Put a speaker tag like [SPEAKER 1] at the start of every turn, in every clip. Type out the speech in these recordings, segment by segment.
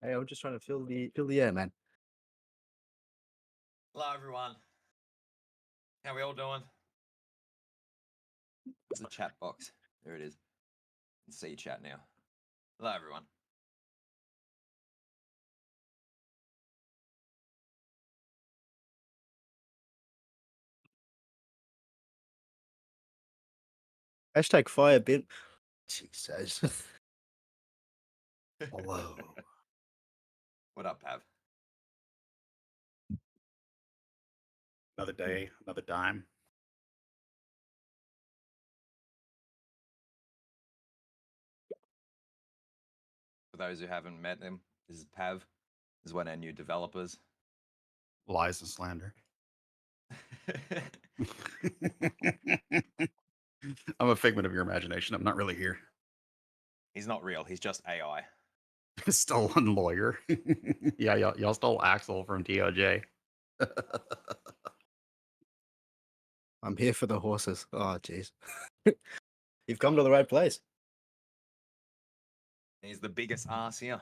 [SPEAKER 1] Hey, I'm just trying to fill the air, man.
[SPEAKER 2] Hello, everyone. How we all doing? There's a chat box. There it is. You can see your chat now. Hello, everyone.
[SPEAKER 1] Hashtag fire bin. Jesus. Hello.
[SPEAKER 2] What up, Pav?
[SPEAKER 3] Another day, another dime.
[SPEAKER 2] For those who haven't met him, this is Pav. This is one of our new developers.
[SPEAKER 3] Lies and slander. I'm a figment of your imagination. I'm not really here.
[SPEAKER 2] He's not real. He's just AI.
[SPEAKER 3] Stolen lawyer. Yeah, y'all stole Axel from TOJ.
[SPEAKER 1] I'm here for the horses. Oh, jeez. You've come to the right place.
[SPEAKER 2] He's the biggest ass here.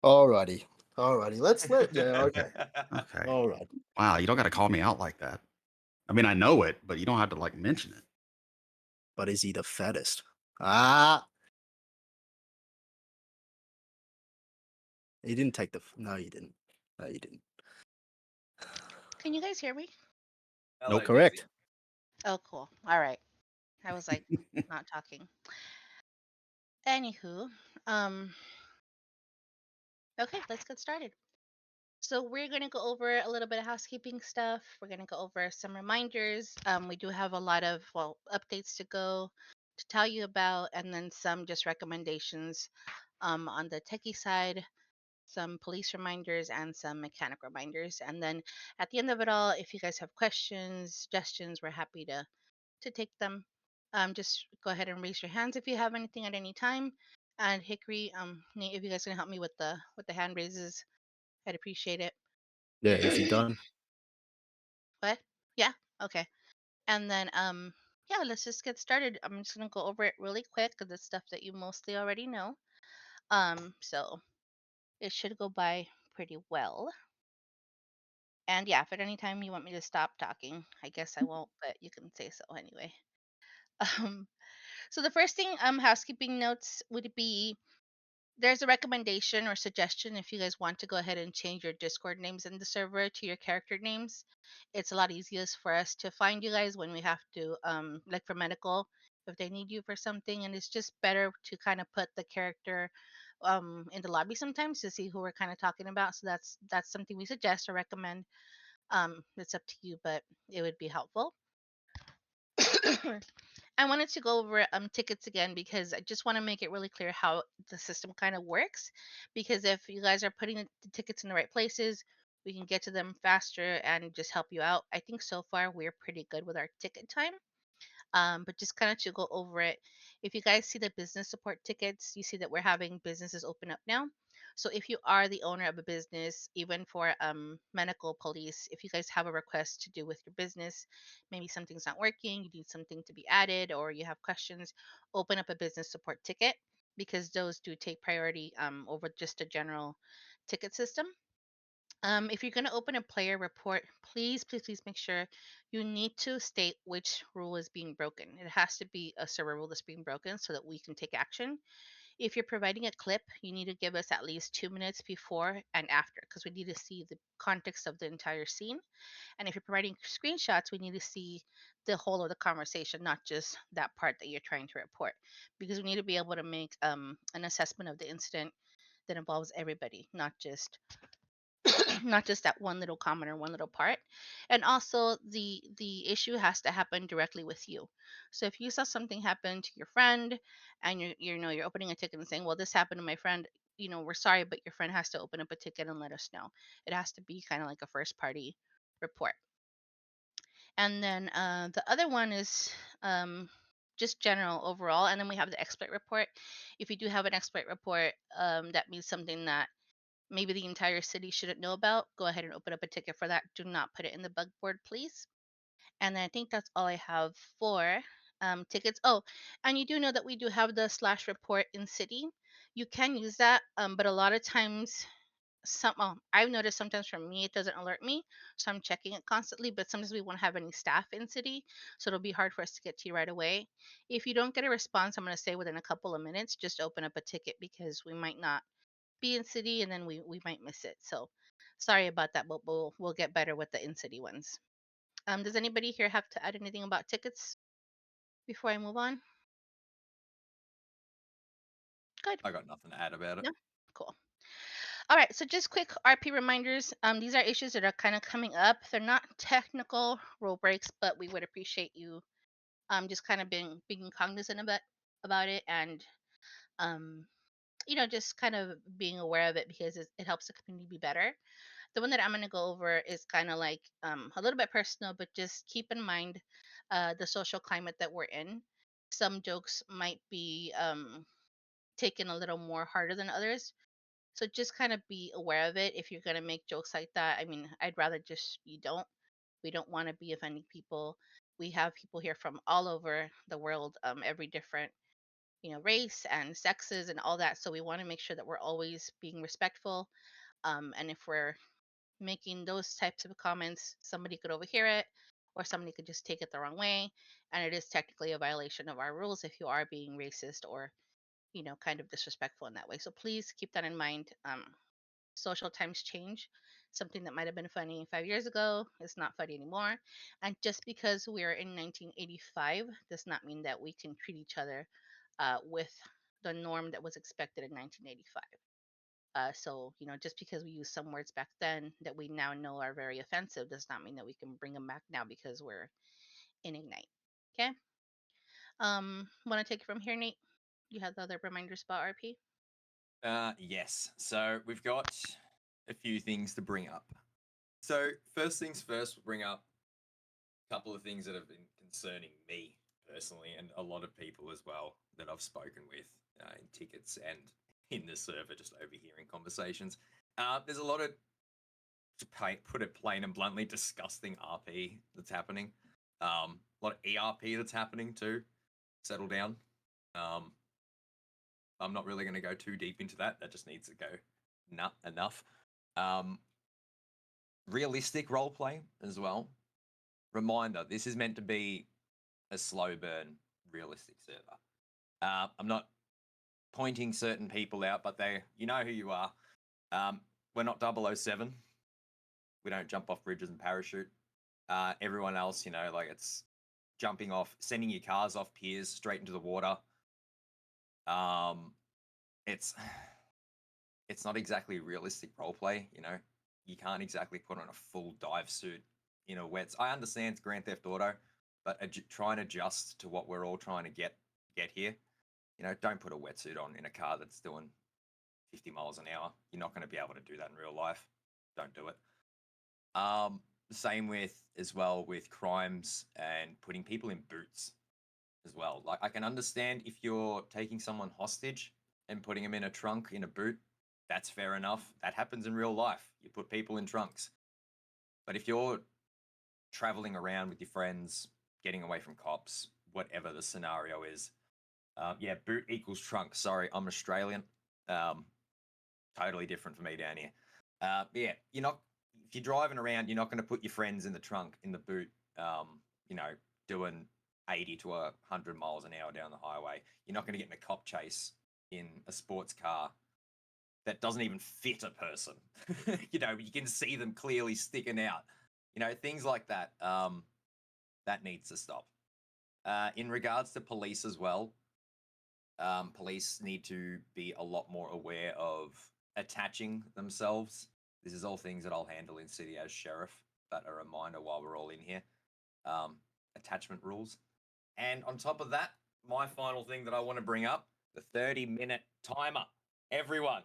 [SPEAKER 1] Alrighty. Let's yeah, okay.
[SPEAKER 3] Okay.
[SPEAKER 1] All right.
[SPEAKER 3] Wow, you don't got to call me out like that. I mean, I know it, but you don't have to like mention it.
[SPEAKER 1] But is he the fattest? Ah. He didn't take the. No, you didn't. No, you didn't.
[SPEAKER 4] Can you guys hear me?
[SPEAKER 2] Hello,
[SPEAKER 1] Correct.
[SPEAKER 2] Daisy.
[SPEAKER 4] Oh, cool. All right. I was like not talking. Anywho, um, okay, let's get started. So we're gonna go over a little bit of housekeeping stuff. We're gonna go over some reminders. We do have a lot of updates to go to tell you about, and then some just recommendations on the techie side, some police reminders, and some mechanic reminders. And then at the end of it all, if you guys have questions, suggestions, we're happy to take them. Just go ahead and raise your hands if you have anything at any time. And Hickory, Nate, if you guys can help me with the hand raises, I'd appreciate it.
[SPEAKER 1] Yeah, is he done?
[SPEAKER 4] What? Yeah. Okay. And then yeah, let's just get started. I'm just gonna go over it really quick because it's stuff that you mostly already know. So it should go by pretty well. And yeah, if at any time you want me to stop talking, I guess I won't, but you can say so anyway. Um, so the first thing, housekeeping notes would be there's a recommendation or suggestion if you guys want to go ahead and change your Discord names in the server to your character names. It's a lot easiest for us to find you guys when we have to, like for medical, if they need you for something, and it's just better to kind of put the character in the lobby sometimes to see who we're kind of talking about. So that's something we suggest or recommend. It's up to you, but it would be helpful. I wanted to go over tickets again because I just want to make it really clear how the system kind of works. Because if you guys are putting the tickets in the right places, we can get to them faster and just help you out. I think so far we're pretty good with our ticket time. But just kind of to go over it, if you guys see the business support tickets, you see that we're having businesses open up now. So if you are the owner of a business, even for medical police, if you guys have a request to do with your business, maybe something's not working, you need something to be added, or you have questions, open up a business support ticket because those do take priority over just a general ticket system. If you're going to open a player report, please make sure you need to state which rule is being broken. It has to be a server rule that's being broken so that we can take action. If you're providing a clip, you need to give us at least 2 minutes before and after because we need to see the context of the entire scene. And if you're providing screenshots, we need to see the whole of the conversation, not just that part that you're trying to report, because we need to be able to make an assessment of the incident that involves everybody, not just not just that one little comment or one little part. And also the issue has to happen directly with you. So if you saw something happen to your friend and you're opening a ticket and saying, well, this happened to my friend, we're sorry, but your friend has to open up a ticket and let us know. It has to be kind of like a first party report. And then the other one is just general overall, and then we have the exploit report. If you do have an exploit report, that means something that maybe the entire city shouldn't know about, go ahead and open up a ticket for that. Do not put it in the bug board, please. And I think that's all I have for tickets. Oh, and you do know that we do have the slash report in city. You can use that, but a lot of times, I've noticed sometimes for me it doesn't alert me, so I'm checking it constantly. But sometimes we won't have any staff in city, so it'll be hard for us to get to you right away. If you don't get a response, I'm going to say within a couple of minutes, just open up a ticket because we might not be in city, and then we might miss it. So sorry about that, but we'll get better with the in city ones. Does anybody here have to add anything about tickets before I move on? Good.
[SPEAKER 2] I got nothing to add about it.
[SPEAKER 4] No? Cool. All right, so just quick RP reminders. These are issues that are kind of coming up. They're not technical rule breaks, but we would appreciate you just kind of being cognizant about it, and um just kind of being aware of it, because it helps the community be better. The one that I'm going to go over is kind of like a little bit personal, but just keep in mind the social climate that we're in. Some jokes might be taken a little more harder than others. So just kind of be aware of it if you're going to make jokes like that. I mean, I'd rather just you don't. We don't want to be offending people. We have people here from all over the world, every different, race and sexes and all that. So we want to make sure that we're always being respectful. And if we're making those types of comments, somebody could overhear it, or somebody could just take it the wrong way. And it is technically a violation of our rules if you are being racist or, kind of disrespectful in that way. So please keep that in mind. Social times change. Something that might have been funny 5 years ago is not funny anymore. And just because we're in 1985 does not mean that we can treat each other with the norm that was expected in 1985. So, just because we use some words back then that we now know are very offensive does not mean that we can bring them back now because we're in Ignite. Okay. Want to take it from here, Nate? You have the other reminders about RP?
[SPEAKER 2] Yes. So we've got a few things to bring up. So first things first, we'll bring up a couple of things that have been concerning me personally, and a lot of people as well that I've spoken with in tickets and in the server, just overhearing conversations. There's a lot of, to put it plain and bluntly, disgusting RP that's happening. A lot of ERP that's happening too. Settle down. I'm not really going to go too deep into that. That just needs to go enough. Realistic roleplay as well. Reminder: this is meant to be a slow burn, realistic server. I'm not pointing certain people out, but you know who you are. We're not 007. We don't jump off bridges and parachute. Everyone else, like it's jumping off, sending your cars off piers straight into the water. It's not exactly realistic roleplay. You can't exactly put on a full dive suit in a wets. I understand it's Grand Theft Auto, but try and adjust to what we're all trying to get here. Don't put a wetsuit on in a car that's doing 50 miles an hour. You're not going to be able to do that in real life. Don't do it. Same with crimes and putting people in boots as well. Like, I can understand if you're taking someone hostage and putting them in a trunk in a boot. That's fair enough. That happens in real life. You put people in trunks. But if you're traveling around with your friends, getting away from cops, whatever the scenario is, yeah, boot equals trunk. Sorry, I'm Australian. Totally different for me down here. Yeah, if you're driving around, you're not going to put your friends in the trunk, in the boot, doing 80 to 100 miles an hour down the highway. You're not going to get in a cop chase in a sports car that doesn't even fit a person. You can see them clearly sticking out. Things like that. That needs to stop. In regards to police as well, police need to be a lot more aware of attaching themselves. This is all things that I'll handle in city as sheriff, but a reminder while we're all in here. Attachment rules. And on top of that, my final thing that I want to bring up, the 30-minute timer. Everyone,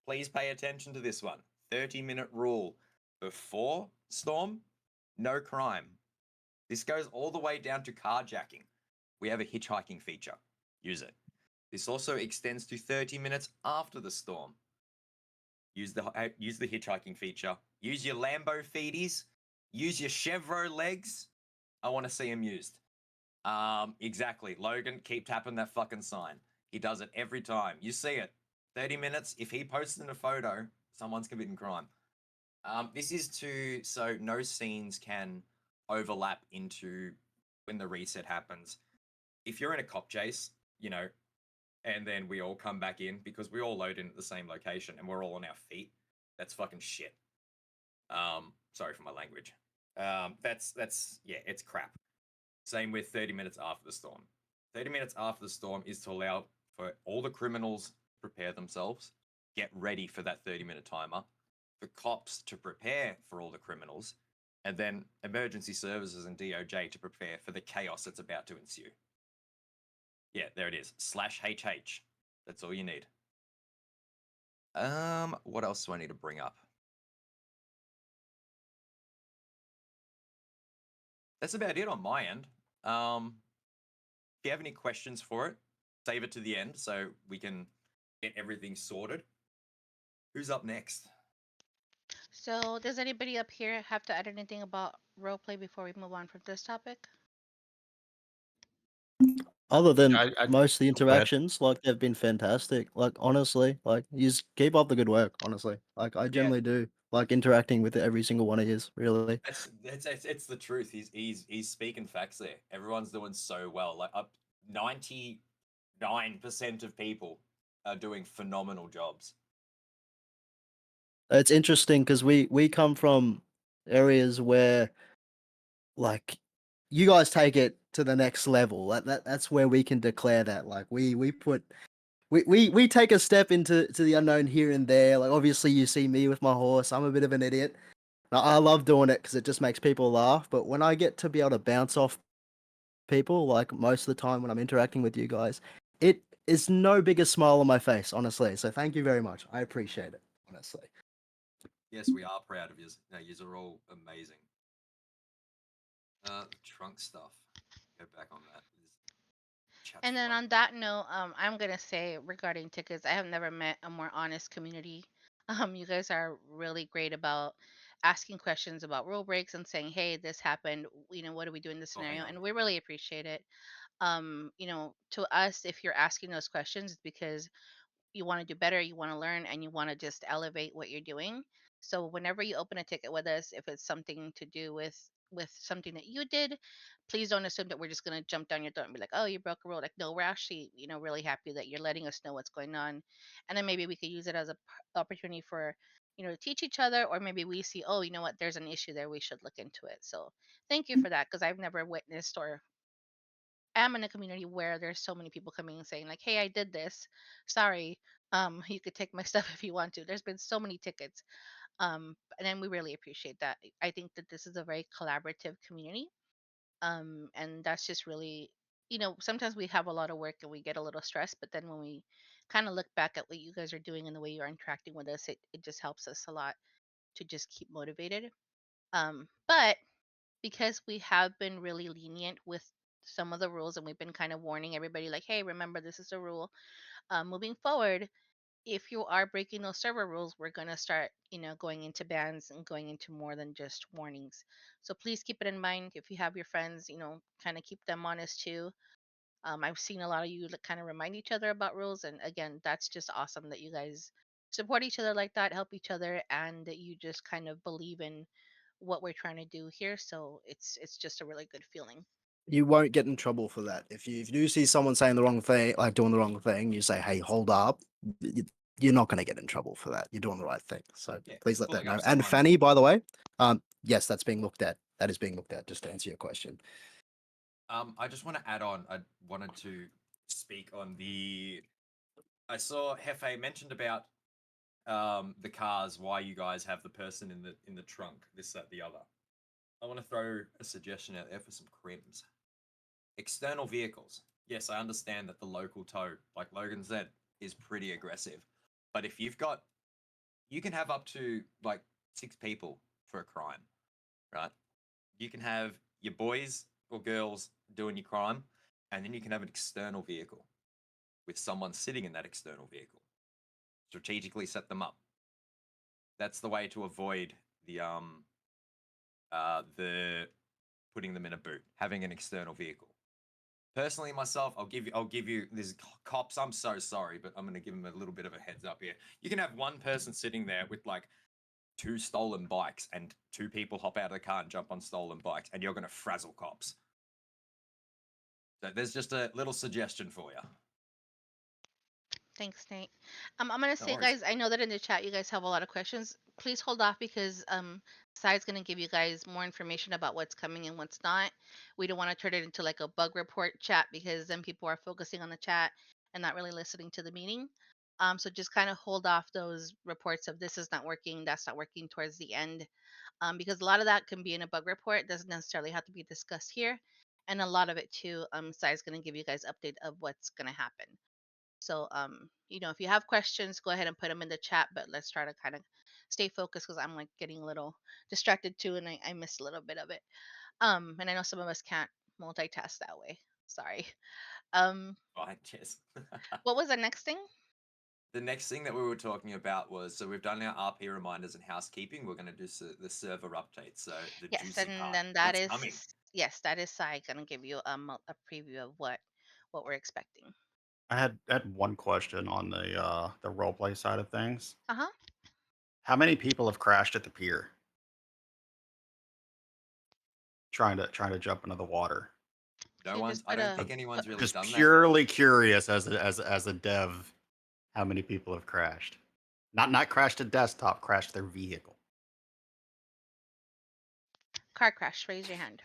[SPEAKER 2] please pay attention to this one. 30-minute rule. Before storm, no crime. This goes all the way down to carjacking. We have a hitchhiking feature. Use it. This also extends to 30 minutes after the storm. Use the hitchhiking feature. Use your Lambo feedies. Use your Chevro legs. I want to see them used. Exactly. Logan, keep tapping that fucking sign. He does it every time. You see it. 30 minutes. If he posts in a photo, someone's committing crime. This is so no scenes can overlap into when the reset happens. If you're in a cop chase, and then we all come back in because we all load in at the same location and we're all on our feet, that's fucking shit. Sorry for my language. That's yeah, it's crap. Same with 30 minutes after the storm. 30 minutes after the storm is to allow for all the criminals to prepare themselves, get ready for that 30-minute timer, for cops to prepare for all the criminals, and then emergency services and DOJ to prepare for the chaos that's about to ensue. Yeah, there it is. /HH. That's all you need. What else do I need to bring up? That's about it on my end. If you have any questions for it, save it to the end so we can get everything sorted. Who's up next?
[SPEAKER 4] So, does anybody up here have to add anything about roleplay before we move on from this topic?
[SPEAKER 1] Other than
[SPEAKER 3] I
[SPEAKER 1] most of the
[SPEAKER 3] go ahead.
[SPEAKER 1] interactions, like they've been fantastic. Like honestly, like you just keep up the good work. Honestly, like I
[SPEAKER 2] Yeah,
[SPEAKER 1] generally do like interacting with every single one of you. Really,
[SPEAKER 2] it's the truth. He's speaking facts there. Everyone's doing so well. Like up 99% of people are doing phenomenal jobs.
[SPEAKER 1] it's interesting because we come from areas where like you guys take it to the next level. That's where we can declare that. Like we put we take a step into the unknown here and there. Like obviously you see me with my horse. I'm a bit of an idiot. I love doing it because it just makes people laugh. But when I get to be able to bounce off people, like most of the time when I'm interacting with you guys, it is no bigger smile on my face, honestly. So thank you very much. I appreciate it, honestly.
[SPEAKER 2] Yes, we are proud of you. No, you are all amazing. The trunk stuff. Go back on that. Chat's
[SPEAKER 4] And then
[SPEAKER 2] flooding.
[SPEAKER 4] on that note, I'm gonna say regarding tickets, I have never met a more honest community. You guys are really great about asking questions about rule breaks and saying, "Hey, this happened. What do we do in this
[SPEAKER 2] Oh, hang
[SPEAKER 4] scenario?"
[SPEAKER 2] on.
[SPEAKER 4] And we really appreciate it. To us, if you're asking those questions, it's because you want to do better, you want to learn, and you want to just elevate what you're doing. So whenever you open a ticket with us, if it's something to do with something that you did, please don't assume that we're just going to jump down your throat and be like, "Oh, you broke a rule." Like, no, we're actually, really happy that you're letting us know what's going on, and then maybe we could use it as a opportunity for to teach each other, or maybe we see, oh, you know what, there's an issue there, we should look into it. So thank you for that, because I've never witnessed or am in a community where there's so many people coming and saying like, "Hey, I did this. Sorry. You could take my stuff if you want to." There's been so many tickets. And then we really appreciate that. I think that this is a very collaborative community. And that's just really, sometimes we have a lot of work and we get a little stressed, but then when we kind of look back at what you guys are doing and the way you're interacting with us, it just helps us a lot to just keep motivated. But because we have been really lenient with some of the rules and we've been kind of warning everybody like, "Hey, remember, this is a rule. Moving forward, if you are breaking those server rules, we're going to start going into bans and going into more than just warnings. So please keep it in mind. If you have your friends, kind of keep them honest too. I've seen a lot of you kind of remind each other about rules, and again, that's just awesome that you guys support each other like that, help each other, and that you just kind of believe in what we're trying to do here. So it's just a really good feeling.
[SPEAKER 1] You won't get in trouble for that. If you do see someone saying the wrong thing, like doing the wrong thing, you say, "Hey, hold up." y- You're not going to get in trouble for that. You're doing the right thing. So
[SPEAKER 2] Yeah,
[SPEAKER 1] please let that
[SPEAKER 2] pulling
[SPEAKER 1] know.
[SPEAKER 2] up
[SPEAKER 1] And
[SPEAKER 2] someone.
[SPEAKER 1] Fanny, by the way, yes, that's being looked at. That is being looked at. Just to answer your question.
[SPEAKER 2] I just want to add on. I wanted to speak on the. I saw Hefe mentioned about the cars. Why you guys have the person in the trunk? This, that, the other. I want to throw a suggestion out there for some crims. External vehicles. Yes, I understand that the local tow, like Logan said, is pretty aggressive. But if you can have up to like 6 people for a crime, right? You can have your boys or girls doing your crime, and then you can have an external vehicle with someone sitting in that external vehicle. Strategically set them up. That's the way to avoid the putting them in a boot, having an external vehicle. Personally, myself, I'll give you this cops. I'm so sorry, but I'm going to give them a little bit of a heads up here. You can have one person sitting there with like 2 stolen bikes, and 2 people hop out of the car and jump on stolen bikes, and you're going to frazzle cops. So there's just a little suggestion for you.
[SPEAKER 4] Thanks, Nate. I'm gonna
[SPEAKER 2] No
[SPEAKER 4] say,
[SPEAKER 2] worries.
[SPEAKER 4] guys, I know that in the chat you guys have a lot of questions. Please hold off because Sai's gonna give you guys more information about what's coming and what's not. We don't want to turn it into like a bug report chat because then people are focusing on the chat and not really listening to the meeting. So just kind of hold off those reports of this is not working, that's not working towards the end, because a lot of that can be in a bug report. It doesn't necessarily have to be discussed here, and a lot of it too. Sai's gonna give you guys update of what's gonna happen. So, if you have questions, go ahead and put them in the chat, but let's try to kind of stay focused because I'm like getting a little distracted too, and I missed a little bit of it. And I know some of us can't multitask that way. Sorry. Um,
[SPEAKER 2] Fine, cheers.
[SPEAKER 4] what was the next thing?
[SPEAKER 2] The next thing that we were talking about was, so we've done our RP reminders and housekeeping. We're going to do the server update. So the
[SPEAKER 4] Yes,
[SPEAKER 2] juicy
[SPEAKER 4] and
[SPEAKER 2] part,
[SPEAKER 4] then that
[SPEAKER 2] what's
[SPEAKER 4] is
[SPEAKER 2] coming?
[SPEAKER 4] yes, that is Sai gonna give you a preview of what we're expecting.
[SPEAKER 3] I had one question on the role play side of things.
[SPEAKER 4] Uh-huh.
[SPEAKER 3] How many people have crashed at the pier trying to jump into the water?
[SPEAKER 2] No
[SPEAKER 4] You
[SPEAKER 2] one's.
[SPEAKER 4] just
[SPEAKER 2] I
[SPEAKER 4] put
[SPEAKER 2] don't
[SPEAKER 4] a
[SPEAKER 2] think anyone's really
[SPEAKER 3] Just
[SPEAKER 2] done that yet.
[SPEAKER 3] purely curious as a dev, how many people have crashed? Not crashed a desktop, crashed their vehicle.
[SPEAKER 4] car crash. Raise your hand.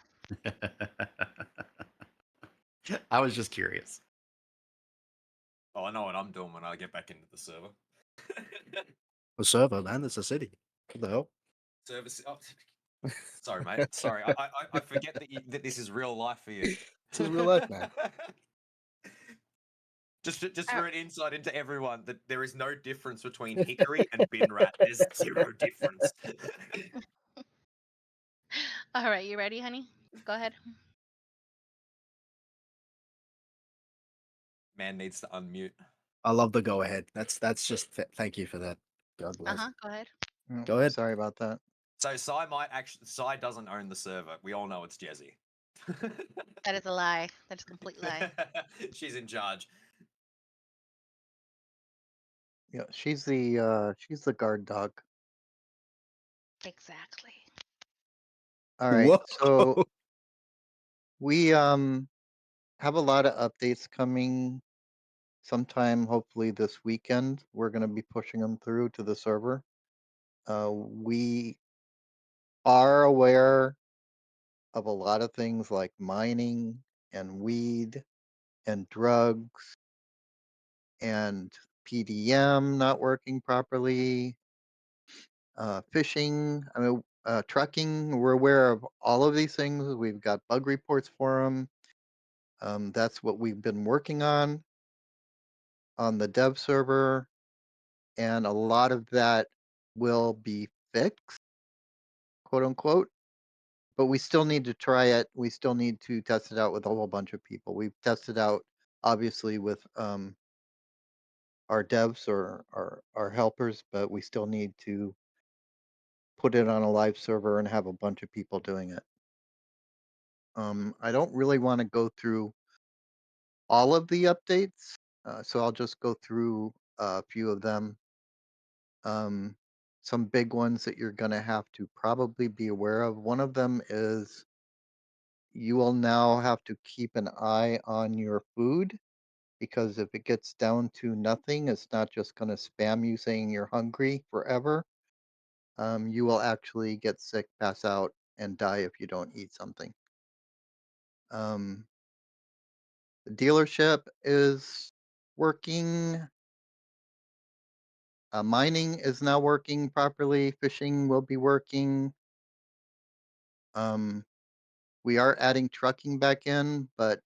[SPEAKER 3] I was just curious.
[SPEAKER 2] Oh, I know what I'm doing when I get back into the server.
[SPEAKER 1] A server, man. It's a city. What the hell?
[SPEAKER 2] Service. Oh, sorry, mate. Sorry, I forget that this is real life for you.
[SPEAKER 1] This is real life, man.
[SPEAKER 2] Just
[SPEAKER 4] Uh,
[SPEAKER 2] for an insight into everyone, that there is no difference between Hickory and Bin Rat. There's zero difference.
[SPEAKER 4] all right, you ready, honey? Go ahead.
[SPEAKER 2] Man needs to unmute.
[SPEAKER 1] I love the go ahead. That's just thank you for that. God bless.
[SPEAKER 4] Uh-huh. Go ahead.
[SPEAKER 5] Oh,
[SPEAKER 1] Go ahead.
[SPEAKER 5] sorry about that.
[SPEAKER 2] So Sai doesn't own the server. We all know it's Jezzy.
[SPEAKER 4] That is a lie. That is a complete lie.
[SPEAKER 2] She's in charge.
[SPEAKER 5] Yeah, she's the guard dog.
[SPEAKER 4] Exactly.
[SPEAKER 5] All right.
[SPEAKER 1] Whoa.
[SPEAKER 5] So we have a lot of updates coming sometime hopefully this weekend. We're going to be pushing them through to the server. We are aware of a lot of things like mining and weed and drugs and PDM not working properly, fishing, trucking. We're aware of all of these things. We've got bug reports for them. That's what we've been working on the dev server, and a lot of that will be fixed, quote unquote. But we still need to try it. We still need to test it out with a whole bunch of people. We've tested out, obviously, with our devs or our helpers, but we still need to put it on a live server and have a bunch of people doing it. I don't really want to go through all of the updates, so I'll just go through a few of them. Some big ones that you're going to have to probably be aware of. One of them is you will now have to keep an eye on your food, because if it gets down to nothing, it's not just going to spam you saying you're hungry forever. You will actually get sick, pass out, and die if you don't eat something. Um, the dealership is working. Mining is now working properly. Fishing will be working. Um, we are adding trucking back in, but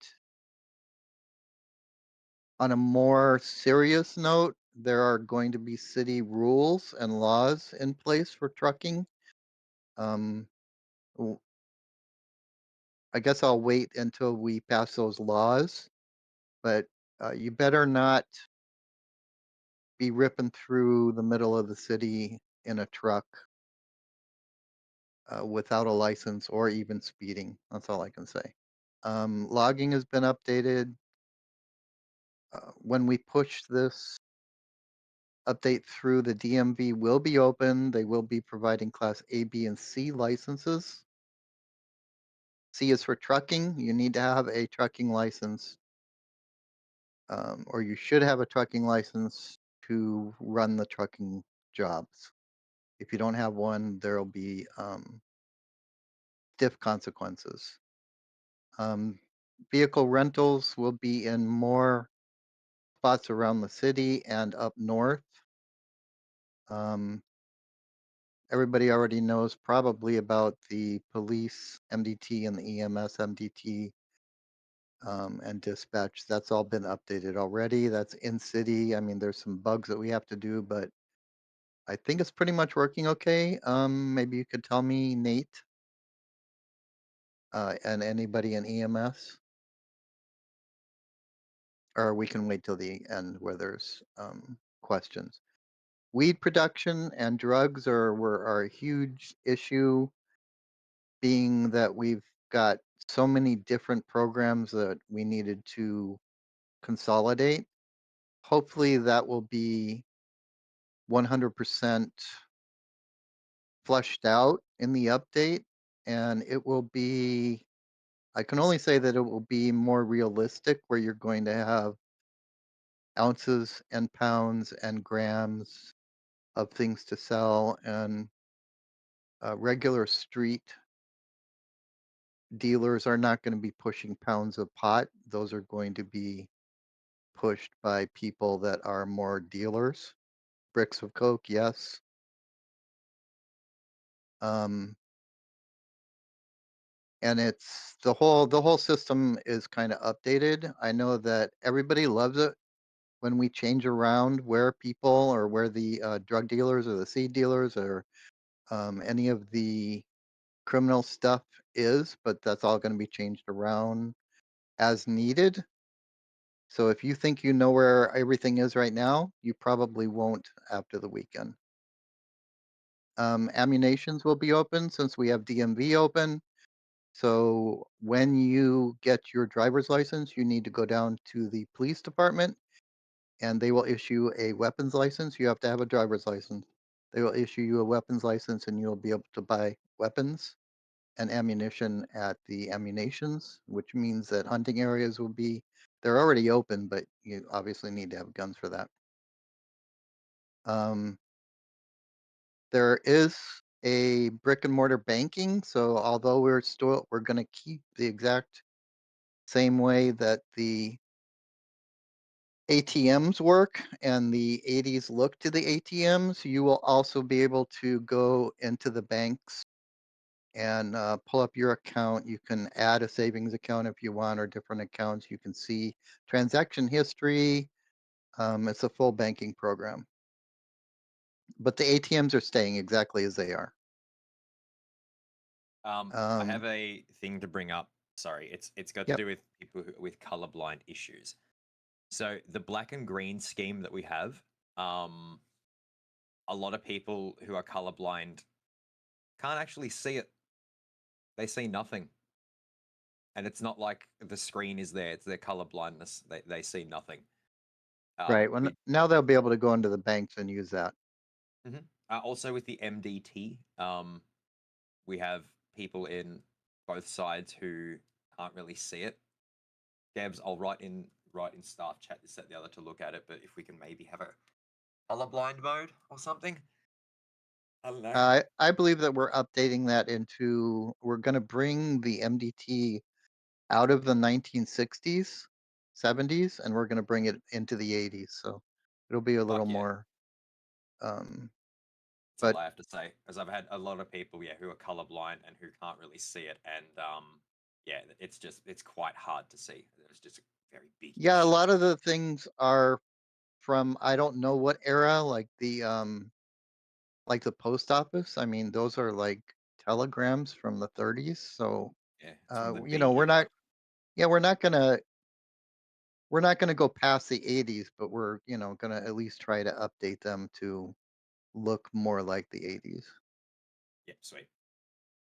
[SPEAKER 5] on a more serious note, there are going to be city rules and laws in place for trucking. Um, w- I guess I'll wait until we pass those laws, but you better not be ripping through the middle of the city in a truck without a license or even speeding. That's all I can say. Logging has been updated. When we push this update through, the DMV will be open. They will be providing Class A, B, and C licenses. C is for trucking. You need to have a trucking license, or you should have a trucking license to run the trucking jobs. If you don't have one, there'll be stiff consequences. Um, Vehicle rentals will be in more spots around the city and up north. Um, Everybody already knows probably about the police MDT and the EMS MDT, and dispatch. That's all been updated already. That's in city. I mean, there's some bugs that we have to do, but I think it's pretty much working okay. Maybe you could tell me, Nate, and anybody in EMS, or we can wait till the end where there's questions. Weed production and drugs are a huge issue, being that we've got so many different programs that we needed to consolidate. Hopefully that will be 100% fleshed out in the update, and it will be, I can only say that it will be more realistic, where you're going to have ounces and pounds and grams of things to sell, and regular street dealers are not going to be pushing pounds of pot. Those are going to be pushed by people that are more dealers. Bricks of coke, yes. Um, and it's the whole system is kind of updated. I know that everybody loves it when we change around where people, or where the drug dealers or the seed dealers, or any of the criminal stuff is, but that's all going to be changed around as needed. So if you think you know where everything is right now, you probably won't after the weekend. Ammunitions will be open since we have DMV open. So when you get your driver's license, you need to go down to the police department, and they will issue a weapons license. You have to have a driver's license. They will issue you a weapons license, and you'll be able to buy weapons and ammunition at the ammunitions, which means that hunting areas will be, they're already open, but you obviously need to have guns for that. Um, there is a brick and mortar banking, so although we're going to keep the exact same way that the ATMs work and the 80s look to the ATMs, you will also be able to go into the banks and pull up your account. You can add a savings account if you want, or different accounts. You can see transaction history. It's a full banking program. But the ATMs are staying exactly as they are.
[SPEAKER 2] I have a thing to bring up. Sorry, it's got to
[SPEAKER 5] Yep.
[SPEAKER 2] do with people with colorblind issues. So the black and green scheme that we have, a lot of people who are colorblind can't actually see it. They see nothing. And it's not like the screen is there, it's their color blindness. They see nothing.
[SPEAKER 5] Right. Well,
[SPEAKER 2] We
[SPEAKER 5] now they'll be able to go into the banks and use that.
[SPEAKER 2] Also with the MDT, we have people in both sides who can't really see it. Gabs, I'll write in staff chat to set the other to look at it, but if we can maybe have a colorblind mode or something. I don't know.
[SPEAKER 5] I believe that we're updating that into, we're going to bring the MDT out of the 1960s, 70s, and we're going to bring it into the 80s. So it'll be a little
[SPEAKER 2] Fuck yeah.
[SPEAKER 5] more. Um,
[SPEAKER 2] That's
[SPEAKER 5] but
[SPEAKER 2] all I have to say, because I've had a lot of people, yeah, who are colorblind and who can't really see it, and yeah, it's quite hard to see. There's just a very big
[SPEAKER 5] yeah, a
[SPEAKER 2] issue.
[SPEAKER 5] lot of the things are from, I don't know what era, like the post office. I mean, those are like telegrams from the 30s. So
[SPEAKER 2] Yeah, it's from the
[SPEAKER 5] you know,
[SPEAKER 2] BU.
[SPEAKER 5] yeah, we're not gonna go past the 80s, but we're, you know, gonna at least try to update them to look more like the 80s.
[SPEAKER 2] Yeah, sweet.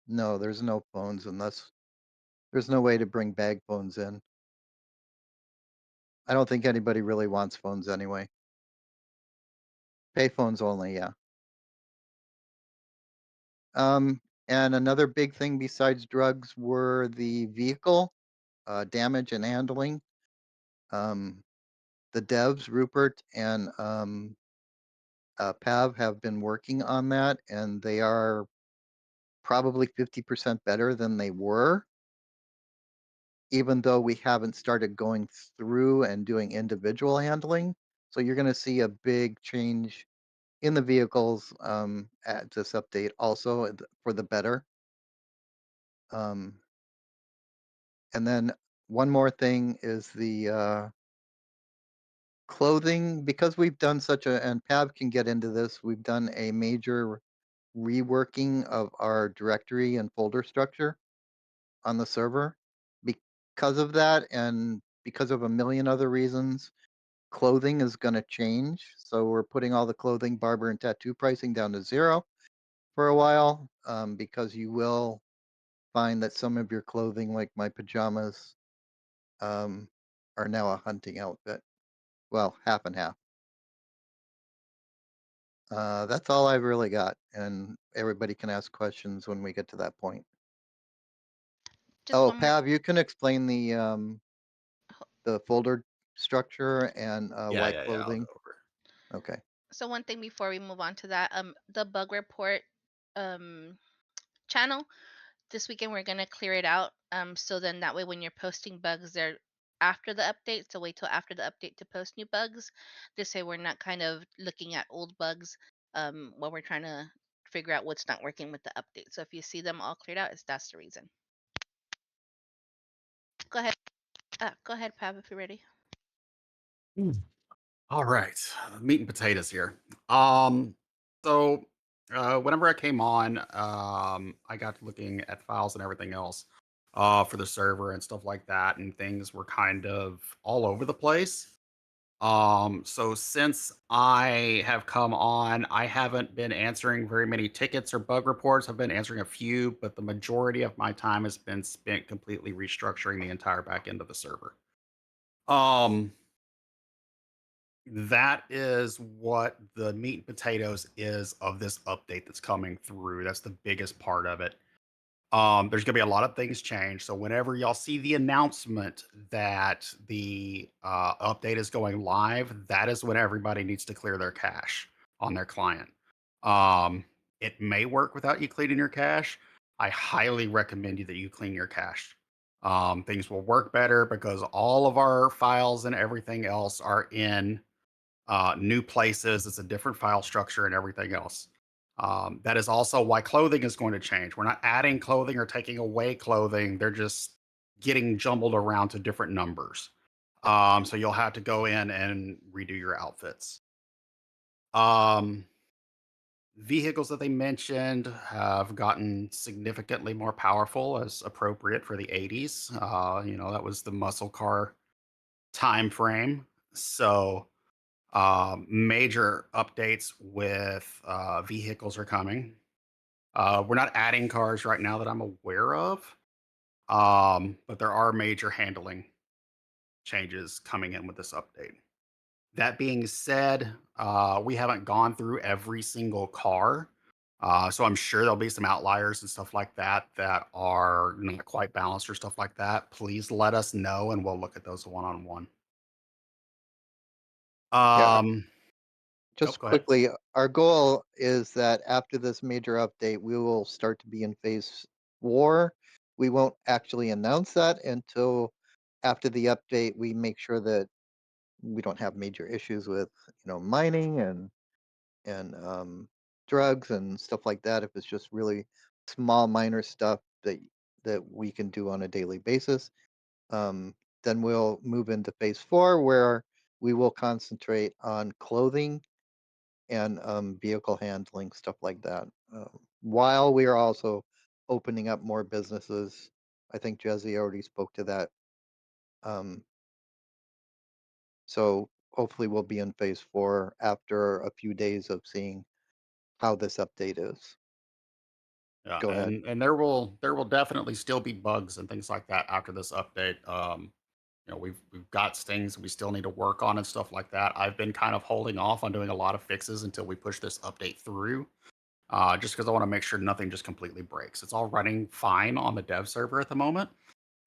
[SPEAKER 5] No, there's no phones unless There's no way to bring bag phones in. I don't think anybody really wants phones anyway. Pay phones only, yeah. Um, and another big thing besides drugs were the vehicle damage and handling. Um, the devs, Rupert and Pav, have been working on that, and they are probably 50% better than they were, even though we haven't started going through and doing individual handling. So you're going to see a big change in the vehicles at this update also for the better. Um, and then one more thing is the clothing, because we've done such a, and Pav can get into this, we've done a major reworking of our directory and folder structure on the server. Because of that, and because of a million other reasons, clothing is going to change. So we're putting all the clothing, barber, and tattoo pricing down to 0 for a while, because you will find that some of your clothing, like my pajamas, um, are now a hunting outfit. Well, half and half. That's all I've really got, and everybody can ask questions when we get to that point.
[SPEAKER 4] Just
[SPEAKER 5] Oh,
[SPEAKER 4] one more.
[SPEAKER 5] Pav, you can explain
[SPEAKER 4] ho-
[SPEAKER 5] the folder structure and
[SPEAKER 3] Yeah,
[SPEAKER 5] why
[SPEAKER 3] yeah, yeah. I'll go
[SPEAKER 5] clothing.
[SPEAKER 3] over.
[SPEAKER 5] Okay.
[SPEAKER 4] So one thing before we move on to that, the bug report um channel this weekend we're gonna clear it out. So then that way when you're posting bugs, they're after the update. So wait till after the update to post new bugs. This way we're not kind of looking at old bugs while we're trying to figure out what's not working with the update. So if you see them all cleared out, that's the reason. Go ahead. Go ahead, Pav, if you're ready.
[SPEAKER 3] All right, meat and potatoes here. Um, so whenever I came on, I got looking at files and everything else for the server and stuff like that, and things were kind of all over the place. So since I have come on, I haven't been answering very many tickets or bug reports. I've been answering a few, but the majority of my time has been spent completely restructuring the entire back end of the server. Um, that is what the meat and potatoes is of this update that's coming through. That's the biggest part of it. There's gonna be a lot of things change. So whenever y'all see the announcement that the update is going live, that is when everybody needs to clear their cache on their client. Um, it may work without you cleaning your cache. I highly recommend you that you clean your cache. Things will work better because all of our files and everything else are in new places. It's a different file structure and everything else. That is also why clothing is going to change. We're not adding clothing or taking away clothing. They're just getting jumbled around to different numbers. So you'll have to go in and redo your outfits. Vehicles that they mentioned have gotten significantly more powerful as appropriate for the 80s. That was the muscle car time frame. So major updates with vehicles are coming. We're not adding cars right now that I'm aware of, but there are major handling changes coming in with this update. That being said, we haven't gone through every single car. So I'm sure there'll be some outliers and stuff like that that are not quite balanced or stuff like that. Please let us know and we'll look at those one on one.
[SPEAKER 5] Yeah.
[SPEAKER 3] Oh,
[SPEAKER 5] Just
[SPEAKER 3] go ahead.
[SPEAKER 5] quickly, our goal is that after this major update, we will start to be in phase 4. We won't actually announce that until after the update. We make sure that we don't have major issues with, mining and drugs and stuff like that. If it's just really small, minor stuff that we can do on a daily basis, um, then we'll move into phase 4, where we will concentrate on clothing and vehicle handling, stuff like that. While we are also opening up more businesses, I think Jesse already spoke to that. Um, so hopefully we'll be in phase 4 after a few days of seeing how this update is.
[SPEAKER 3] Yeah,
[SPEAKER 5] Go ahead.
[SPEAKER 3] and there will definitely still be bugs and things like that after this update. We've got things we still need to work on and stuff like that. I've been kind of holding off on doing a lot of fixes until we push this update through, just because I want to make sure nothing just completely breaks. It's all running fine on the dev server at the moment.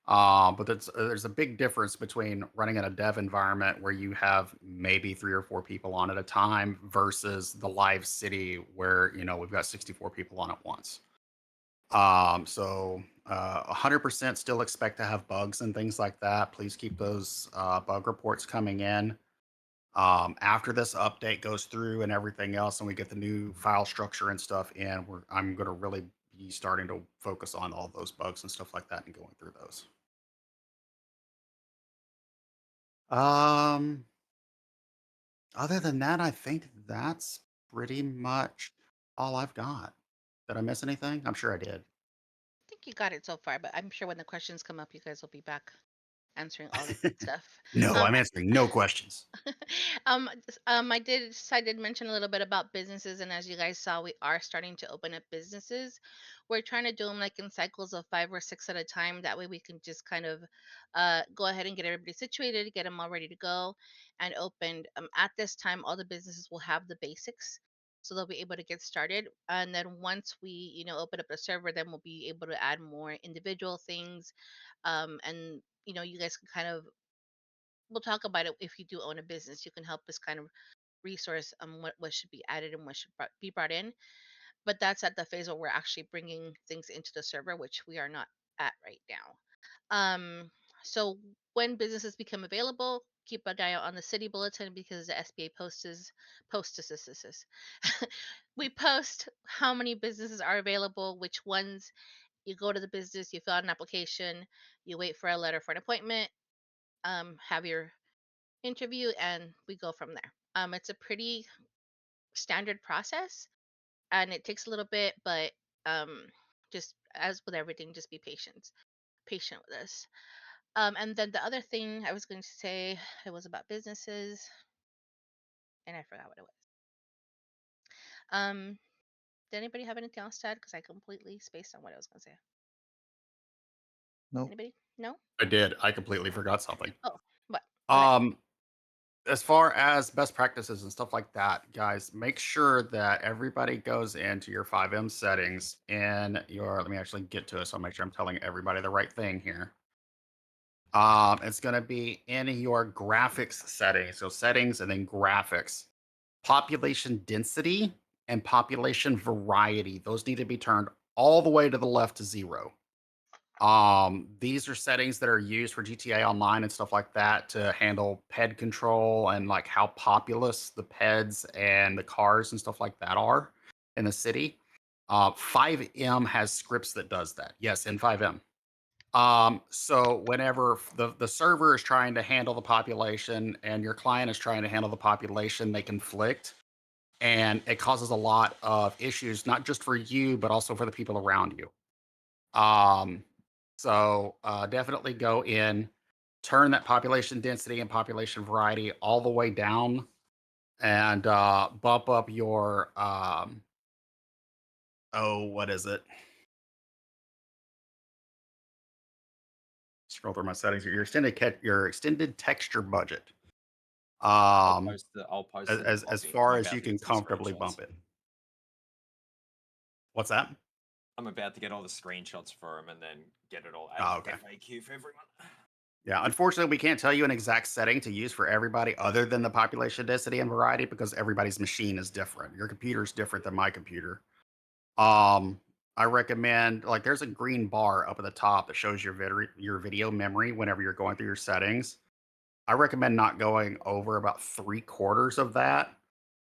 [SPEAKER 3] But there's a big difference between running in a dev environment where you have maybe 3 or 4 people on at a time versus the live city where we've got 64 people on at once. 100% still expect to have bugs and things like that. Please keep those bug reports coming in. After this update goes through and everything else, and we get the new file structure and stuff in, I'm going to really be starting to focus on all those bugs and stuff like that and going through those. Um, Other than that, I think that's pretty much all I've got. Did I miss anything? I'm sure I did.
[SPEAKER 4] I think you got it so far, but I'm sure when the questions come up, you guys will be back answering all the good stuff.
[SPEAKER 3] No,
[SPEAKER 4] Um,
[SPEAKER 3] I'm answering no questions.
[SPEAKER 4] I did mention a little bit about businesses, and as you guys saw, we are starting to open up businesses. We're trying to do them like in cycles of 5 or 6 at a time. That way, we can just kind of go ahead and get everybody situated, get them all ready to go, and opened. At this time, all the businesses will have the basics, so they'll be able to get started. And then once we, open up the server, then we'll be able to add more individual things, and you guys can kind of we'll talk about it. If you do own a business, you can help us kind of resource what should be added and what should be brought in. But that's at the phase where we're actually bringing things into the server, which we are not at right now. So when businesses become available, keep an eye out on the city bulletin because the SBA posts we post how many businesses are available, which ones. You go to the business, you fill out an application, you wait for a letter for an appointment, have your interview, and we go from there. It's a pretty standard process, and it takes a little bit, but um, just as with everything, just be patient with us. And then the other thing I was going to say, it was about businesses, and I forgot what it was. Um, did anybody have anything else to add? Because I completely spaced on what I was going to say.
[SPEAKER 5] No.
[SPEAKER 4] Anybody? No?
[SPEAKER 3] I did. I completely forgot something.
[SPEAKER 4] Oh, what? Go ahead.
[SPEAKER 3] As far as best practices and stuff like that, guys, make sure that everybody goes into your 5M settings and let me actually get to it so I'll make sure I'm telling everybody the right thing here. It's going to be in your graphics settings. So settings and then graphics. Population density and population variety. Those need to be turned all the way to the left to 0. These are settings that are used for GTA Online and stuff like that to handle ped control and like how populous the peds and the cars and stuff like that are in the city. 5M has scripts that does that. Yes, in 5M. So whenever the server is trying to handle the population and your client is trying to handle the population, they conflict and it causes a lot of issues, not just for you, but also for the people around you. Definitely go in, turn that population density and population variety all the way down, and bump up your what is it? Scroll through my settings here. Your extended texture budget.
[SPEAKER 2] I'll post
[SPEAKER 3] As
[SPEAKER 2] the
[SPEAKER 3] as
[SPEAKER 2] copy. I'm
[SPEAKER 3] far as
[SPEAKER 2] about
[SPEAKER 3] you
[SPEAKER 2] to
[SPEAKER 3] can
[SPEAKER 2] get some
[SPEAKER 3] comfortably
[SPEAKER 2] screenshots.
[SPEAKER 3] bump it. What's that?
[SPEAKER 2] I'm about to get all the screenshots for him and then get it all
[SPEAKER 3] Oh,
[SPEAKER 2] added
[SPEAKER 3] okay.
[SPEAKER 2] FAQ for everyone.
[SPEAKER 3] Yeah, unfortunately, we can't tell you an exact setting to use for everybody other than the population density and variety because everybody's machine is different. Your computer is different than my computer. Um, I recommend there's a green bar up at the top that shows your video memory whenever you're going through your settings. I recommend not going over about 3/4 of that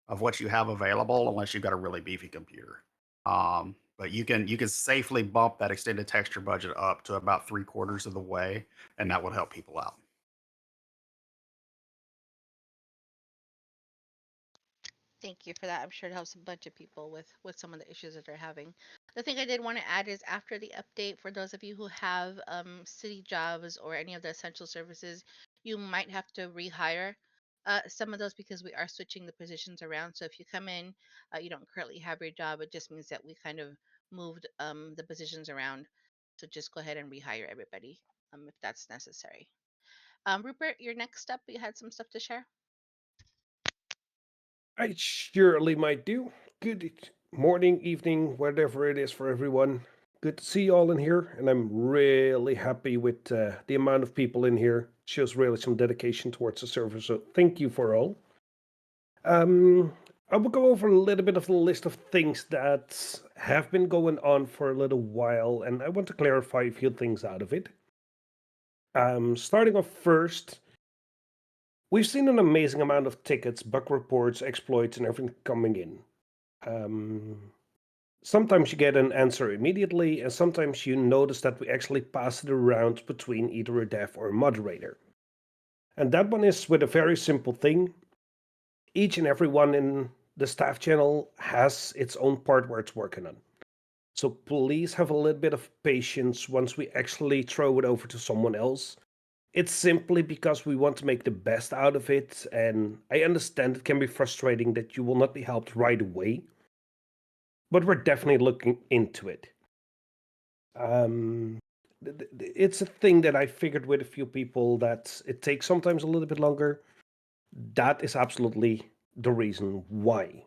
[SPEAKER 3] of what you have available unless you've got a really beefy computer. But you can safely bump that extended texture budget up to about 3/4 of the way, and that would help people out.
[SPEAKER 4] Thank you for that. I'm sure it helps a bunch of people with some of the issues that they're having. The thing I did want to add is after the update, for those of you who have city jobs or any of the essential services, you might have to rehire some of those because we are switching the positions around. So if you come in, you don't currently have your job, it just means that we kind of moved the positions around. So just go ahead and rehire everybody if that's necessary. Rupert, you're next up. You had some stuff to share.
[SPEAKER 6] I surely might do. Good morning, evening, whatever it is for everyone. Good to see you all in here, and I'm really happy with the amount of people in here. Shows really some dedication towards the server, so thank you for all. I will go over a little bit of the list of things that have been going on for a little while, and I want to clarify a few things out of it. Starting off first, we've seen an amazing amount of tickets, bug reports, exploits, and everything coming in. Sometimes you get an answer immediately, and sometimes you notice that we actually pass it around between either a dev or a moderator. And that one is with a very simple thing. Each and every one in the staff channel has its own part where it's working on. So please have a little bit of patience once we actually throw it over to someone else. It's simply because we want to make the best out of it, and I understand it can be frustrating that you will not be helped right away, but we're definitely looking into it. It's a thing that I figured with a few people that it takes sometimes a little bit longer. That is absolutely the reason why.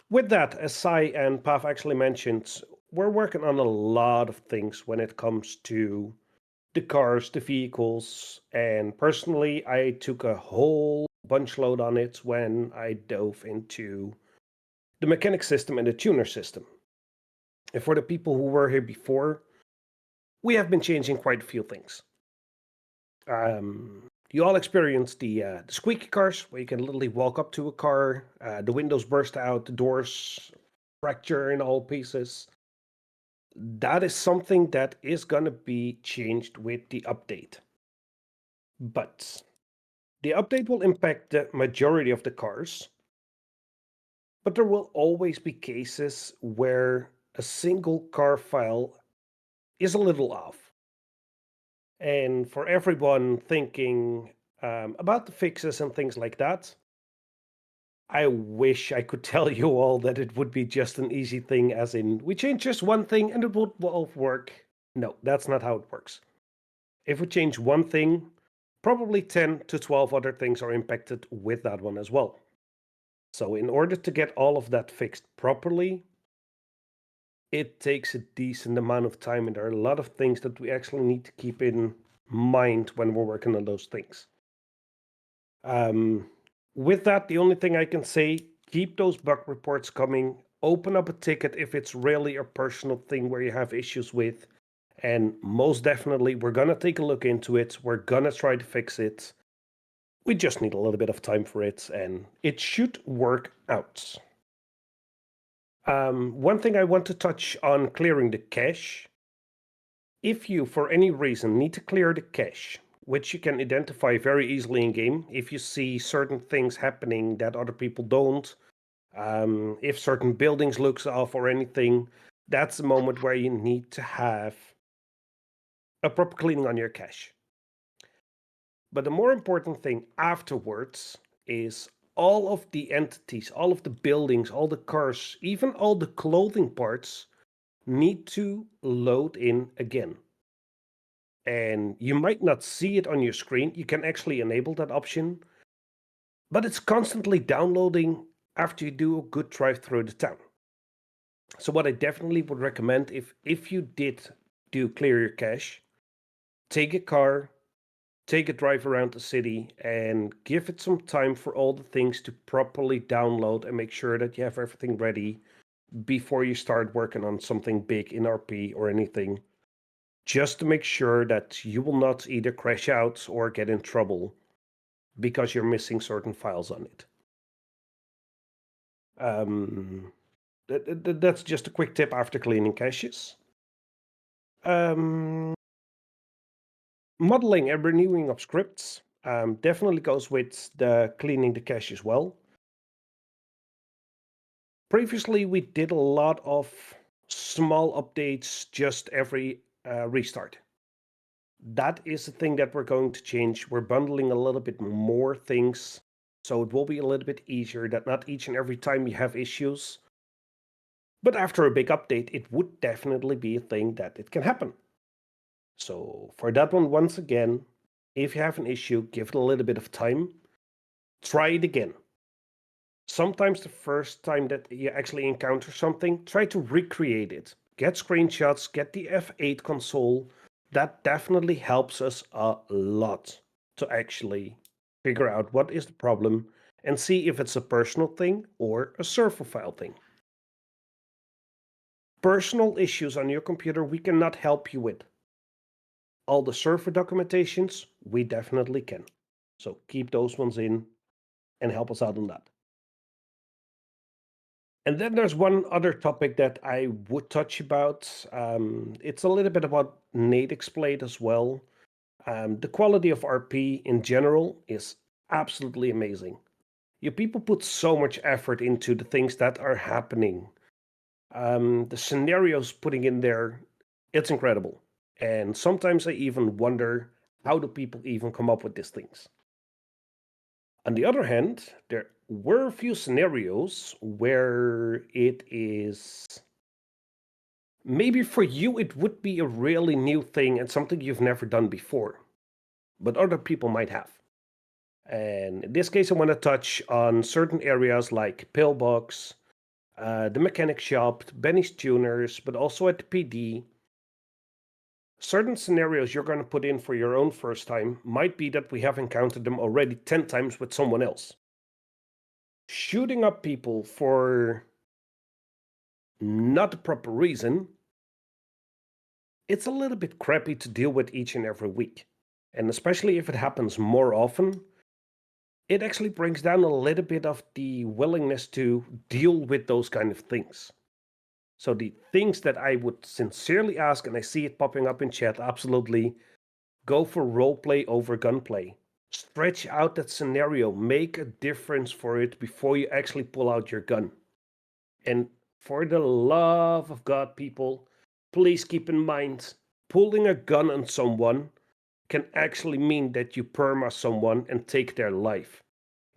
[SPEAKER 6] With that, as Sai and Pav actually mentioned, we're working on a lot of things when it comes to the cars, the vehicles, and personally, I took a whole bunch load on it when I dove into the mechanic system and the tuner system. And for the people who were here before, we have been changing quite a few things. You all experienced the squeaky cars, where you can literally walk up to a car, the windows burst out, the doors fracture in all pieces. That is something that is going to be changed with the update. But the update will impact the majority of the cars, but there will always be cases where a single car file is a little off. And for everyone thinking about the fixes and things like that, I wish I could tell you all that it would be just an easy thing, as in we change just one thing and it would all work. No, that's not how it works. If we change one thing, probably 10 to 12 other things are impacted with that one as well. So in order to get all of that fixed properly, it takes a decent amount of time, and there are a lot of things that we actually need to keep in mind when we're working on those things. With that, the only thing I can say, keep those bug reports coming. Open up a ticket if it's really a personal thing where you have issues with. And most definitely, we're going to take a look into it. We're going to try to fix it. We just need a little bit of time for it, and it should work out. One thing I want to touch on clearing the cache. If you, for any reason, need to clear the cache, which you can identify very easily in game, if you see certain things happening that other people don't, if certain buildings looks off or anything, that's the moment where you need to have a proper cleaning on your cache. But the more important thing afterwards is all of the entities, all of the buildings, all the cars, even all the clothing parts need to load in again. And you might not see it on your screen. You can actually enable that option, but it's constantly downloading after you do a good drive through the town. So what I definitely would recommend, if you did do clear your cache, take a car, take a drive around the city, and give it some time for all the things to properly download and make sure that you have everything ready before you start working on something big in RP or anything, just to make sure that you will not either crash out or get in trouble because you're missing certain files on it. That's just a quick tip after cleaning caches. Modeling and renewing of scripts definitely goes with the cleaning the cache as well. Previously, we did a lot of small updates just every restart. That is a thing that we're going to change. We're bundling a little bit more things, so it will be a little bit easier that not each and every time you have issues, But after a big update, it would definitely be a thing that it can happen. So for that one, once again, if you have an issue, give it a little bit of time. Try it again. Sometimes the first time that you actually encounter something, try to recreate it. Get screenshots, get the F8 console. That definitely helps us a lot to actually figure out what is the problem and see if it's a personal thing or a server file thing. Personal issues on your computer we cannot help you with. All the server documentations we definitely can. So keep those ones in and help us out on that. And then there's one other topic that I would touch about. It's a little bit about Nate explained as well. The quality of RP in general is absolutely amazing. You people put so much effort into the things that are happening. The scenarios putting in there, it's incredible. And sometimes I even wonder, how do people even come up with these things? On the other hand, there were a few scenarios where it is maybe for you it would be a really new thing and something you've never done before, but other people might have. And in this case, I want to touch on certain areas like Pillbox, the mechanic shop, Benny's Tuners, but also at the PD. Certain scenarios you're going to put in for your own first time might be that we have encountered them already 10 times with someone else. Shooting up people for not the proper reason, it's a little bit crappy to deal with each and every week. And especially if it happens more often, it actually brings down a little bit of the willingness to deal with those kind of things. So the things that I would sincerely ask, and I see it popping up in chat, absolutely go for roleplay over gunplay. Stretch out that scenario, make a difference for it before you actually pull out your gun. And for the love of God, people, please keep in mind, pulling a gun on someone can actually mean that you perma someone and take their life.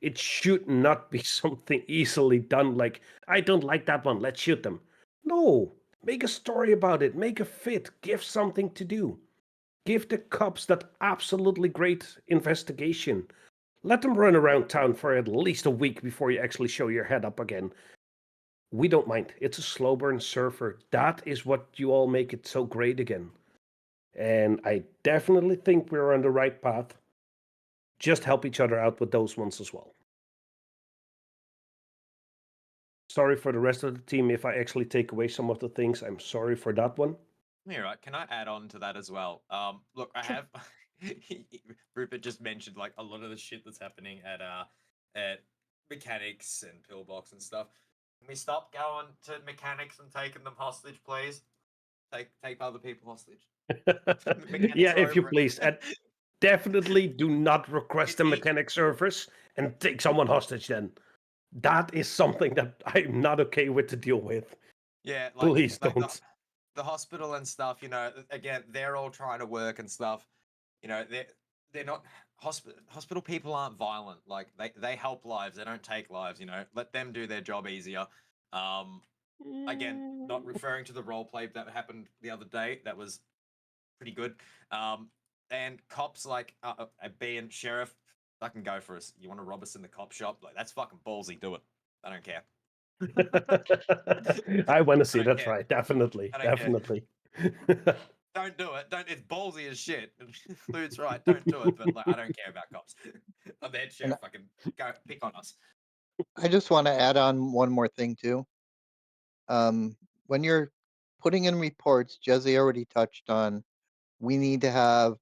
[SPEAKER 6] It should not be something easily done like, I don't like that one, let's shoot them. No, make a story about it, make a fit, give something to do. Give the cops that absolutely great investigation. Let them run around town for at least a week before you actually show your head up again. We don't mind. It's a slow burn server. That is what you all make it so great again. And I definitely think we're on the right path. Just help each other out with those ones as well. Sorry for the rest of the team if I actually take away some of the things. I'm sorry for that one.
[SPEAKER 2] Yeah, right. Can I add on to that as well? Look, I
[SPEAKER 6] Sure.
[SPEAKER 2] have Rupert just mentioned like a lot of the shit that's happening at mechanics and pillbox and stuff. Can we stop going to mechanics and taking them hostage, please? Take other people hostage. The mechanics
[SPEAKER 6] Yeah,
[SPEAKER 2] are
[SPEAKER 6] if you
[SPEAKER 2] over
[SPEAKER 6] please.
[SPEAKER 2] it.
[SPEAKER 6] And definitely do not request a
[SPEAKER 2] It-
[SPEAKER 6] mechanic service and take someone hostage then. That is something that I'm not okay with to deal with.
[SPEAKER 2] Yeah,
[SPEAKER 6] Please
[SPEAKER 2] like
[SPEAKER 6] don't.
[SPEAKER 2] the hospital and stuff. You know, again, they're all trying to work and stuff. You know, they're not hospital people aren't violent. Like they help lives. They don't take lives. You know, let them do their job easier. Again, not referring to the role play that happened the other day. That was pretty good. And cops like being sheriff, fucking go for us. You want to rob us in the cop shop? Like that's fucking ballsy. Do it. I don't care.
[SPEAKER 6] I want to
[SPEAKER 2] I
[SPEAKER 6] see
[SPEAKER 2] don't
[SPEAKER 6] that
[SPEAKER 2] care.
[SPEAKER 6] right. Definitely.
[SPEAKER 2] I don't care.
[SPEAKER 6] Definitely.
[SPEAKER 2] Don't do it. Don't. It's ballsy as shit. Lude's right. Don't do it. But like, I don't care about cops. I'm the head
[SPEAKER 5] And
[SPEAKER 2] sheriff. Fucking go pick on us.
[SPEAKER 5] I just want to add on one more thing too. When you're putting in reports, Jesse already touched on, we need to have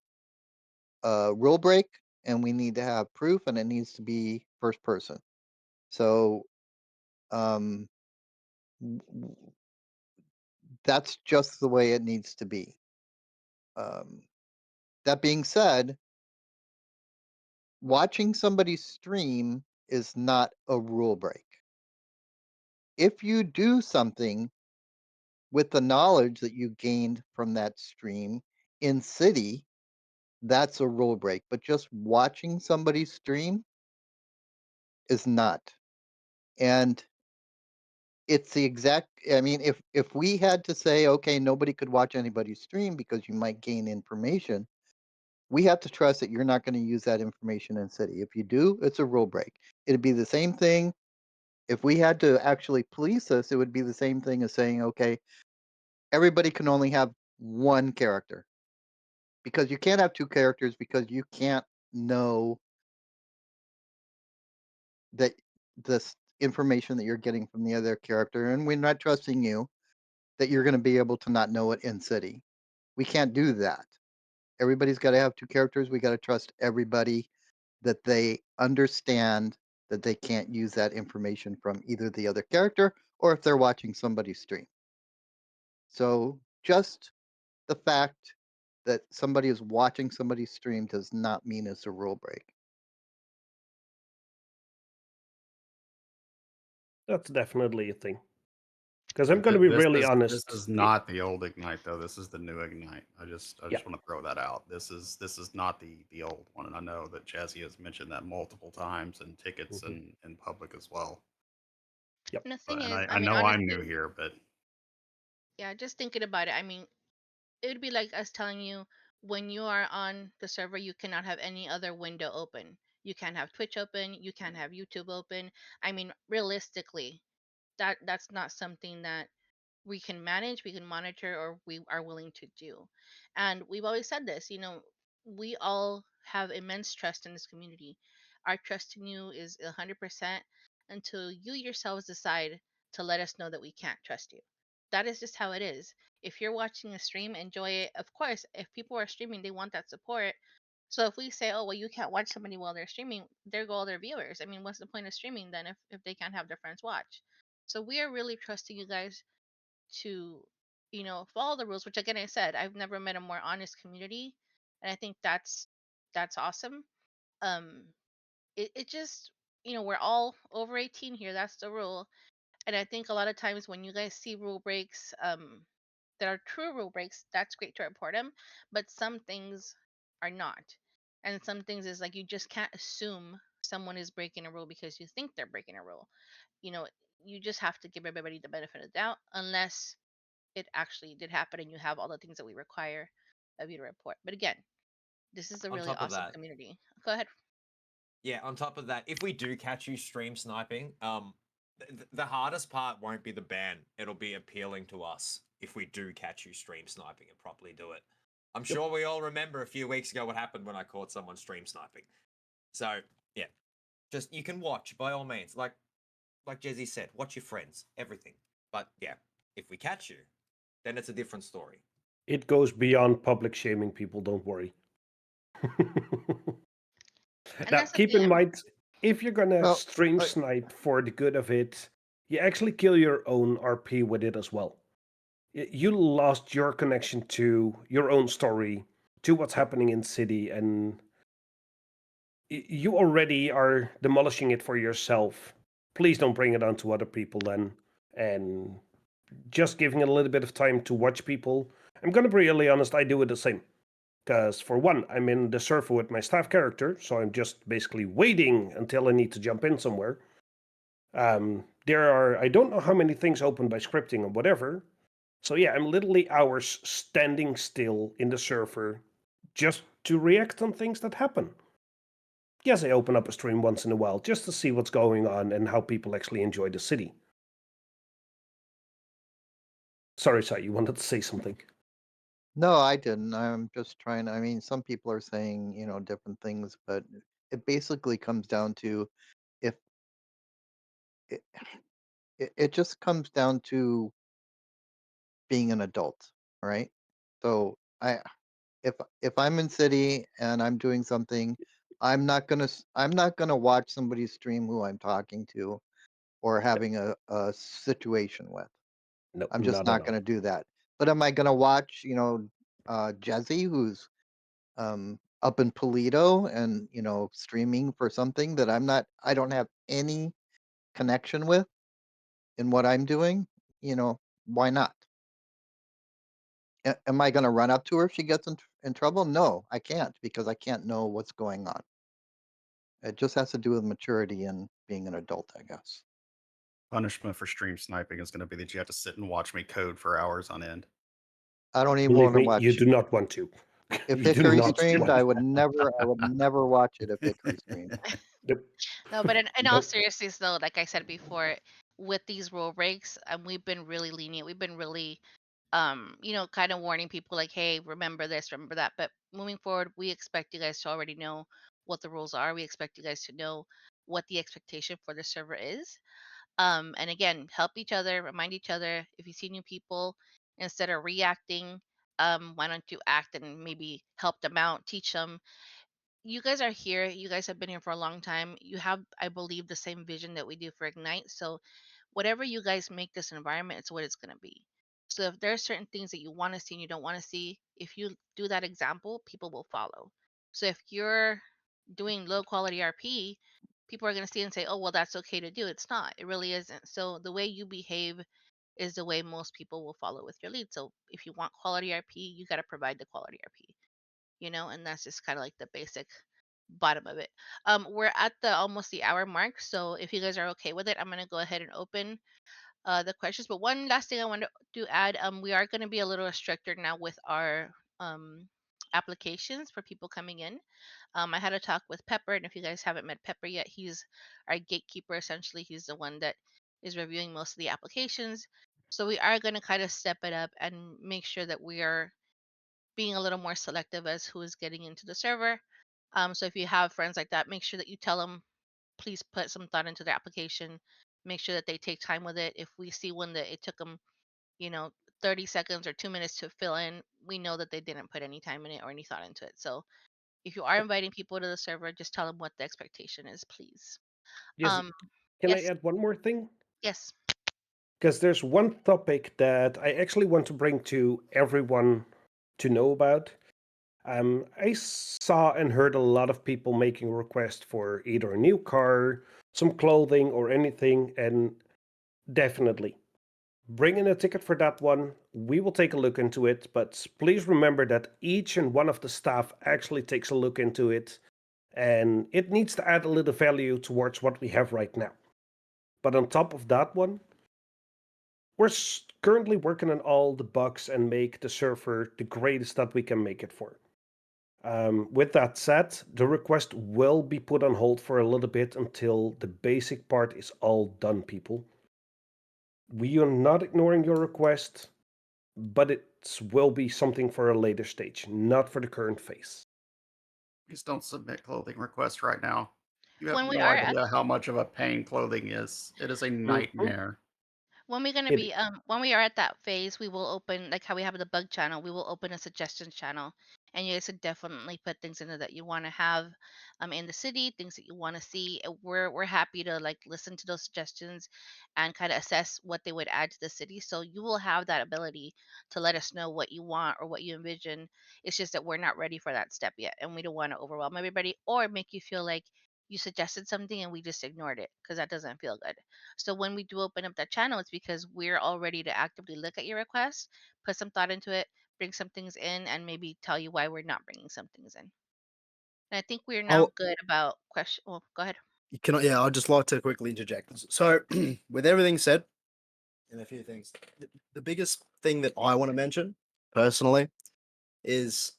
[SPEAKER 5] a rule break and we need to have proof, and it needs to be first person. So um, w- w- that's just the way it needs to be. Um, that being said, watching somebody stream is not a rule break. If you do something with the knowledge that you gained from that stream in city, that's a rule break. But just watching somebody stream is not. And it's the exact. I mean, if we had to say, okay, nobody could watch anybody's stream because you might gain information, we have to trust that you're not going to use that information in city. If you do, it's a rule break. It'd be the same thing if we had to actually police this. It would be the same thing as saying, okay, everybody can only have one character because you can't have two characters because you can't know that this information that you're getting from the other character, and we're not trusting you that you're going to be able to not know it in city. We can't do that. Everybody's got to have two characters. We got to trust everybody that they understand that they can't use that information from either the other character or if they're watching somebody's stream. So just the fact that somebody is watching somebody's stream does not mean it's a rule break.
[SPEAKER 6] That's definitely a thing. Because I'm going to be really honest.
[SPEAKER 3] This is not the old Ignite though. This is the new Ignite. I just
[SPEAKER 6] Yeah.
[SPEAKER 3] want to throw that out. This is not the old one, and I know that Jazzy has mentioned that multiple times in tickets and in public as well.
[SPEAKER 4] And the thing
[SPEAKER 3] And
[SPEAKER 4] is,
[SPEAKER 3] I
[SPEAKER 4] I mean,
[SPEAKER 3] know I'm
[SPEAKER 4] honestly,
[SPEAKER 3] new here, but
[SPEAKER 4] yeah, just thinking about it, I mean, it would be like us telling you when you are on the server, you cannot have any other window open. You can't have Twitch open. You can't have YouTube open. I mean, realistically, that's not something that we can manage, we can monitor, or we are willing to do. And we've always said this, we all have immense trust in this community. Our trust in you is 100% until you yourselves decide to let us know that we can't trust you. That is just how it is. If you're watching a stream, enjoy it. Of course, if people are streaming, they want that support. So if we say, oh, well, you can't watch somebody while they're streaming, there go all their viewers. I mean, what's the point of streaming then if they can't have their friends watch? So we are really trusting you guys to follow the rules, which again I said I've never met a more honest community, and I think that's awesome. Um it just, we're all over 18 here, that's the rule. And I think a lot of times when you guys see rule breaks, that are true rule breaks, that's great to report them, but some things are not. And some things is like you just can't assume someone is breaking a rule because you think they're breaking a rule. you know you just have to give everybody the benefit of the doubt, unless it actually did happen and you have all the things that we require of you to report. But again, this is a
[SPEAKER 2] On
[SPEAKER 4] really
[SPEAKER 2] top of
[SPEAKER 4] awesome
[SPEAKER 2] that,
[SPEAKER 4] community. Go ahead.
[SPEAKER 2] yeah, on top of that, if we do catch you stream sniping, the hardest part won't be the ban. It'll be appealing to us if we do catch you stream sniping and properly do it. I'm sure we all remember a few weeks ago what happened when I caught someone stream sniping. So yeah, just you can watch by all means. Like Jezzy said, watch your friends, everything. But yeah, if we catch you, then it's a different story.
[SPEAKER 6] It goes beyond public shaming people, don't worry.
[SPEAKER 4] And
[SPEAKER 6] Now,
[SPEAKER 4] that's the
[SPEAKER 6] keep
[SPEAKER 4] thing.
[SPEAKER 6] in mind, if you're gonna
[SPEAKER 5] Well,
[SPEAKER 6] stream
[SPEAKER 5] I,
[SPEAKER 6] snipe for the good of it, you actually kill your own RP with it as well. You lost your connection to your own story, to what's happening in city, and you already are demolishing it for yourself. Please don't bring it on to other people then. And just giving it a little bit of time to watch people. I'm gonna be really honest, I do it the same. Because for one, I'm in the server with my staff character, so I'm just basically waiting until I need to jump in somewhere. There are, I don't know how many things open by scripting or whatever. So yeah, I'm literally hours standing still in the server just to react on things that happen. Yes, I open up a stream once in a while just to see what's going on and how people actually enjoy the city. Sorry, Sai, you wanted to say something.
[SPEAKER 5] no, I didn't. I'm just trying. I mean, some people are saying, different things, but it basically comes down to if it, it just comes down to being an adult, right? So if I'm in city and I'm doing something, I'm not gonna watch somebody stream who I'm talking to or having a situation with.
[SPEAKER 6] No,
[SPEAKER 5] I'm just
[SPEAKER 6] not at
[SPEAKER 5] not
[SPEAKER 6] all.
[SPEAKER 5] gonna do that. But am I gonna watch, Jesse, who's up in Toledo and streaming for something that I don't have any connection with in what I'm doing? Why not? Am I going to run up to her if she gets in trouble? No, I can't because I can't know what's going on. It just has to do with maturity and being an adult, I guess.
[SPEAKER 3] Punishment for stream sniping is going to be that you have to sit and watch me code for hours on end.
[SPEAKER 5] I don't even
[SPEAKER 6] Believe
[SPEAKER 5] want to
[SPEAKER 6] me, you
[SPEAKER 5] watch.
[SPEAKER 6] do not want to.
[SPEAKER 5] If
[SPEAKER 6] You do
[SPEAKER 5] Hickory
[SPEAKER 6] not
[SPEAKER 5] streamed,
[SPEAKER 6] want
[SPEAKER 5] I
[SPEAKER 6] to.
[SPEAKER 5] would never watch it if Hickory streamed.
[SPEAKER 6] Nope.
[SPEAKER 4] No, but in all
[SPEAKER 6] Nope.
[SPEAKER 4] seriousness, though, like I said before, with these rule breaks, we've been really lenient. We've been really, kind of warning people like, hey, remember this, remember that. But moving forward, we expect you guys to already know what the rules are. We expect you guys to know what the expectation for the server is. And again, help each other, remind each other. If you see new people, instead of reacting, why don't you act and maybe help them out, teach them. You guys are here. You guys have been here for a long time. You have, I believe, the same vision that we do for Ignite. So whatever you guys make this environment, it's what it's going to be. So if there are certain things that you want to see and you don't want to see, if you do that example, people will follow. So if you're doing low quality RP, people are going to see and say, oh, well, that's okay to do. It's not. It really isn't. So the way you behave is the way most people will follow with your lead. So if you want quality RP, you got to provide the quality RP, and that's just kind of like the basic bottom of it. We're at the almost the hour mark, so if you guys are okay with it, I'm gonna go ahead and open the questions. But one last thing I want to add, we are going to be a little stricter now with our applications for people coming in. I had a talk with Pepper, and if you guys haven't met Pepper yet, he's our gatekeeper. Essentially, he's the one that is reviewing most of the applications. So we are going to kind of step it up and make sure that we are being a little more selective as who is getting into the server. So if you have friends like that, make sure that you tell them, please put some thought into their application. Make sure that they take time with it. If we see one that it took them, you know, 30 seconds or 2 minutes to fill in, we know that they didn't put any time in it or any thought into it. So if you are inviting people to the server, just tell them what the expectation is, please.
[SPEAKER 6] Yes.
[SPEAKER 4] Um,
[SPEAKER 6] Can I
[SPEAKER 4] yes,
[SPEAKER 6] add one more thing?
[SPEAKER 4] yes.
[SPEAKER 6] Because there's one topic that I actually want to bring to everyone to know about. I saw and heard a lot of people making requests for either a new car, some clothing, or anything, and definitely bring in a ticket for that one. We will take a look into it, but please remember that each and one of the staff actually takes a look into it, and it needs to add a little value towards what we have right now. But on top of that one, we're currently working on all the bugs and make the server the greatest that we can make it for. With that said, the request will be put on hold for a little bit until the basic part is all done, people. We are not ignoring your request, but it will be something for a later stage, not for the current phase.
[SPEAKER 3] Please don't submit clothing requests right now. You have
[SPEAKER 4] When we
[SPEAKER 3] no
[SPEAKER 4] are at
[SPEAKER 3] idea how much of a pain clothing is. It is a nightmare.
[SPEAKER 4] When we're gonna
[SPEAKER 6] It
[SPEAKER 4] be when we are at that phase, we will open, like how we have the bug channel, we will open a suggestions channel, and you guys can definitely put things in there that you want to have in the city, things that you want to see. We're happy to like listen to those suggestions and kind of assess what they would add to the city. So you will have that ability to let us know what you want or what you envision. It's just that we're not ready for that step yet, and we don't want to overwhelm everybody or make you feel like you suggested something and we just ignored it, because that doesn't feel good. So when we do open up that channel, it's because we're all ready to actively look at your request, put some thought into it, bring some things in, and maybe tell you why we're not bringing some things in. And I think we're now
[SPEAKER 1] Oh,
[SPEAKER 4] good about question. Well, go ahead.
[SPEAKER 1] can I, yeah, I'd just like to quickly interject. So, with everything said, and a few things, the biggest thing that I want to mention personally is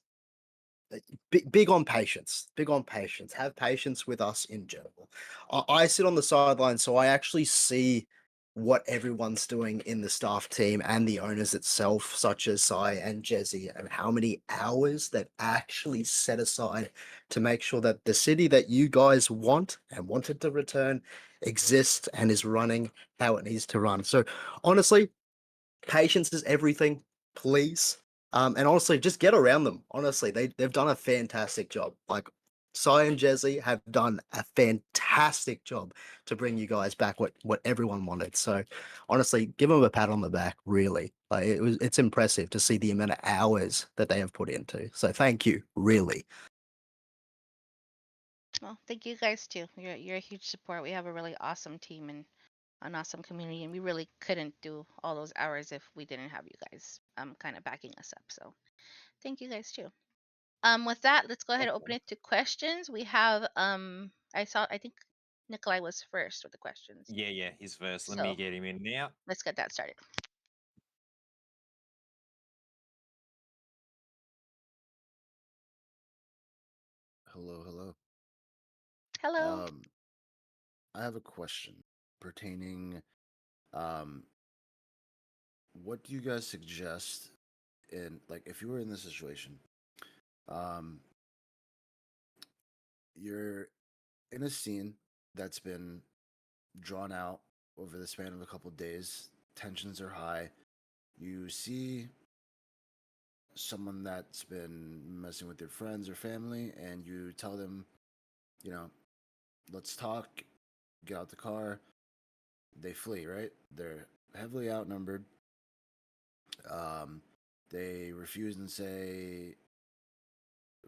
[SPEAKER 1] big on patience. Big on patience. Have patience with us in general. I sit on the sidelines, so I actually see what everyone's doing in the staff team and the owners itself, such as Sai and Jesse, and how many hours they've actually set aside to make sure that the city that you guys want and wanted to return exists and is running how it needs to run. So honestly, patience is everything, please. And honestly, just get around them. Honestly, they've done a fantastic job. Like Cy and Jesse have done a fantastic job to bring you guys back what everyone wanted. So honestly, give them a pat on the back. Really, like it's impressive to see the amount of hours that they have put into. So thank you, really.
[SPEAKER 4] Well, thank you guys too. You're a huge support. We have a really awesome team and an awesome community, and we really couldn't do all those hours if we didn't have you guys kind of backing us up. So thank you guys too. With that, let's go ahead and open it to questions. We have I think Nikolai was first with the questions.
[SPEAKER 2] Yeah, he's first. Let
[SPEAKER 4] So
[SPEAKER 2] me get him in now.
[SPEAKER 4] let's get that started.
[SPEAKER 7] Hello.
[SPEAKER 4] Hello.
[SPEAKER 7] I have a question pertaining. Um, what do you guys suggest in like if you were in this situation? Um, you're in a scene that's been drawn out over the span of a couple days. Tensions are high. You see someone that's been messing with your friends or family, and you tell them, you know, let's talk. Get out the car. They flee. Right? They're heavily outnumbered. Um, they refuse and say,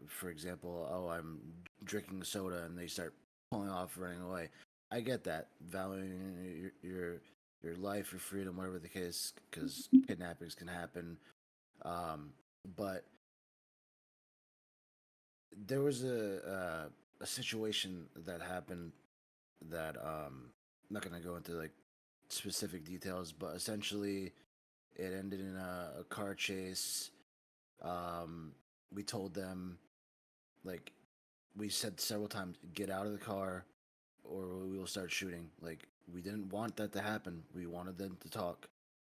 [SPEAKER 7] for example, "Oh, I'm drinking soda," and they start pulling off, running away. I get that, valuing your life, your freedom, whatever the case, because kidnappings can happen. But there was a situation that happened that I'm not gonna go into like specific details, but essentially it ended in a car chase. Um, we told them, like, we said several times, get out of the car or we will start shooting. Like, we didn't want that to happen. We wanted them to talk.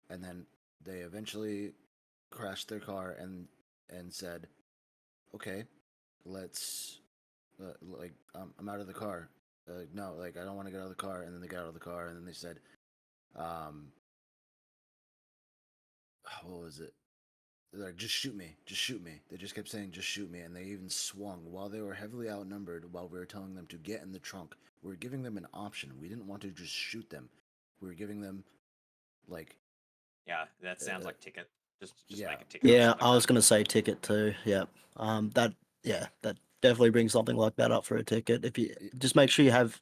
[SPEAKER 7] And then they eventually crashed their car and said, okay, let's, I'm out of the car. No, like, I don't want to get out of the car. And then they got out of the car and then they said, um, what was it? They're like, just shoot me, just shoot me. They just kept saying, just shoot me. And they even swung while they were heavily outnumbered, while we were telling them to get in the trunk. We were giving them an option. We didn't want to just shoot them. We were giving them, like,
[SPEAKER 2] Yeah, that sounds
[SPEAKER 7] uh,
[SPEAKER 2] like ticket. Just
[SPEAKER 7] yeah,
[SPEAKER 2] make a ticket or
[SPEAKER 1] Yeah,
[SPEAKER 2] something
[SPEAKER 1] I was
[SPEAKER 2] like that.
[SPEAKER 1] gonna say ticket too. Yeah. That that definitely brings something like that up for a ticket. If you
[SPEAKER 7] Y-
[SPEAKER 1] just make sure you have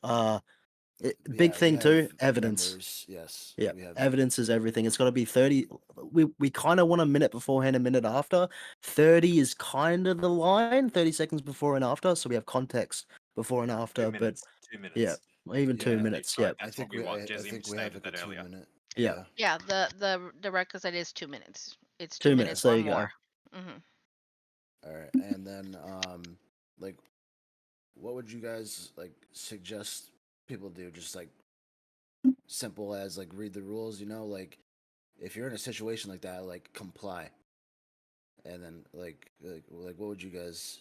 [SPEAKER 1] big
[SPEAKER 7] yeah. We
[SPEAKER 1] thing
[SPEAKER 7] have
[SPEAKER 1] too, evidence.
[SPEAKER 7] cameras. Yes,
[SPEAKER 1] Yeah,
[SPEAKER 7] we have.
[SPEAKER 1] evidence is everything. It's got to be 30. We kind of want a minute beforehand, a minute after. 30 is kind of the line, 30 seconds before and after. So we have context before and
[SPEAKER 2] Two
[SPEAKER 1] after. But
[SPEAKER 2] minutes. 2 minutes.
[SPEAKER 1] yeah, even
[SPEAKER 7] Yeah,
[SPEAKER 1] 2 minutes. Yeah,
[SPEAKER 2] Sorry,
[SPEAKER 7] I
[SPEAKER 2] that's what
[SPEAKER 7] think
[SPEAKER 2] we
[SPEAKER 7] we.
[SPEAKER 2] want.
[SPEAKER 7] I
[SPEAKER 2] Jesse
[SPEAKER 7] think we have
[SPEAKER 2] stated
[SPEAKER 7] like a
[SPEAKER 2] that earlier.
[SPEAKER 7] 2 minute.
[SPEAKER 1] yeah,
[SPEAKER 7] Yeah,
[SPEAKER 4] Yeah, the requisite is 2 minutes. It's two
[SPEAKER 1] 2 minutes.
[SPEAKER 4] minutes
[SPEAKER 1] There
[SPEAKER 4] or
[SPEAKER 1] you go.
[SPEAKER 4] more. Hmm.
[SPEAKER 7] all right. And then like, what would you guys like suggest people do? Just like simple as like read the rules. Like if you're in a situation like that, like comply. And then like what would you guys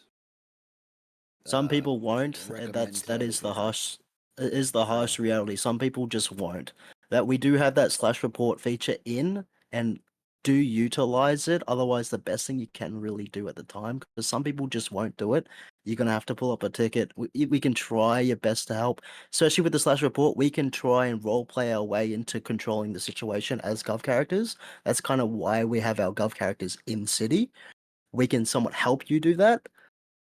[SPEAKER 1] Some
[SPEAKER 7] uh
[SPEAKER 1] people won't.
[SPEAKER 7] recommend to
[SPEAKER 1] That
[SPEAKER 7] other
[SPEAKER 1] is the
[SPEAKER 7] people?
[SPEAKER 1] harsh. It is the
[SPEAKER 7] Yeah.
[SPEAKER 1] harsh reality. Some people just won't. That we do have that slash report feature in and do utilize it. Otherwise, the best thing you can really do at the time, because some people just won't do it. You're gonna have to pull up a ticket. We can try your best to help, especially with the slash report. We can try and role play our way into controlling the situation as gov characters. That's kind of why we have our gov characters in city. We can somewhat help you do that,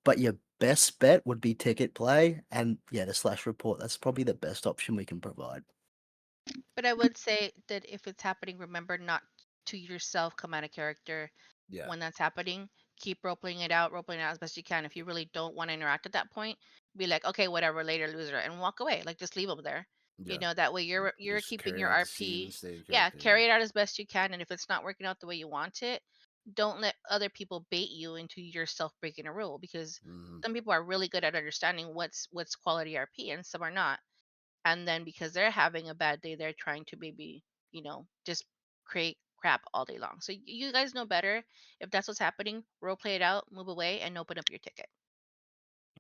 [SPEAKER 1] but your best bet would be ticket play and yeah, the slash report. That's probably the best option we can provide.
[SPEAKER 4] But I would say that if it's happening, remember not to yourself come out of character
[SPEAKER 7] Yeah.
[SPEAKER 4] when that's happening. Keep role playing it out as best you can. If you really don't want to interact at that point, be like, okay, whatever, later, loser, and walk away. Like just leave them there.
[SPEAKER 7] Yeah.
[SPEAKER 4] That way you're
[SPEAKER 7] Just
[SPEAKER 4] keeping
[SPEAKER 7] carry
[SPEAKER 4] your
[SPEAKER 7] out the scene,
[SPEAKER 4] RP.
[SPEAKER 7] stay in
[SPEAKER 4] Yeah,
[SPEAKER 7] character. Yeah.
[SPEAKER 4] carry it out as best you can. And if it's not working out the way you want it, don't let other people bait you into yourself breaking a rule, because
[SPEAKER 7] Hmm.
[SPEAKER 4] some people are really good at understanding what's quality RP and some are not, and then because they're having a bad day they're trying to maybe just create crap all day long. So you guys know better. If that's what's happening, role play it out, move away, and open up your ticket.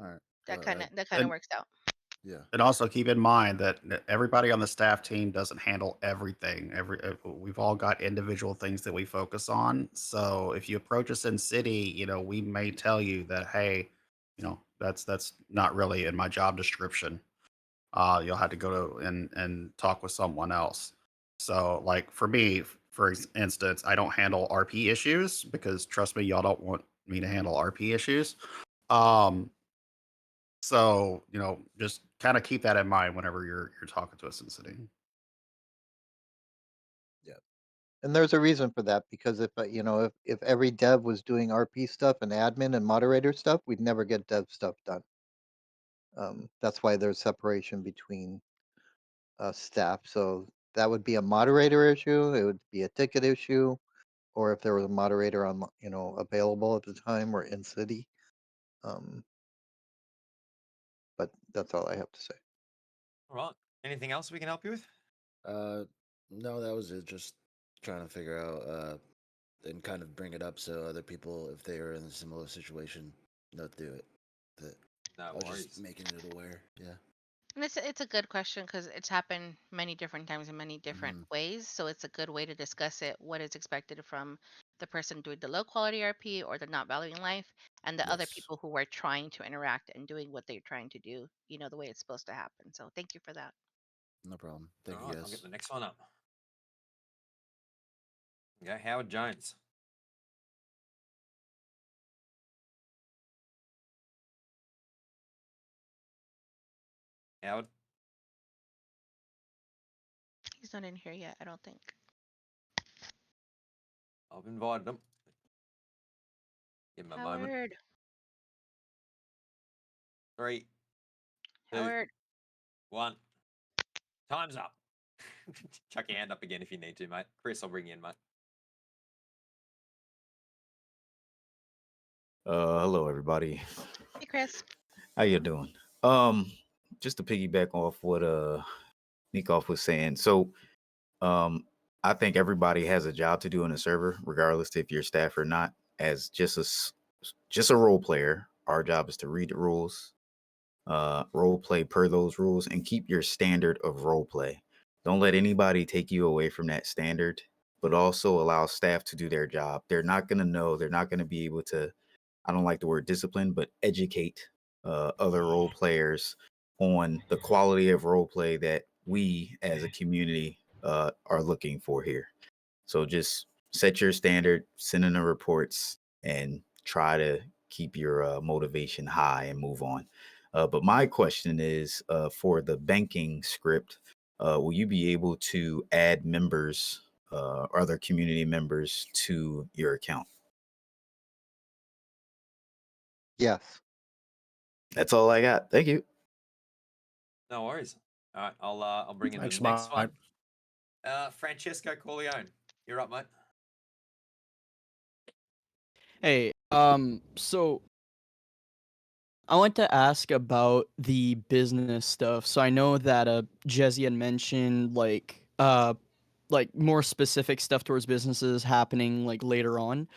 [SPEAKER 7] All right.
[SPEAKER 4] That kind of
[SPEAKER 3] And
[SPEAKER 4] works out.
[SPEAKER 7] Yeah.
[SPEAKER 3] and also keep in mind that everybody on the staff team doesn't handle everything. We've all got individual things that we focus on. So if you approach us in city, we may tell you that, hey, that's not really in my job description. You'll have to go to and talk with someone else. So, like for me, for instance, I don't handle RP issues because trust me, y'all don't want me to handle RP issues. Um, so just kind of keep that in mind whenever you're talking to us in city.
[SPEAKER 7] Yeah.
[SPEAKER 5] And there's a reason for that, because if every dev was doing RP stuff and admin and moderator stuff, we'd never get dev stuff done. That's why there's separation between staff. So that would be a moderator issue. It would be a ticket issue, or if there was a moderator on, available at the time or in city. But that's all I have to say.
[SPEAKER 2] All right. Anything else we can help you with?
[SPEAKER 7] No, that was it. Just trying to figure out and kind of bring it up so other people, if they are in a similar situation, not do it. That
[SPEAKER 2] No
[SPEAKER 7] I was
[SPEAKER 2] worries.
[SPEAKER 7] just making it aware. Yeah.
[SPEAKER 4] And it's a good question because it's happened many different times in many different
[SPEAKER 7] Mhm.
[SPEAKER 4] ways. So it's a good way to discuss it. What is expected from the person doing the low quality RP or the not valuing life, and the other
[SPEAKER 7] Yes.
[SPEAKER 4] people who are trying to interact and doing what they're trying to do, the way it's supposed to happen. So thank you for that.
[SPEAKER 7] No problem. Thank
[SPEAKER 2] All
[SPEAKER 7] you,
[SPEAKER 2] right, I'll
[SPEAKER 7] guys.
[SPEAKER 2] get the next one up. Okay, Howard Jones. Howard.
[SPEAKER 4] He's not in here yet, I don't think.
[SPEAKER 2] I've invited him. Give him a moment.
[SPEAKER 4] Howard.
[SPEAKER 2] 3, 2,
[SPEAKER 4] Howard.
[SPEAKER 2] 1. Time's up. Chuck your hand up again if you need to, mate. Chris, I'll bring you in, mate.
[SPEAKER 8] Hello everybody.
[SPEAKER 4] Hey, Chris.
[SPEAKER 8] How you doing? Just to piggyback off what Nikoff was saying. So I think everybody has a job to do in a server, regardless if you're staff or not. As just a role player, our job is to read the rules, role play per those rules, and keep your standard of role play. Don't let anybody take you away from that standard, but also allow staff to do their job. They're not gonna know, they're not gonna be able to, I don't like the word discipline, but educate other role players on the quality of role play that we as a community are looking for here. So just set your standard, send in the reports, and try to keep your motivation high and move on. But my question is for the banking script, will you be able to add members, other community members to your account?
[SPEAKER 5] Yes.
[SPEAKER 8] That's all I got. Thank you.
[SPEAKER 2] No worries. All right, I'll bring in
[SPEAKER 1] Thanks,
[SPEAKER 2] the next
[SPEAKER 1] mate.
[SPEAKER 2] one. Francesco Corleone, you're up, mate.
[SPEAKER 9] Hey, so I want to ask about the business stuff. So I know that Jesse had mentioned like more specific stuff towards businesses happening like later on.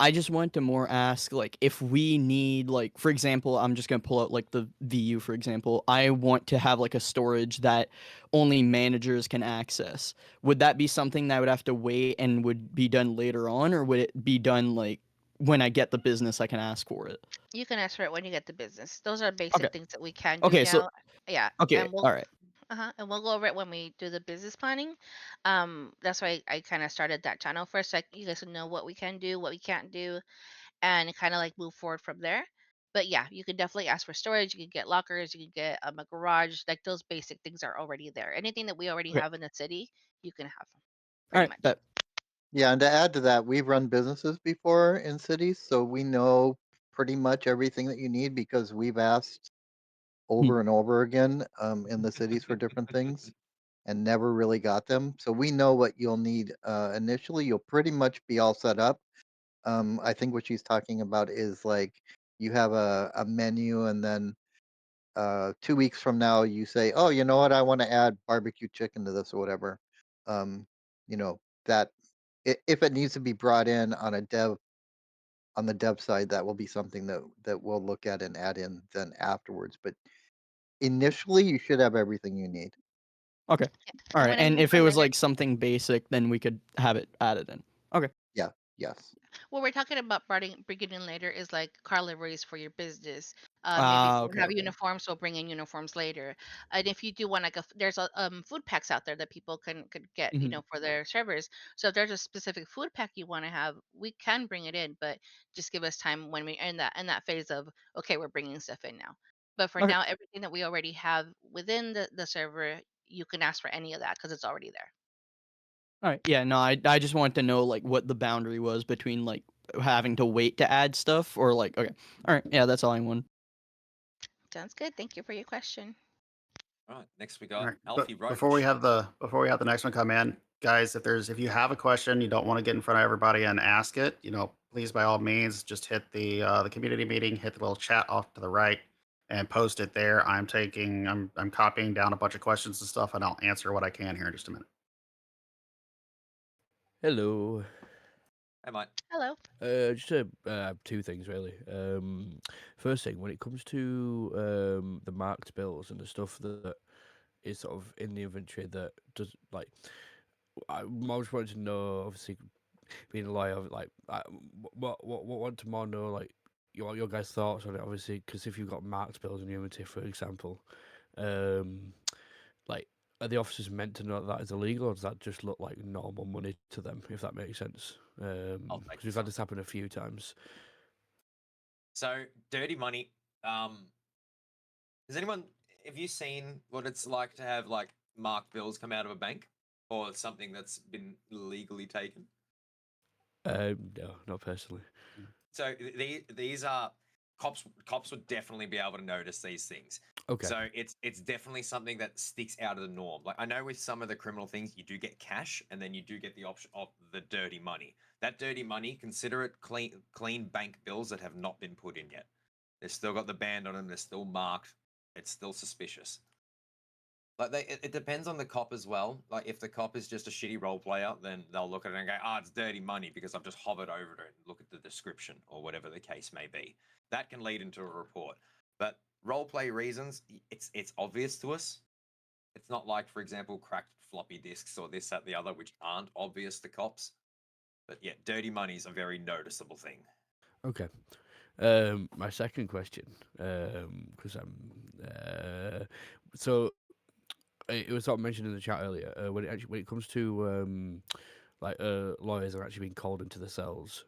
[SPEAKER 9] I just wanted to more ask like if we need like for example, I'm just gonna pull out like the VU for example. I want to have like a storage that only managers can access. Would that be something that would have to wait and would be done later on, or would it be done like when I get the business I can ask for it?
[SPEAKER 4] You can ask for it when you get the business. Those are
[SPEAKER 9] Okay.
[SPEAKER 4] basic things that we can do
[SPEAKER 9] Okay, so
[SPEAKER 4] now. Yeah,
[SPEAKER 9] okay,
[SPEAKER 4] and we'll
[SPEAKER 9] all right.
[SPEAKER 4] and we'll go over it when we do the business planning. That's why I kind of started that channel first, so you guys know what we can do, what we can't do, and kind of like move forward from there. But yeah, you can definitely ask for storage. You can get lockers. You can get a garage. Like those basic things are already there. Anything that we already
[SPEAKER 9] Okay.
[SPEAKER 4] have in the city, you can have them.
[SPEAKER 9] All
[SPEAKER 4] Pretty
[SPEAKER 9] right,
[SPEAKER 4] much.
[SPEAKER 9] bet.
[SPEAKER 5] Yeah, and to add to that, we've run businesses before in cities, so we know pretty much everything that you need because we've asked
[SPEAKER 9] Hmm.
[SPEAKER 5] over and over again in the cities for different things and never really got them. So we know what you'll need initially. You'll pretty much be all set up. I think what she's talking about is like you have a menu and then 2 weeks from now you say, oh, you know what, I want to add barbecue chicken to this or whatever. Um, that if it needs to be brought in on the dev side, that will be something that we'll look at and add in then afterwards. But initially, you should have everything you need.
[SPEAKER 9] Okay.
[SPEAKER 4] Yeah.
[SPEAKER 9] All
[SPEAKER 4] And
[SPEAKER 9] right.
[SPEAKER 4] when I
[SPEAKER 9] And
[SPEAKER 4] mean
[SPEAKER 9] if
[SPEAKER 4] for
[SPEAKER 9] it was
[SPEAKER 4] later,
[SPEAKER 9] like something basic, then we could have it added in. Okay.
[SPEAKER 5] Yeah. Yes.
[SPEAKER 4] what we're talking about bringing in later is like car liveries for your business. Maybe if
[SPEAKER 9] Ah,
[SPEAKER 4] you
[SPEAKER 9] okay,
[SPEAKER 4] have
[SPEAKER 9] okay.
[SPEAKER 4] uniforms, we'll bring in uniforms later. And if you do want like there's a food packs out there that people could get,
[SPEAKER 9] Mhm.
[SPEAKER 4] for their servers. So if there's a specific food pack you want to have, we can bring it in, but just give us time when we're in that phase of okay, we're bringing stuff in now. But for
[SPEAKER 9] Okay.
[SPEAKER 4] now, everything that we already have within the server, you can ask for any of that because it's already there.
[SPEAKER 9] All right. Yeah, no, I just wanted to know like what the boundary was between like having to wait to add stuff or like okay. All right. Yeah, that's all I wanted.
[SPEAKER 4] Sounds good. Thank you for your question.
[SPEAKER 2] All right, next we
[SPEAKER 3] All
[SPEAKER 2] got
[SPEAKER 3] right.
[SPEAKER 2] Alfie
[SPEAKER 3] But
[SPEAKER 2] Roach.
[SPEAKER 3] before we have the next one come in, guys, if you have a question, you don't want to get in front of everybody and ask it, please by all means just hit the community meeting, hit the little chat off to the right, and post it there. I'm copying down a bunch of questions and stuff, and I'll answer what I can here in just a minute.
[SPEAKER 10] Hello.
[SPEAKER 2] Hey, mate.
[SPEAKER 4] Hello.
[SPEAKER 10] Just two things really. First thing, when it comes to the marked bills and the stuff that is sort of in the inventory that does like, I just wanted to know, obviously, being a lawyer, like, what want to more know, like, your guys' thoughts on it, obviously, because if you've got marked bills in your inventory, for example, like, are the officers meant to know that is illegal, or does that just look like normal money to them, if that makes sense?
[SPEAKER 2] I'll take
[SPEAKER 10] Because we've had this happen a few times.
[SPEAKER 2] So, dirty money. Has anyone, have you seen what it's like to have like marked bills come out of a bank or something that's been legally taken?
[SPEAKER 10] No, not personally.
[SPEAKER 2] So these are cops would definitely be able to notice these things.
[SPEAKER 10] Okay.
[SPEAKER 2] So it's definitely something that sticks out of the norm. Like I know with some of the criminal things you do get cash and then you do get the option of the dirty money. That dirty money, consider it clean bank bills that have not been put in yet. They've still got the band on them, they're still marked. It's still suspicious. Like it depends on the cop as well. Like if the cop is just a shitty role player, then they'll look at it and go, "Ah, it's dirty money because I've just hovered over it and look at the description or whatever the case may be." That can lead into a report. But role play reasons, it's obvious to us. It's not like, for example, cracked floppy disks or this, that, the other, which aren't obvious to cops. But yeah, dirty money is a very noticeable thing.
[SPEAKER 10] Okay. My second question, because so it was sort of mentioned in the chat earlier. When it comes to like lawyers are actually being called into the cells.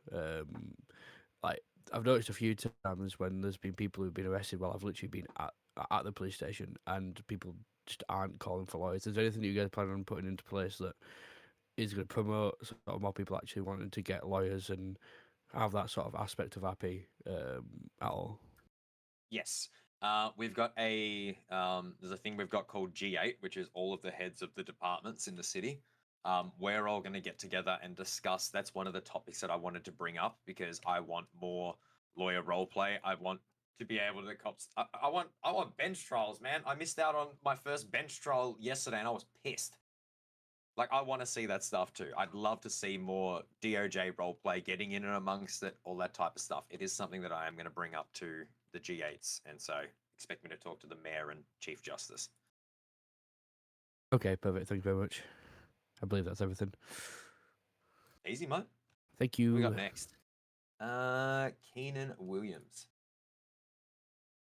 [SPEAKER 10] Like I've noticed a few times when there's been people who've been arrested while I've literally been at the police station, and people just aren't calling for lawyers. Is there anything you guys plan on putting into place that is going to promote sort of more people actually wanting to get lawyers and have that sort of aspect of RP at all?
[SPEAKER 2] Yes. We've got there's a thing we've got called G8, which is all of the heads of the departments in the city. We're all going to get together and discuss. That's one of the topics that I wanted to bring up because I want more lawyer role play. I want to be able to cops. I want bench trials, man. I missed out on my first bench trial yesterday, and I was pissed. Like I want to see that stuff too. I'd love to see more DOJ roleplay, getting in and amongst it, all that type of stuff. It is something that I am going to bring up to the G8s, and so expect me to talk to the mayor and chief justice.
[SPEAKER 10] Okay, perfect. Thank you very much. I believe that's everything.
[SPEAKER 2] Easy, mate.
[SPEAKER 10] Thank
[SPEAKER 2] Who we
[SPEAKER 10] you.
[SPEAKER 2] got next? Keenan Williams.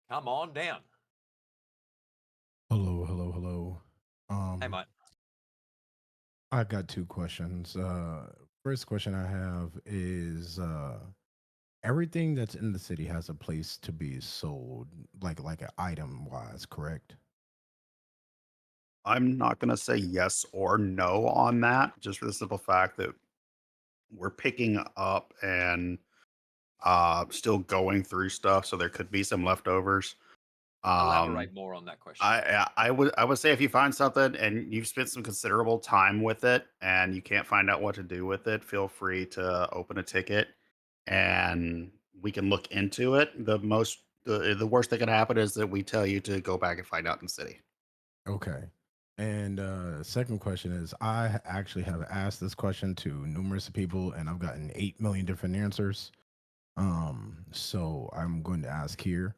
[SPEAKER 2] Come on down.
[SPEAKER 11] Hello, hello, hello.
[SPEAKER 2] Hey, mate.
[SPEAKER 11] I've got two questions. First question I have is everything that's in the city has a place to be sold, like an item wise, correct?
[SPEAKER 3] I'm not going to say yes or no on that, just for the simple fact that we're picking up and still going through stuff, so there could be some leftovers.
[SPEAKER 2] Elaborate more on that question.
[SPEAKER 3] I would say if you find something and you've spent some considerable time with it and you can't find out what to do with it, feel free to open a ticket and we can look into it. The worst that can happen is that we tell you to go back and find out in the city.
[SPEAKER 11] Okay. And second question is actually have asked this question to numerous people and I've gotten 8 million different answers. So I'm going to ask here.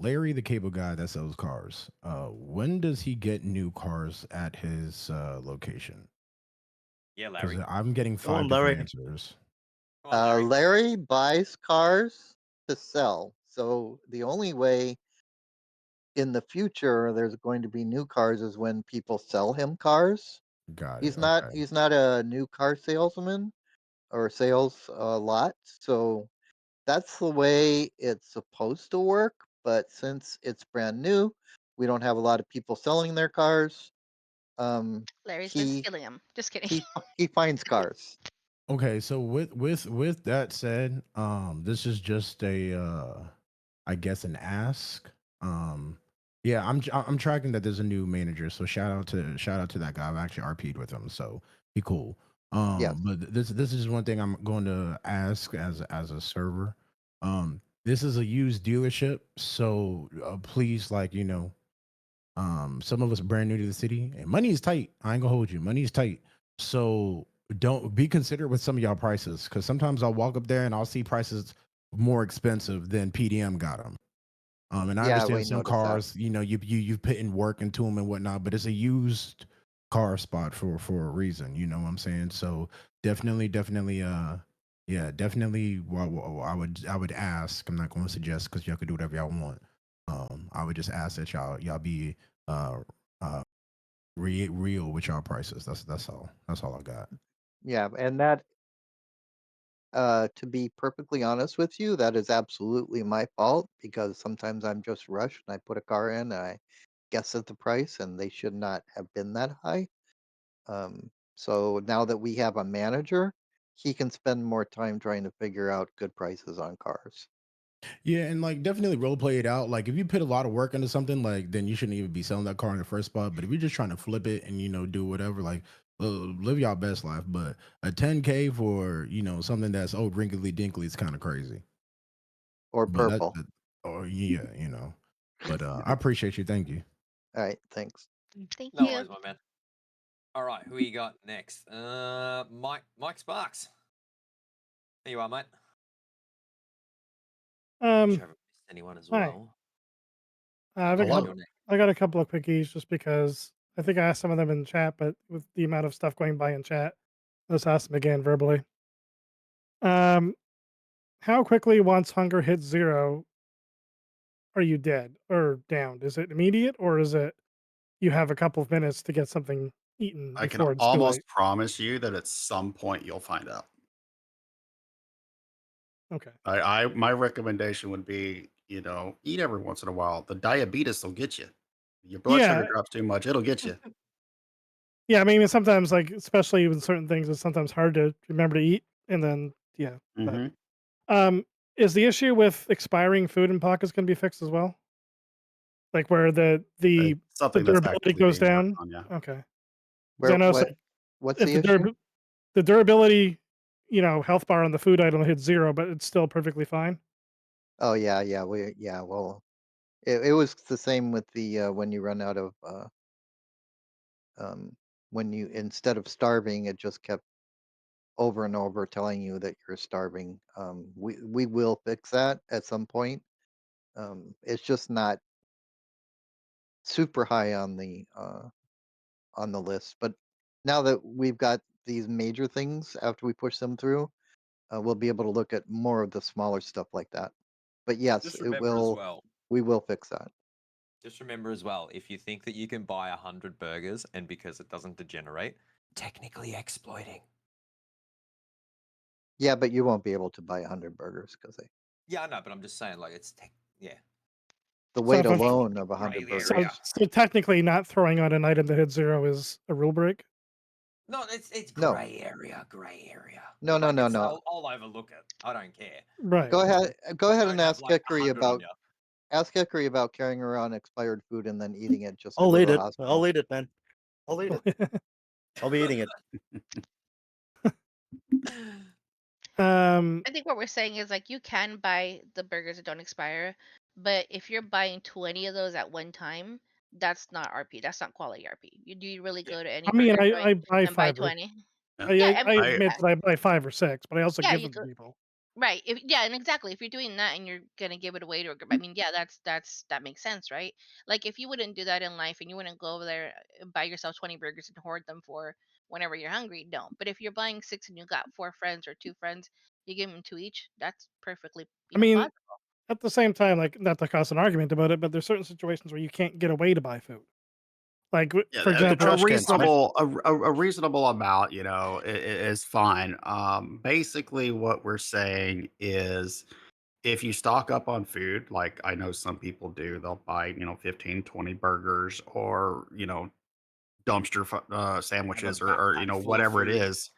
[SPEAKER 11] Larry, the cable guy that sells cars, when does he get new cars at his location?
[SPEAKER 2] Yeah,
[SPEAKER 11] Because
[SPEAKER 2] Larry.
[SPEAKER 11] I'm getting
[SPEAKER 1] Go on,
[SPEAKER 11] 5 different
[SPEAKER 1] Larry.
[SPEAKER 11] answers.
[SPEAKER 2] Come on, Larry.
[SPEAKER 5] Larry buys cars to sell. So the only way in the future there's going to be new cars is when people sell him cars.
[SPEAKER 11] Got it.
[SPEAKER 5] He's not
[SPEAKER 11] Okay.
[SPEAKER 5] he's not a new car salesman or sales lot. So that's the way it's supposed to work. But since it's brand new, we don't have a lot of people selling their cars.
[SPEAKER 4] Larry's been
[SPEAKER 5] He
[SPEAKER 4] stealing them. Just kidding.
[SPEAKER 5] he finds cars.
[SPEAKER 11] Okay, so with that said, this is just a I guess an ask. Um, yeah, I'm tracking that there's a new manager. So shout out to that guy. I've actually RP'd with him, so he cool.
[SPEAKER 5] Yes.
[SPEAKER 11] But this is one thing I'm going to ask as a server. This is a used dealership, so please, like, some of us brand new to the city, and money is tight. I ain't gonna hold you. Money is tight. So don't be considerate with some of y'all prices, because sometimes I'll walk up there and I'll see prices more expensive than PDM got them. And I
[SPEAKER 5] Yeah, we
[SPEAKER 11] understand some
[SPEAKER 5] noticed that.
[SPEAKER 11] cars, you put in work into them and whatnot, but it's a used car spot for a reason. You know what I'm saying? So definitely, yeah, definitely. I would ask. I'm not going to suggest because y'all could do whatever y'all want. I would just ask that y'all be uh uh real with y'all prices. That's all. That's all I got.
[SPEAKER 5] Yeah, and that, to be perfectly honest with you, that is absolutely my fault because sometimes I'm just rushed and I put a car in and I guess at the price and they should not have been that high. So now that we have a manager, he can spend more time trying to figure out good prices on cars.
[SPEAKER 11] Yeah, and like definitely role play it out. Like if you put a lot of work into something, like then you shouldn't even be selling that car in the first spot. But if you're just trying to flip it and do whatever, like live y'all best life. But a 10K for something that's old wrinkly dinkly is kind of crazy.
[SPEAKER 5] Or
[SPEAKER 11] But
[SPEAKER 5] purple.
[SPEAKER 11] or yeah, But I appreciate you. Thank you.
[SPEAKER 5] All right, thanks.
[SPEAKER 4] Thank
[SPEAKER 2] No
[SPEAKER 4] you.
[SPEAKER 2] worries, my man. All right, who you got next? Mike Sparks. There you are, mate. Sure, I haven't missed anyone as
[SPEAKER 12] Hi.
[SPEAKER 2] well.
[SPEAKER 12] I've got a
[SPEAKER 3] Hello.
[SPEAKER 12] couple, I got a couple of quickies just because I think I asked some of them in chat, but with the amount of stuff going by in chat, let's ask them again verbally. Um, how quickly once hunger hits 0 are you dead or downed? Is it immediate or is it you have a couple of minutes to get something eaten
[SPEAKER 3] I can
[SPEAKER 12] before it's too
[SPEAKER 3] almost
[SPEAKER 12] late?
[SPEAKER 3] promise you that at some point you'll find out.
[SPEAKER 12] Okay.
[SPEAKER 3] My recommendation would be, eat every once in a while. The diabetes will get you. Your blood sugar
[SPEAKER 12] Yeah.
[SPEAKER 3] drops too much, it'll get you.
[SPEAKER 12] Yeah. I mean, sometimes, like, especially with certain things, it's sometimes hard to remember to eat. And then, yeah. But,
[SPEAKER 3] hmm
[SPEAKER 12] is the issue with expiring food in pockets going to be fixed as well? Like where the
[SPEAKER 3] It's something that's
[SPEAKER 12] durability
[SPEAKER 3] actively
[SPEAKER 12] goes
[SPEAKER 3] being worked
[SPEAKER 12] down?
[SPEAKER 3] on, yeah.
[SPEAKER 12] Okay. 'Cause I
[SPEAKER 5] Where
[SPEAKER 12] know it's like
[SPEAKER 5] what's
[SPEAKER 12] if
[SPEAKER 5] the issue?
[SPEAKER 12] the durability, health bar on the food item hits 0, but it's still perfectly fine?
[SPEAKER 5] Oh well, it was the same with the when you run out of um when you instead of starving, it just kept over and over telling you that you're starving. We will fix that at some point. It's just not super high on the list, but now that we've got these major things after we push them through, we'll be able to look at more of the smaller stuff like that. But yes,
[SPEAKER 2] Just
[SPEAKER 5] it
[SPEAKER 2] remember as
[SPEAKER 5] will.
[SPEAKER 2] well.
[SPEAKER 5] We will fix that.
[SPEAKER 2] Just remember as well. If you think that you can buy 100 burgers and because it doesn't degenerate, technically exploiting.
[SPEAKER 5] Yeah, but you won't be able to buy 100 burgers because
[SPEAKER 2] Yeah, I know, but I'm just saying, like, yeah.
[SPEAKER 5] the
[SPEAKER 12] So
[SPEAKER 5] weight
[SPEAKER 12] if I'm
[SPEAKER 5] alone of
[SPEAKER 2] Gray
[SPEAKER 5] 100
[SPEAKER 12] so
[SPEAKER 5] burgers.
[SPEAKER 2] area.
[SPEAKER 12] so technically not throwing on an item that hits 0 is a rule break?
[SPEAKER 2] No, it's
[SPEAKER 5] No,
[SPEAKER 2] gray area, gray area.
[SPEAKER 5] no,
[SPEAKER 2] Like,
[SPEAKER 5] no, no.
[SPEAKER 2] I'll overlook it. I don't care.
[SPEAKER 12] Right.
[SPEAKER 5] Go ahead. Go ahead
[SPEAKER 2] Don't
[SPEAKER 5] and
[SPEAKER 2] have
[SPEAKER 5] ask
[SPEAKER 2] like
[SPEAKER 5] Hickory
[SPEAKER 2] 100 on
[SPEAKER 5] about
[SPEAKER 2] you.
[SPEAKER 5] carrying around expired food and then eating it just to
[SPEAKER 1] I'll
[SPEAKER 5] go
[SPEAKER 1] eat
[SPEAKER 5] to the
[SPEAKER 1] it.
[SPEAKER 5] hospital.
[SPEAKER 1] I'll eat it, man. I'll eat it. I'll be eating it.
[SPEAKER 12] Um,
[SPEAKER 4] I think what we're saying is like you can buy the burgers that don't expire, but if you're buying 20 of those at one time, that's not RP. That's not quality RP. Do you really
[SPEAKER 2] Yeah.
[SPEAKER 4] go to any
[SPEAKER 12] I mean,
[SPEAKER 4] burger joint
[SPEAKER 12] I buy
[SPEAKER 4] and buy
[SPEAKER 12] 5 or
[SPEAKER 4] 20?
[SPEAKER 3] Yeah.
[SPEAKER 4] Yeah,
[SPEAKER 12] I
[SPEAKER 3] I
[SPEAKER 12] admit that I buy 5 or 6, but I also
[SPEAKER 4] yeah,
[SPEAKER 12] give
[SPEAKER 4] you
[SPEAKER 12] them to
[SPEAKER 4] go
[SPEAKER 12] people.
[SPEAKER 4] right. And exactly. If you're doing that and you're gonna give it away to a group, I mean, yeah, that makes sense, right? Like if you wouldn't do that in life and you wouldn't go over there and buy yourself 20 burgers and hoard them for whenever you're hungry, don't. But if you're buying 6 and you got 4 friends or 2 friends, you give them 2 each. That's perfectly,
[SPEAKER 12] I mean,
[SPEAKER 4] possible.
[SPEAKER 12] at the same time, like, not to cause an argument about it, but there's certain situations where you can't get away to buy food. Like,
[SPEAKER 3] Yeah,
[SPEAKER 12] for example,
[SPEAKER 1] trash can's fine.
[SPEAKER 3] a reasonable amount, is fine. Basically, what we're saying is if you stock up on food, like I know some people do, they'll buy 15, 20 burgers or dumpster
[SPEAKER 2] Have a
[SPEAKER 3] sandwiches or
[SPEAKER 2] backpack full of
[SPEAKER 3] whatever it
[SPEAKER 2] food.
[SPEAKER 3] is,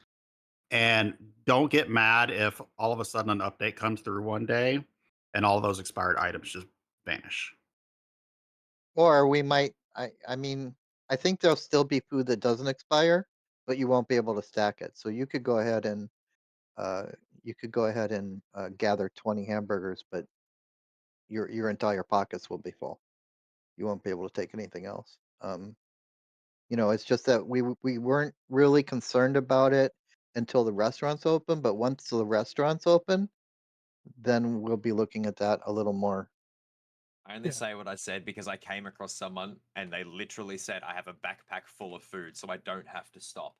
[SPEAKER 3] and don't get mad if all of a sudden an update comes through one day and all those expired items just vanish.
[SPEAKER 5] Or we might. I mean, I think there'll still be food that doesn't expire, but you won't be able to stack it. So you could go ahead and uh, gather 20 hamburgers, but your entire pockets will be full. You won't be able to take anything else. It's just that we weren't really concerned about it until the restaurants open, but once the restaurants open, then we'll be looking at that a little more.
[SPEAKER 2] I only
[SPEAKER 12] Yeah.
[SPEAKER 2] say what I said because I came across someone and they literally said, I have a backpack full of food, so I don't have to stop.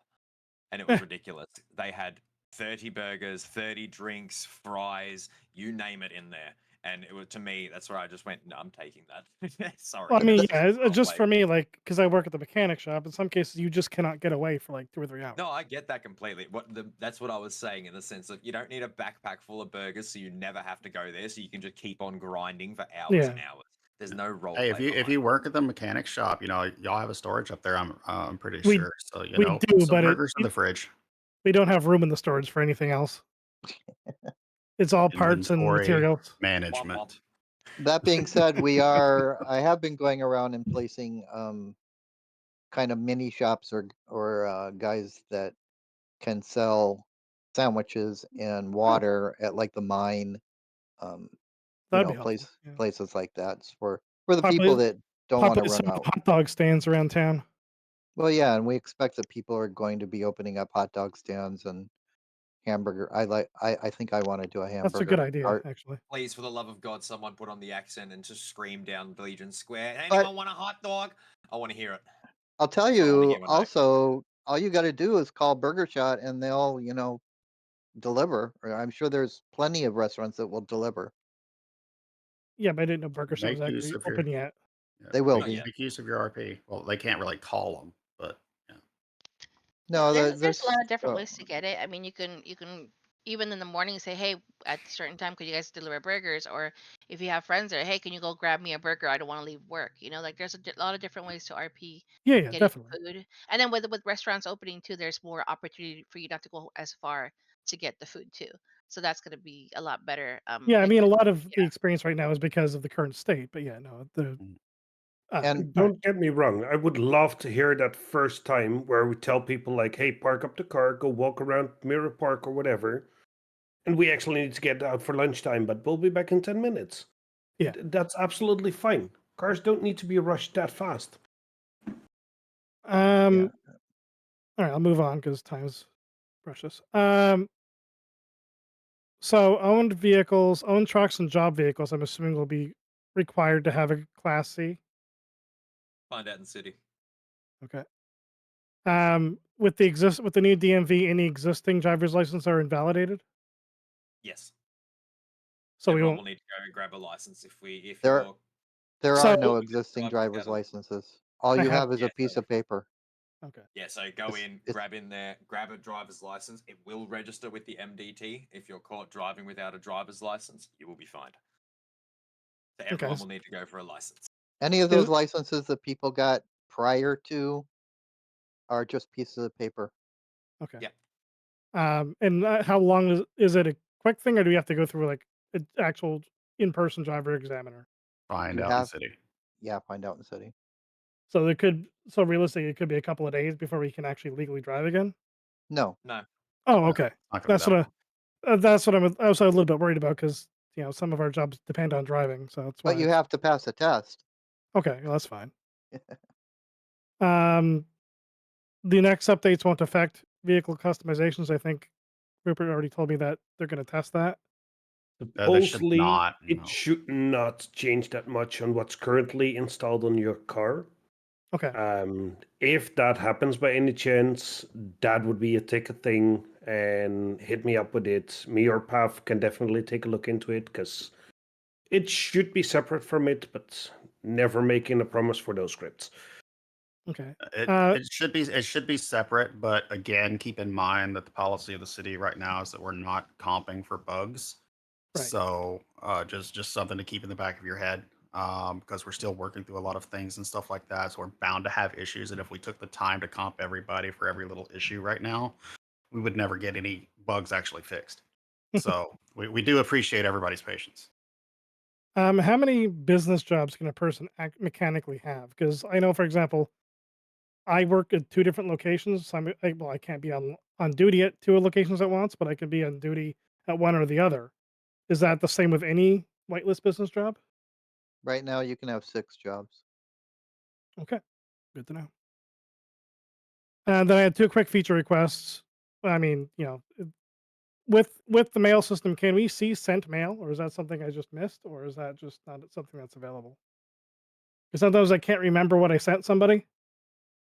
[SPEAKER 2] And it was ridiculous. They had 30 burgers, 30 drinks, fries, you name it in there. And it was, to me, that's where I just went, no, I'm taking that. Sorry.
[SPEAKER 12] Well, I mean, yeah,
[SPEAKER 2] I'll
[SPEAKER 12] just
[SPEAKER 2] wait.
[SPEAKER 12] for me, like, because I work at the mechanic shop. In some cases, you just cannot get away for like 2 or 3 hours.
[SPEAKER 2] No, I get that completely. That's what I was saying in the sense of you don't need a backpack full of burgers, so you never have to go there, so you can just keep on grinding for hours
[SPEAKER 12] Yeah.
[SPEAKER 2] and hours. There's no role
[SPEAKER 3] Hey,
[SPEAKER 2] play
[SPEAKER 3] if
[SPEAKER 2] behind
[SPEAKER 3] you
[SPEAKER 2] it.
[SPEAKER 3] work at the mechanic shop, y'all have a storage up there. I'm pretty
[SPEAKER 12] We
[SPEAKER 3] sure. So
[SPEAKER 12] we
[SPEAKER 3] put
[SPEAKER 12] do,
[SPEAKER 3] some
[SPEAKER 12] but
[SPEAKER 3] burgers in the fridge.
[SPEAKER 12] we don't have room in the storage for anything else. It's all parts and
[SPEAKER 3] Inventory
[SPEAKER 12] materials.
[SPEAKER 2] Womp womp.
[SPEAKER 3] management.
[SPEAKER 5] That being said, I have been going around and placing kind of mini shops or guys that can sell sandwiches and water at like the mine, um,
[SPEAKER 12] That'd be helpful. Yeah.
[SPEAKER 5] places like that for the
[SPEAKER 12] Probably-
[SPEAKER 5] people that don't want to
[SPEAKER 12] Probably
[SPEAKER 5] run
[SPEAKER 12] some
[SPEAKER 5] out.
[SPEAKER 12] hot dog stands around town.
[SPEAKER 5] Well, yeah, and we expect that people are going to be opening up hot dog stands and hamburger. I think I want to do a hamburger.
[SPEAKER 12] That's a good idea,
[SPEAKER 5] cart.
[SPEAKER 12] actually.
[SPEAKER 2] Please, for the love of God, someone put on the accent and just scream down Legion Square.
[SPEAKER 5] But-
[SPEAKER 2] Anyone want a hot dog? I want to hear it.
[SPEAKER 5] I'll tell
[SPEAKER 2] That's what I wanna
[SPEAKER 5] you
[SPEAKER 2] hear when I-
[SPEAKER 5] also, all you got to do is call Burger Shot and they'll, deliver. Or I'm sure there's plenty of restaurants that will deliver.
[SPEAKER 12] Yeah, but I didn't know Burger Shot was
[SPEAKER 3] Make use
[SPEAKER 12] actually
[SPEAKER 3] of your-
[SPEAKER 12] open yet.
[SPEAKER 3] Yeah,
[SPEAKER 5] They will
[SPEAKER 2] Not
[SPEAKER 5] be.
[SPEAKER 2] yet.
[SPEAKER 3] Make use of your RP. Well, they can't really call them, but yeah.
[SPEAKER 5] No,
[SPEAKER 4] There's a lot of different
[SPEAKER 5] oh,
[SPEAKER 4] ways to get it. I mean, you can even in the morning say, hey, at a certain time, could you guys deliver burgers? Or if you have friends there, hey, can you go grab me a burger? I don't want to leave work. Like there's a lot of different ways to RP
[SPEAKER 12] Yeah,
[SPEAKER 4] getting
[SPEAKER 12] definitely.
[SPEAKER 4] food. And then with restaurants opening too, there's more opportunity for you not to go as far to get the food too. So that's going to be a lot better.
[SPEAKER 12] Yeah, I
[SPEAKER 4] if
[SPEAKER 12] mean, a
[SPEAKER 4] it-
[SPEAKER 12] lot of the experience right now is because of the current state. But yeah, no,
[SPEAKER 5] And
[SPEAKER 6] Don't get me wrong. I would love to hear that first time where we tell people like, "Hey, park up the car, go walk around Mirror Park or whatever," and we actually need to get out for lunchtime, but we'll be back in 10 minutes.
[SPEAKER 12] Yeah.
[SPEAKER 6] That's absolutely fine. Cars don't need to be rushed that fast.
[SPEAKER 12] All right, I'll move on because time's precious. So owned vehicles, owned trucks, and job vehicles, I'm assuming will be required to have a Class C.
[SPEAKER 2] Find out in the city.
[SPEAKER 12] Okay. With the new DMV, any existing driver's license are invalidated.
[SPEAKER 2] Yes.
[SPEAKER 12] So we
[SPEAKER 2] Everyone
[SPEAKER 12] won't.
[SPEAKER 2] will need to go and grab a license if
[SPEAKER 5] There-
[SPEAKER 2] you're
[SPEAKER 5] there
[SPEAKER 12] So-
[SPEAKER 5] are no existing
[SPEAKER 2] Driver's
[SPEAKER 5] driver's
[SPEAKER 2] catalog.
[SPEAKER 5] licenses. All
[SPEAKER 12] I
[SPEAKER 5] you
[SPEAKER 12] have-
[SPEAKER 5] have is
[SPEAKER 2] Yeah,
[SPEAKER 5] a piece of paper.
[SPEAKER 12] Okay.
[SPEAKER 2] Yeah, so go
[SPEAKER 5] It's-
[SPEAKER 2] in,
[SPEAKER 5] it's-
[SPEAKER 2] grab in there, grab a driver's license. It will register with the MDT. If you're caught driving without a driver's license, you will be fined. So everyone will need to go for a license.
[SPEAKER 5] Any of those licenses that people got prior to are just pieces of paper.
[SPEAKER 12] Okay.
[SPEAKER 2] Yeah.
[SPEAKER 12] And how long is it a quick thing, or do we have to go through like an actual in-person driver examiner?
[SPEAKER 3] Find
[SPEAKER 5] You
[SPEAKER 3] out in the
[SPEAKER 5] have-
[SPEAKER 3] city.
[SPEAKER 5] Yeah, find out in the city.
[SPEAKER 12] So realistically, it could be a couple of days before we can actually legally drive again.
[SPEAKER 5] No.
[SPEAKER 2] No.
[SPEAKER 12] Oh, okay.
[SPEAKER 3] Not gonna be
[SPEAKER 12] That's what I was a little bit worried about because some of our jobs depend on driving, so that's why.
[SPEAKER 5] But you have to pass a test.
[SPEAKER 12] Okay, well, that's fine. The next updates won't affect vehicle customizations. I think Rupert already told me that they're going to test that.
[SPEAKER 3] They should
[SPEAKER 6] Supposedly,
[SPEAKER 3] not.
[SPEAKER 6] it
[SPEAKER 3] No.
[SPEAKER 6] should not change that much on what's currently installed on your car.
[SPEAKER 12] Okay.
[SPEAKER 6] If that happens by any chance, that would be a ticket thing, and hit me up with it. Me or Pav can definitely take a look into it because it should be separate from it, but never making a promise for those scripts.
[SPEAKER 12] Okay.
[SPEAKER 3] It should be separate, but again, keep in mind that the policy of the city right now is that we're not comping for bugs.
[SPEAKER 12] Right.
[SPEAKER 3] So just something to keep in the back of your head, because we're still working through a lot of things and stuff like that. So we're bound to have issues, and if we took the time to comp everybody for every little issue right now, we would never get any bugs actually fixed. So we do appreciate everybody's patience.
[SPEAKER 12] How many business jobs can a person mechanically have? Because I know, for example, I work at 2 different locations. So I can't be on duty at 2 locations at once, but I can be on duty at one or the other. Is that the same with any whitelist business job?
[SPEAKER 5] Right now, you can have 6 jobs.
[SPEAKER 12] Okay, good to know. And then I had 2 quick feature requests. I mean, with the mail system, can we see sent mail, or is that something I just missed, or is that just not something that's available? Because sometimes I can't remember what I sent somebody,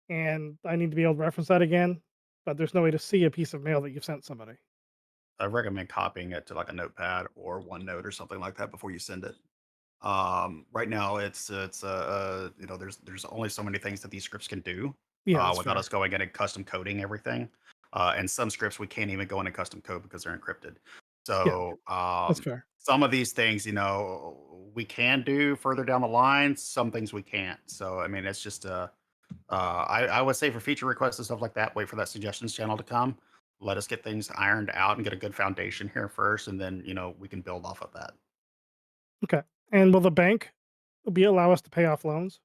[SPEAKER 12] and I need to be able to reference that again, but there's no way to see a piece of mail that you've sent somebody.
[SPEAKER 3] I recommend copying it to like a notepad or OneNote or something like that before you send it. Right now, there's only so many things that these scripts can do
[SPEAKER 12] Yeah, that's
[SPEAKER 3] without
[SPEAKER 12] fair.
[SPEAKER 3] us going in and custom coding everything. And some scripts we can't even go in and custom code because they're encrypted.
[SPEAKER 12] Yeah,
[SPEAKER 3] So
[SPEAKER 12] that's fair.
[SPEAKER 3] some of these things, we can do further down the line. Some things we can't. So I mean, it's just I would say for feature requests and stuff like that, wait for that suggestions channel to come. Let us get things ironed out and get a good foundation here first, and then we can build off of that.
[SPEAKER 12] Okay. And will the bank allow us to pay off loans?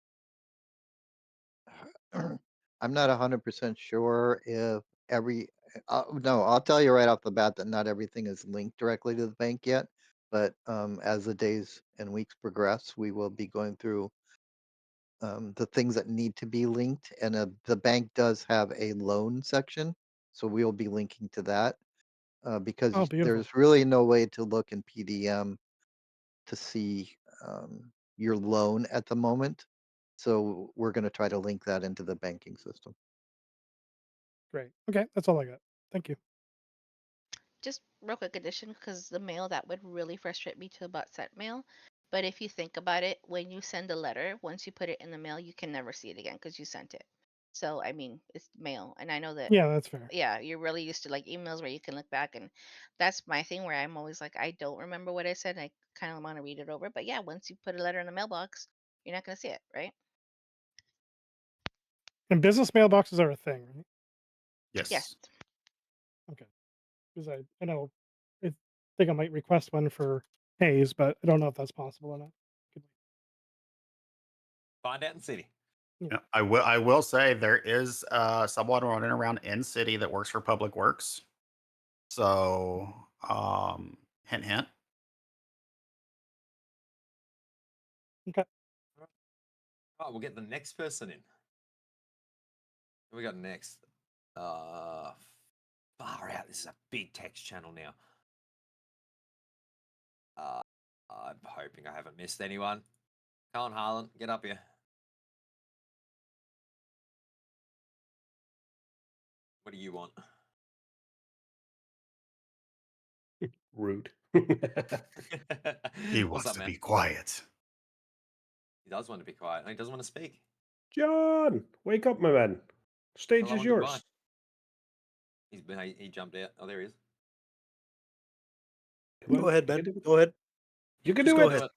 [SPEAKER 5] I'm not 100% sure if no, I'll tell you right off the bat that not everything is linked directly to the bank yet. But as the days and weeks progress, we will be going through the things that need to be linked. And the bank does have a loan section. So we'll be linking to that
[SPEAKER 12] Oh,
[SPEAKER 5] because
[SPEAKER 12] beautiful.
[SPEAKER 5] there's really no way to look in PDM to see your loan at the moment. So we're going to try to link that into the banking system.
[SPEAKER 12] Great. Okay, that's all I got. Thank you.
[SPEAKER 4] Just real quick addition, because the mail that would really frustrate me too about sent mail. But if you think about it, when you send a letter, once you put it in the mail, you can never see it again because you sent it. So I mean, it's mail, and I know that.
[SPEAKER 12] Yeah, that's fair.
[SPEAKER 4] Yeah, you're really used to like emails where you can look back, and that's my thing where I'm always like, I don't remember what I said. I kind of want to read it over. But yeah, once you put a letter in the mailbox, you're not gonna see it, right?
[SPEAKER 12] And business mailboxes are a thing, right?
[SPEAKER 4] Yes.
[SPEAKER 3] Yes.
[SPEAKER 12] Okay. Because I know I think I might request one for Hayes, but I don't know if that's possible or not. Could
[SPEAKER 2] Find out in city.
[SPEAKER 3] Yeah, I will say there is someone running around in city that works for Public Works. So hint hint.
[SPEAKER 12] Okay.
[SPEAKER 2] Right, we'll get the next person in. Who we got next? Far out. This is a big text channel now. I'm hoping I haven't missed anyone. Come on, Harlan, get up here. What do you want?
[SPEAKER 6] Rude.
[SPEAKER 3] He
[SPEAKER 2] What's
[SPEAKER 3] wants
[SPEAKER 2] up,
[SPEAKER 3] to
[SPEAKER 2] man?
[SPEAKER 3] be quiet.
[SPEAKER 2] He does want to be quiet. He doesn't want to speak.
[SPEAKER 6] John, wake up, my man. Stage
[SPEAKER 2] Hello
[SPEAKER 6] is
[SPEAKER 2] and
[SPEAKER 6] yours.
[SPEAKER 2] goodbye. He jumped out. Oh, there he is.
[SPEAKER 6] Come
[SPEAKER 1] Go
[SPEAKER 6] on,
[SPEAKER 1] ahead,
[SPEAKER 6] you
[SPEAKER 1] Ben.
[SPEAKER 6] can do it.
[SPEAKER 1] Go ahead.
[SPEAKER 6] You can
[SPEAKER 1] Just
[SPEAKER 6] do
[SPEAKER 1] go
[SPEAKER 6] it.
[SPEAKER 1] ahead.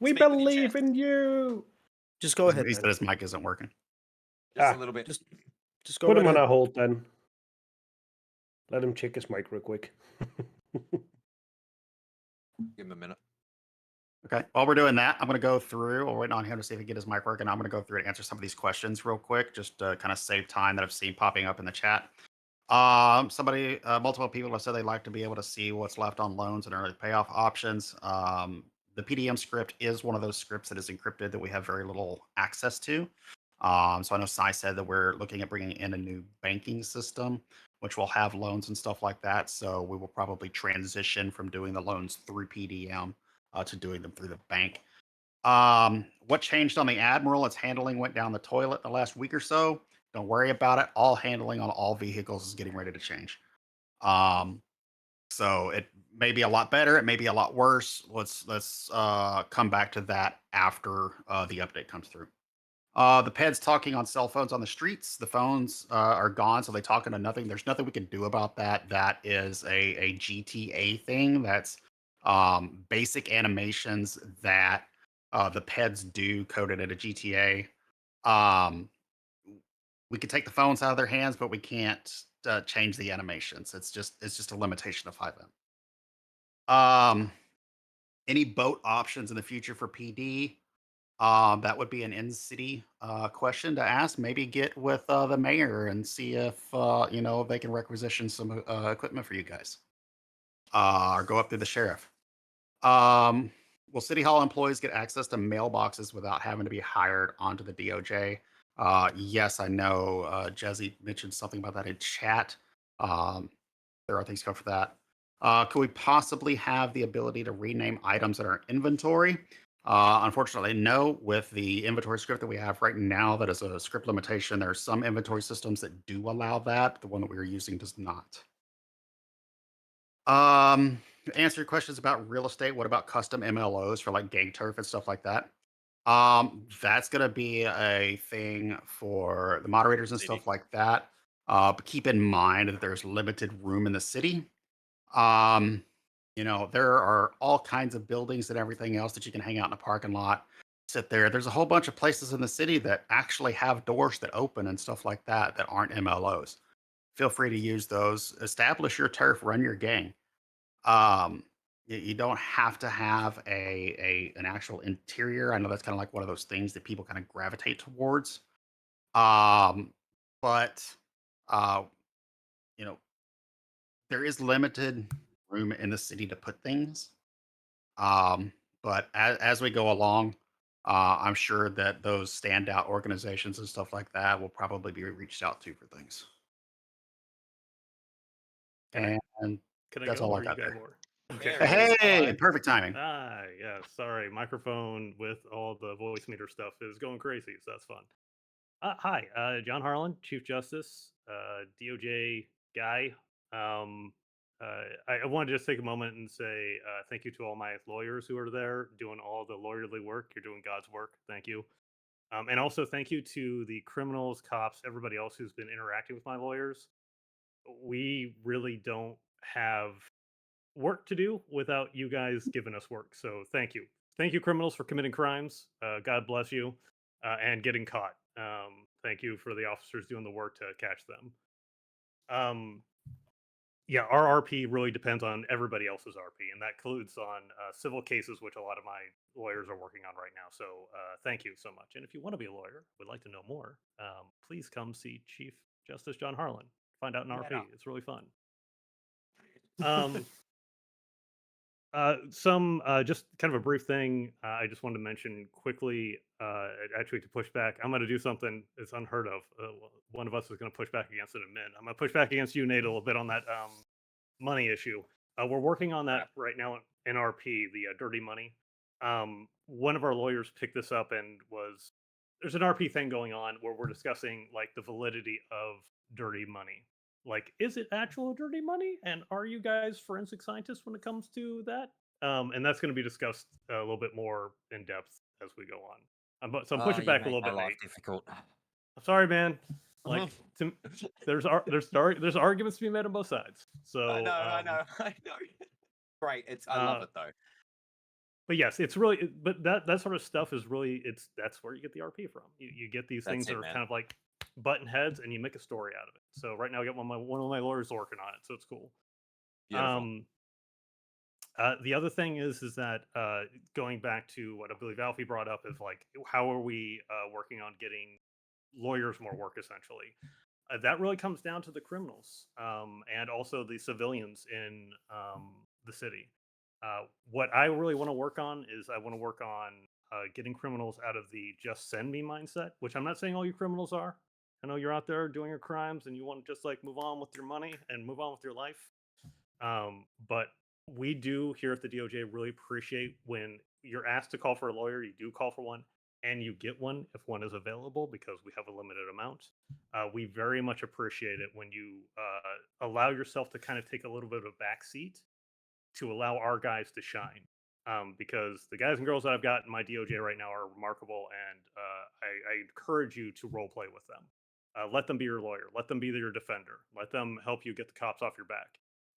[SPEAKER 6] We
[SPEAKER 2] Speak with your
[SPEAKER 6] believe
[SPEAKER 2] chest.
[SPEAKER 6] in you.
[SPEAKER 1] Just go ahead,
[SPEAKER 3] He
[SPEAKER 1] man.
[SPEAKER 3] said his mic isn't working.
[SPEAKER 2] Just a
[SPEAKER 6] Ah,
[SPEAKER 2] little bit.
[SPEAKER 1] Just go
[SPEAKER 6] put
[SPEAKER 1] right
[SPEAKER 6] him on
[SPEAKER 1] ahead.
[SPEAKER 6] a hold then. Let him check his mic real quick.
[SPEAKER 2] Give him a minute.
[SPEAKER 3] Okay. While we're doing that, I'm going to go through. We're waiting on him to see if he can get his mic working. I'm going to go through and answer some of these questions real quick, just to kind of save time that I've seen popping up in the chat. Multiple people have said they'd like to be able to see what's left on loans and early payoff options. The PDM script is one of those scripts that is encrypted that we have very little access to. So I know Sai said that we're looking at bringing in a new banking system, which will have loans and stuff like that. So we will probably transition from doing the loans through PDM to doing them through the bank. What changed on the Admiral? Its handling went down the toilet the last week or so. Don't worry about it. All handling on all vehicles is getting ready to change. So it may be a lot better. It may be a lot worse. Let's come back to that after the update comes through. The peds talking on cell phones on the streets. The phones are gone, so they talk into nothing. There's nothing we can do about that. That is a GTA thing. That's basic animations that the peds do coded at a GTA. We can take the phones out of their hands, but we can't change the animations. It's just a limitation of 5M. Any boat options in the future for PD? That would be an in-city question to ask. Maybe get with the mayor and see if they can requisition some equipment for you guys, or go up through the sheriff. Um, will City Hall employees get access to mailboxes without having to be hired onto the DOJ? Yes, I know. Jesse mentioned something about that in chat. Um, there are things coming for that. Could we possibly have the ability to rename items that are in inventory? Unfortunately, no. With the inventory script that we have right now, that is a script limitation. There are some inventory systems that do allow that. The one that we are using does not. To answer your questions about real estate, what about custom MLOs for like gang turf and stuff like that? That's gonna be a thing for the moderators and stuff like that. But keep in mind that there's limited room in the city. Um, there are all kinds of buildings and everything else that you can hang out in a parking lot, sit there. There's a whole bunch of places in the city that actually have doors that open and stuff like that that aren't MLOs. Feel free to use those. Establish your turf, run your gang. Um, you don't have to have an actual interior. I know that's kind of like one of those things that people kind of gravitate towards. Um, but uh, you know, there is limited room in the city to put things. But as we go along, I'm sure that those standout organizations and stuff like that will probably be reached out to for things.
[SPEAKER 13] Can
[SPEAKER 3] And
[SPEAKER 13] I
[SPEAKER 3] that's
[SPEAKER 13] go,
[SPEAKER 3] all I
[SPEAKER 13] or you
[SPEAKER 3] got
[SPEAKER 13] got
[SPEAKER 3] there.
[SPEAKER 13] more?
[SPEAKER 2] There it is.
[SPEAKER 3] Hey,
[SPEAKER 2] Hi.
[SPEAKER 3] perfect timing.
[SPEAKER 13] Yeah. Sorry, microphone with all the voice meter stuff is going crazy, so that's fun. Hi, John Harlan, Chief Justice, DOJ guy. I wanted to just take a moment and say thank you to all my lawyers who are there doing all the lawyerly work. You're doing God's work. Thank you. And also thank you to the criminals, cops, everybody else who's been interacting with my lawyers. We really don't have work to do without you guys giving us work. So thank you. Thank you, criminals, for committing crimes. God bless you, and getting caught. Thank you for the officers doing the work to catch them. Yeah, our RP really depends on everybody else's RP, and that includes on civil cases, which a lot of my lawyers are working on right now. So thank you so much. And if you want to be a lawyer, would like to know more, please come see Chief Justice John Harlan. Find out an RP. It's really fun. Just kind of a brief thing. I just wanted to mention quickly, actually to push back. I'm going to do something that's unheard of. One of us is going to push back against it in a minute. I'm going to push back against you, Nate, a little bit on that money issue. We're working on that right now in RP, the dirty money. One of our lawyers picked this up and there's an RP thing going on where we're discussing like the validity of dirty money. Like, is it actual dirty money? And are you guys forensic scientists when it comes to that? And that's going to be discussed a little bit more in depth as we go on. So I'm pushing back a little bit,
[SPEAKER 2] life
[SPEAKER 13] Nate.
[SPEAKER 2] difficult.
[SPEAKER 13] I'm sorry, man. Like, there's arguments to be made on both sides. So
[SPEAKER 2] I know. Great. I love it though.
[SPEAKER 13] But yes, it's really, but that sort of stuff is really, that's where you get the RP from. You get these things that are kind of like button heads, and you make a story out of it. So right now, I got one of my lawyers working on it, so it's cool.
[SPEAKER 2] Beautiful.
[SPEAKER 13] The other thing is that going back to what I believe Alfie brought up is like, how are we working on getting lawyers more work essentially? That really comes down to the criminals and also the civilians in the city. What I really want to work on is I want to work on getting criminals out of the just send me mindset, which I'm not saying all you criminals are. I know you're out there doing your crimes and you want to just like move on with your money and move on with your life. But we do here at the DOJ really appreciate when you're asked to call for a lawyer, you do call for one, and you get one if one is available because we have a limited amount. We very much appreciate it when you allow yourself to kind of take a little bit of a back seat to allow our guys to shine. Because the guys and girls that I've got in my DOJ right now are remarkable, and I encourage you to role play with them. Let them be your lawyer. Let them be your defender. Let them help you get the cops off your back.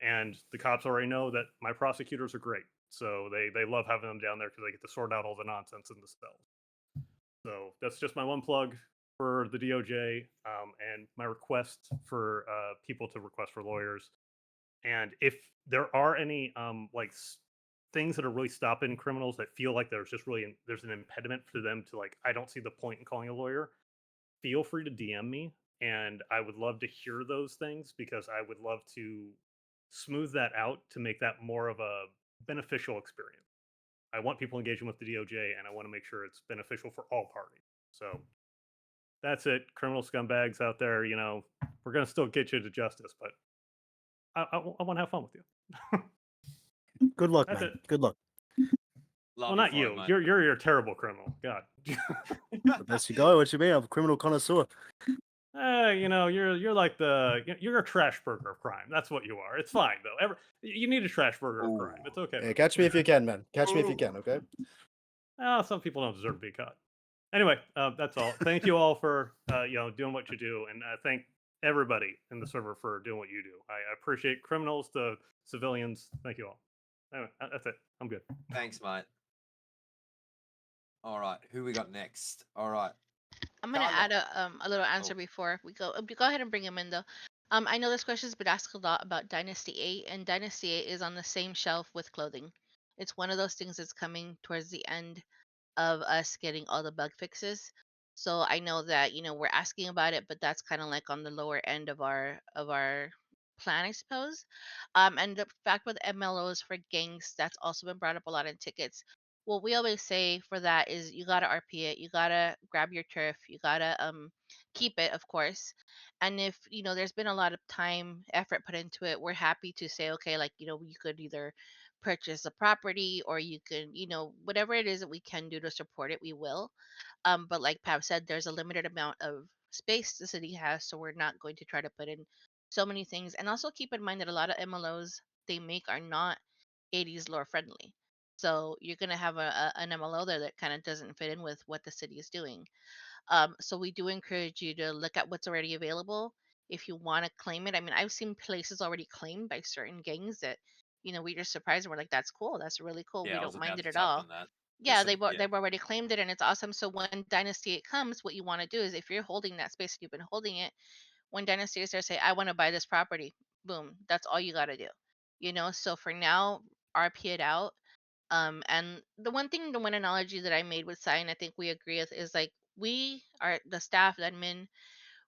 [SPEAKER 13] And the cops already know that my prosecutors are great, so they love having them down there because they get to sort out all the nonsense in the cells. So that's just my one plug for the DOJ, and my request for people to request for lawyers. And if there are any things that are really stopping criminals that feel like there's an impediment for them to like, I don't see the point in calling a lawyer, feel free to DM me, and I would love to hear those things because I would love to smooth that out to make that more of a beneficial experience. I want people engaging with the DOJ, and I want to make sure it's beneficial for all parties. So that's it, criminal scumbags out there. We're gonna still get you to justice, but I want to have fun with you.
[SPEAKER 1] Good luck,
[SPEAKER 13] That's
[SPEAKER 1] man.
[SPEAKER 13] it.
[SPEAKER 1] Good luck.
[SPEAKER 13] Well, not you.
[SPEAKER 2] mate.
[SPEAKER 13] You're a terrible criminal. God.
[SPEAKER 1] The best you go. What you mean? I'm a criminal connoisseur.
[SPEAKER 13] You're like you're a trash burger of crime. That's what you are. It's fine though. You need a trash burger of crime. It's okay.
[SPEAKER 1] Yeah, catch me if you can, man. Catch me if you can. Okay.
[SPEAKER 13] Some people don't deserve to be caught. Anyway, that's all. Thank you all for doing what you do, and thank everybody in the server for doing what you do. I appreciate criminals to civilians. Thank you all. Anyway, that's it. I'm good.
[SPEAKER 2] Thanks, mate. All right, who we got next? All right.
[SPEAKER 4] I'm gonna
[SPEAKER 2] Carla.
[SPEAKER 4] add a little answer before we go. Go ahead and bring him in though. I know this question's been asked a lot about Dynasty 8, and Dynasty 8 is on the same shelf with clothing. It's one of those things that's coming towards the end of us getting all the bug fixes. So I know that we're asking about it, but that's kind of like on the lower end of our plan, I suppose. And the fact with MLOs for gangs, that's also been brought up a lot in tickets. What we always say for that is you gotta RP it, you gotta grab your turf, you gotta keep it, of course. And if there's been a lot of time, effort put into it, we're happy to say, okay, like you could either purchase a property or you can whatever it is that we can do to support it, we will. But like Pav said, there's a limited amount of space the city has, so we're not going to try to put in so many things. And also keep in mind that a lot of MLOs they make are not 80s lore friendly. So you're gonna have an MLO there that kind of doesn't fit in with what the city is doing. So we do encourage you to look at what's already available if you want to claim it. I mean, I've seen places already claimed by certain gangs that we just surprised and we're like, that's cool, that's really cool. We
[SPEAKER 2] Yeah, I was
[SPEAKER 4] don't mind
[SPEAKER 2] about
[SPEAKER 4] it
[SPEAKER 2] to
[SPEAKER 4] at
[SPEAKER 2] touch
[SPEAKER 4] all.
[SPEAKER 2] on that.
[SPEAKER 4] Yeah, they've already claimed it and it's awesome. So when Dynasty 8 comes, what you want to do is if you're holding that space and you've been holding it, when Dynasty is there, say, I want to buy this property. Boom, that's all you got to do. So for now, RP it out. And the one analogy that I made with Sign, I think we agree with, is like we are the staff, the admin,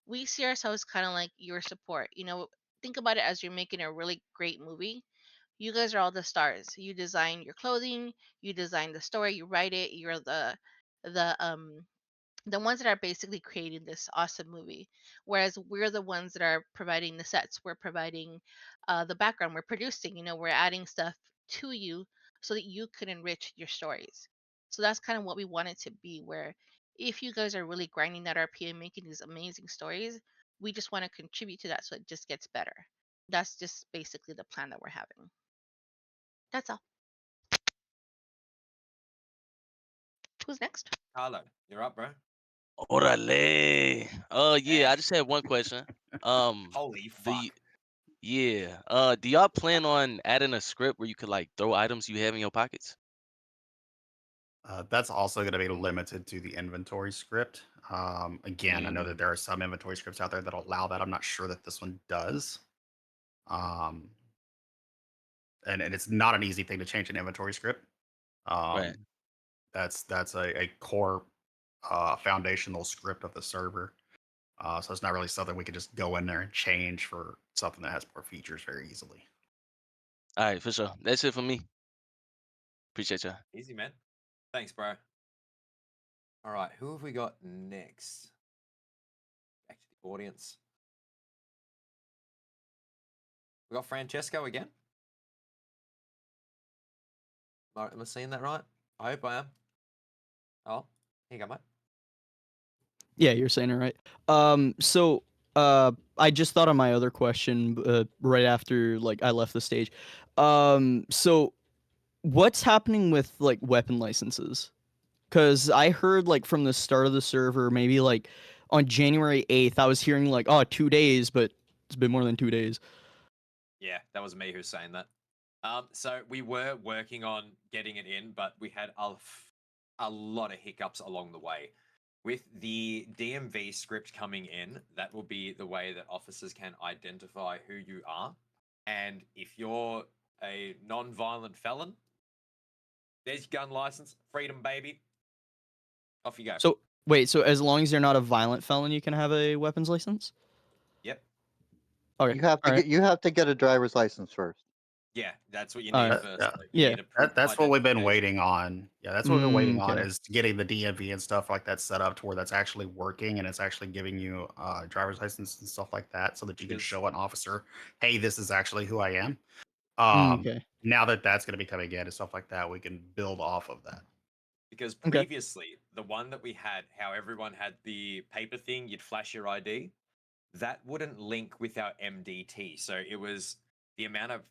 [SPEAKER 4] we see ourselves kind of like your support. Think about it as you're making a really great movie. You guys are all the stars. You design your clothing, you design the story, you write it. You're the the ones that are basically creating this awesome movie, whereas we're the ones that are providing the sets, we're providing the background, we're producing, we're adding stuff to you so that you could enrich your stories. So that's kind of what we want it to be, where if you guys are really grinding that RP and making these amazing stories, we just want to contribute to that so it just gets better. That's just basically the plan that we're having. That's all. Who's next?
[SPEAKER 2] Carlo, you're up, bro.
[SPEAKER 14] Orale. Yeah, I just had one question.
[SPEAKER 2] Holy
[SPEAKER 14] Do
[SPEAKER 2] fuck.
[SPEAKER 14] you, yeah. Do y'all plan on adding a script where you could like throw items you have in your pockets?
[SPEAKER 3] That's also going to be limited to the inventory script. Again, I know that there are some inventory scripts out there that allow that. I'm not sure that this one does. Um, and it's not an easy thing to change an inventory script.
[SPEAKER 14] Right.
[SPEAKER 3] That's a core foundational script of the server. So it's not really something we could just go in there and change for something that has more features very easily.
[SPEAKER 14] All right, for sure. That's it for me. Appreciate y'all.
[SPEAKER 2] Easy, man. Thanks, bro. All right, who have we got next? Back to the audience. We got Francesco again. Am I seeing that right? I hope I am. Oh, here you go, mate.
[SPEAKER 9] Yeah, you're saying it right. So I just thought of my other question right after like I left the stage. So what's happening with like weapon licenses? Because I heard like from the start of the server, maybe like on January 8th, I was hearing like, oh, 2 days, but it's been more than 2 days.
[SPEAKER 2] Yeah, that was me who's saying that. So we were working on getting it in, but we had a lot of hiccups along the way. With the DMV script coming in, that will be the way that officers can identify who you are. And if you're a non-violent felon, There's your gun license. Freedom, baby. Off you go.
[SPEAKER 9] So wait, so as long as you're not a violent felon, you can have a weapons license?
[SPEAKER 2] Yep.
[SPEAKER 9] Okay.
[SPEAKER 5] You have to
[SPEAKER 9] All right.
[SPEAKER 5] get a driver's license first.
[SPEAKER 2] Yeah, that's what you
[SPEAKER 9] All
[SPEAKER 2] need
[SPEAKER 9] right.
[SPEAKER 2] first.
[SPEAKER 3] Yeah.
[SPEAKER 2] Like, you
[SPEAKER 9] Yeah.
[SPEAKER 2] need a proof of
[SPEAKER 3] That's what we've been
[SPEAKER 2] identification.
[SPEAKER 3] waiting on. Yeah, that's what we've been waiting on
[SPEAKER 9] Okay.
[SPEAKER 3] is getting the DMV and stuff like that set up to where that's actually working and it's actually giving you driver's license and stuff like that so that you can
[SPEAKER 2] Because
[SPEAKER 3] show an officer, hey, this is actually who I am.
[SPEAKER 9] Okay.
[SPEAKER 3] Now that that's going to be coming in and stuff like that, we can build off of that.
[SPEAKER 2] because
[SPEAKER 9] Okay.
[SPEAKER 2] previously the one that we had, how everyone had the paper thing, you'd flash your ID, that wouldn't link with our MDT. So it was the amount of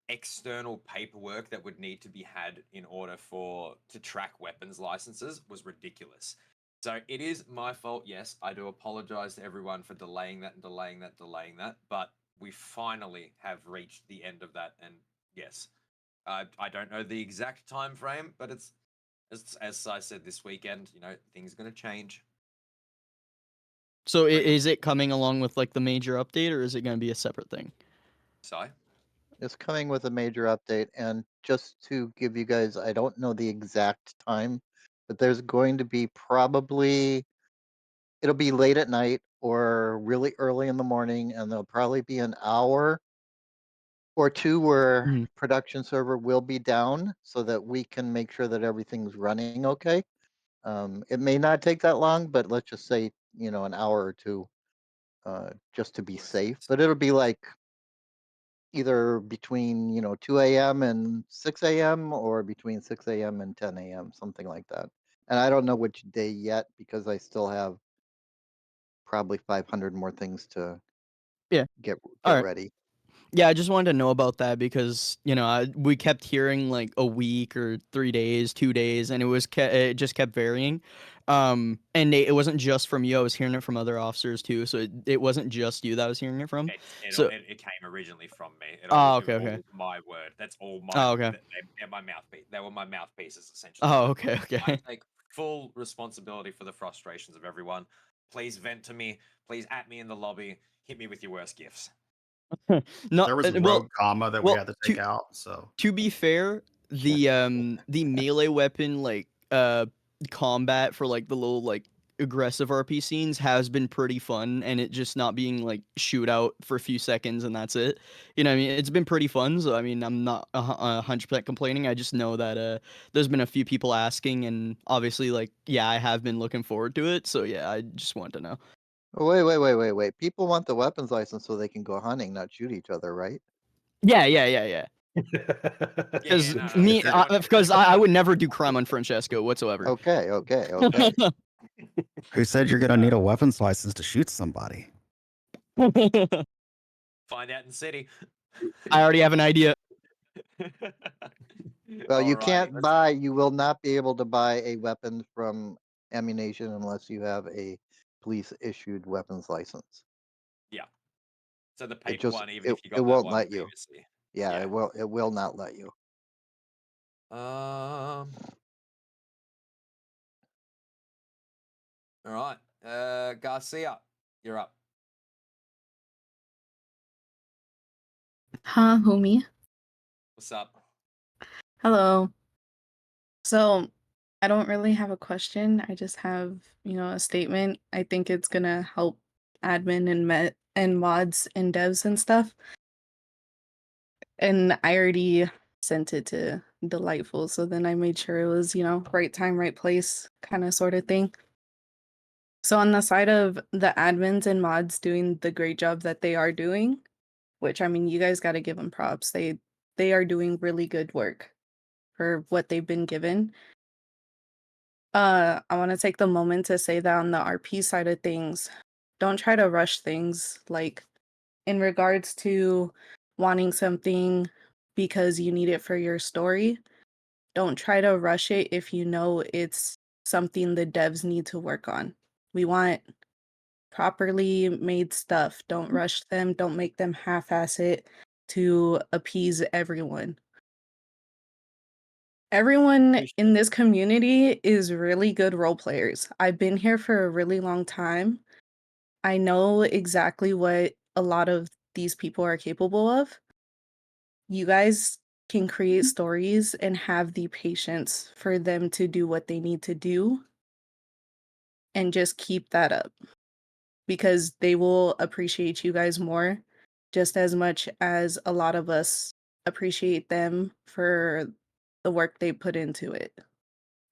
[SPEAKER 2] external paperwork that would need to be had in order to track weapons licenses was ridiculous. So it is my fault. Yes, I do apologize to everyone for delaying that and delaying that, but we finally have reached the end of that. And yes, I don't know the exact time frame, but it's as I said this weekend. Things are going to change.
[SPEAKER 9] So
[SPEAKER 2] Freedom.
[SPEAKER 9] is it coming along with like the major update, or is it going to be a separate thing?
[SPEAKER 2] So
[SPEAKER 5] It's coming with a major update, and just to give you guys, I don't know the exact time, but there's going to be it'll be late at night or really early in the morning, and there'll probably be an hour or two where
[SPEAKER 9] Mhm.
[SPEAKER 5] production server will be down so that we can make sure that everything's running okay. It may not take that long, but let's just say, an hour or two, just to be
[SPEAKER 2] Worst
[SPEAKER 5] safe.
[SPEAKER 2] case.
[SPEAKER 5] But it'll be like either between 2 a.m. and 6 a.m. or between 6 a.m. and 10 a.m., something like that. And I don't know which day yet because I still have probably 500 more things to
[SPEAKER 9] Yeah.
[SPEAKER 5] get
[SPEAKER 9] All right.
[SPEAKER 5] ready.
[SPEAKER 9] Yeah, I just wanted to know about that because we kept hearing like a week or 3 days, 2 days, and it just kept varying. And it wasn't just from you; I was hearing it from other officers too. So it wasn't just you that I was hearing it from. So
[SPEAKER 2] It came originally from me.
[SPEAKER 9] oh,
[SPEAKER 2] It
[SPEAKER 9] okay,
[SPEAKER 2] all
[SPEAKER 9] okay.
[SPEAKER 2] my word. That's all
[SPEAKER 9] Oh, okay.
[SPEAKER 2] they're my mouthpiece. They were my mouthpieces essentially.
[SPEAKER 9] Oh,
[SPEAKER 2] But
[SPEAKER 9] okay,
[SPEAKER 2] I
[SPEAKER 9] okay.
[SPEAKER 2] take full responsibility for the frustrations of everyone. Please vent to me. Please at me in the lobby. Hit me with your worst gifts.
[SPEAKER 9] No,
[SPEAKER 3] There was a
[SPEAKER 9] well,
[SPEAKER 3] rogue comma that we had to take
[SPEAKER 9] to
[SPEAKER 3] out. So
[SPEAKER 9] to be fair, the melee weapon combat for like the little like aggressive RP scenes has been pretty fun, and it just not being like shootout for a few seconds and that's it. What I mean, it's been pretty fun. So I mean, I'm not 100% complaining. I just know that there's been a few people asking, and obviously like yeah, I have been looking forward to it. So yeah, I just want to know.
[SPEAKER 5] Wait. People want the weapons license so they can go hunting, not shoot each other, right?
[SPEAKER 9] Yeah. Because me, because I would never do crime on Francesco whatsoever.
[SPEAKER 5] Okay.
[SPEAKER 15] Who said you're gonna need a weapons license to shoot somebody?
[SPEAKER 2] Find out in city.
[SPEAKER 9] I already have an idea.
[SPEAKER 5] Well, you
[SPEAKER 2] Alrighty,
[SPEAKER 5] you will not be able to buy a weapon from ammunition unless you have a police issued weapons license.
[SPEAKER 2] Yeah. So the
[SPEAKER 5] It
[SPEAKER 2] paper
[SPEAKER 5] just
[SPEAKER 2] one, even if you
[SPEAKER 5] it
[SPEAKER 2] got that
[SPEAKER 5] won't
[SPEAKER 2] one
[SPEAKER 5] let you.
[SPEAKER 2] previously.
[SPEAKER 5] Yeah,
[SPEAKER 2] Yeah.
[SPEAKER 5] it will not let you.
[SPEAKER 2] All right. Garcia, you're up.
[SPEAKER 16] Huh, homie?
[SPEAKER 2] What's up?
[SPEAKER 16] Hello. So, I don't really have a question. I just have, a statement. I think it's gonna help admin and mods and devs and stuff. And I already sent it to Delightful, so then I made sure it was, right time, right place, kind of sort of thing. So on the side of the admins and mods doing the great job that they are doing, which I mean, you guys got to give them props. They are doing really good work for what they've been given. I want to take the moment to say that on the RP side of things, don't try to rush things. Like in regards to wanting something because you need it for your story, don't try to rush it if you know it's something the devs need to work on. We want properly made stuff. Don't rush them. Don't make them half-ass it to appease everyone. Everyone in this community is really good role players. I've been here for a really long time. I know exactly what a lot of these people are capable of. You guys can create stories and have the patience for them to do what they need to do and just keep that up because they will appreciate you guys more just as much as a lot of us appreciate them for the work they put into it.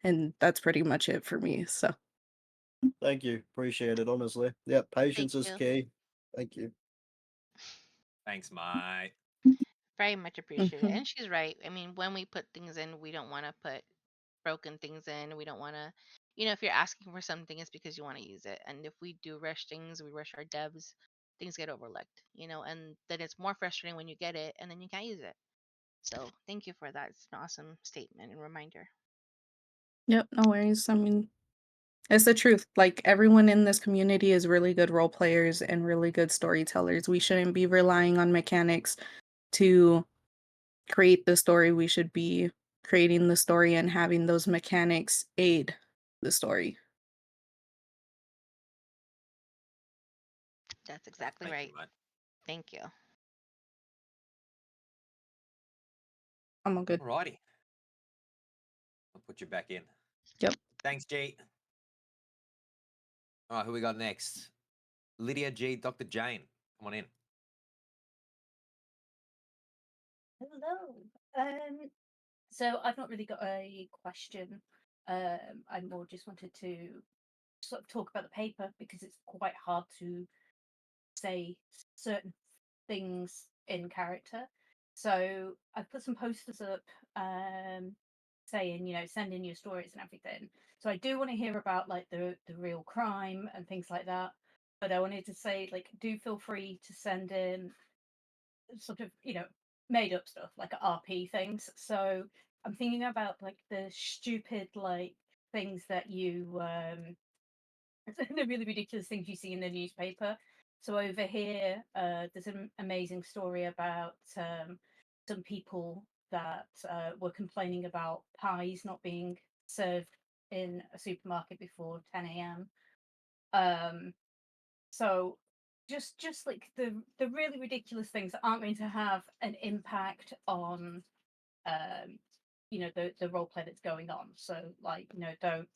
[SPEAKER 16] And that's pretty much it for me. So,
[SPEAKER 1] Thank you. Appreciate it, honestly. Yeah, patience
[SPEAKER 4] Thank
[SPEAKER 1] is
[SPEAKER 4] you.
[SPEAKER 1] key. Thank you.
[SPEAKER 2] Thanks, mate.
[SPEAKER 4] Very much appreciated.
[SPEAKER 16] mhm.
[SPEAKER 4] And she's right. I mean, when we put things in, we don't want to put broken things in. We don't want to, if you're asking for something, it's because you want to use it. And if we do rush things, we rush our devs, things get overlooked, and then it's more frustrating when you get it and then you can't use it. So thank you for that. It's an awesome statement and reminder.
[SPEAKER 16] Yep, no worries. I mean, it's the truth. Like everyone in this community is really good role players and really good storytellers. We shouldn't be relying on mechanics to create the story. We should be creating the story and having those mechanics aid the story.
[SPEAKER 4] That's exactly
[SPEAKER 2] Thank you,
[SPEAKER 4] right.
[SPEAKER 2] mate.
[SPEAKER 4] Thank you.
[SPEAKER 16] I'm all good.
[SPEAKER 2] Alrighty. I'll put you back in.
[SPEAKER 16] Yep.
[SPEAKER 2] Thanks, G. All right, who we got next? Lydia G. Dr. Jane. Come on in.
[SPEAKER 17] Hello. So I've not really got a question. I more just wanted to sort of talk about the paper because it's quite hard to say certain things in character. So I've put some posters up saying, send in your stories and everything. So I do want to hear about like the real crime and things like that. But I wanted to say, like, do feel free to send in sort of, made up stuff like RP things. So I'm thinking about like the stupid like things that you the really ridiculous things you see in the newspaper. So over here, there's an amazing story about some people that were complaining about pies not being served in a supermarket before 10 a.m. Um, so just like the really ridiculous things that aren't going to have an impact on um the role play that's going on. So like, don't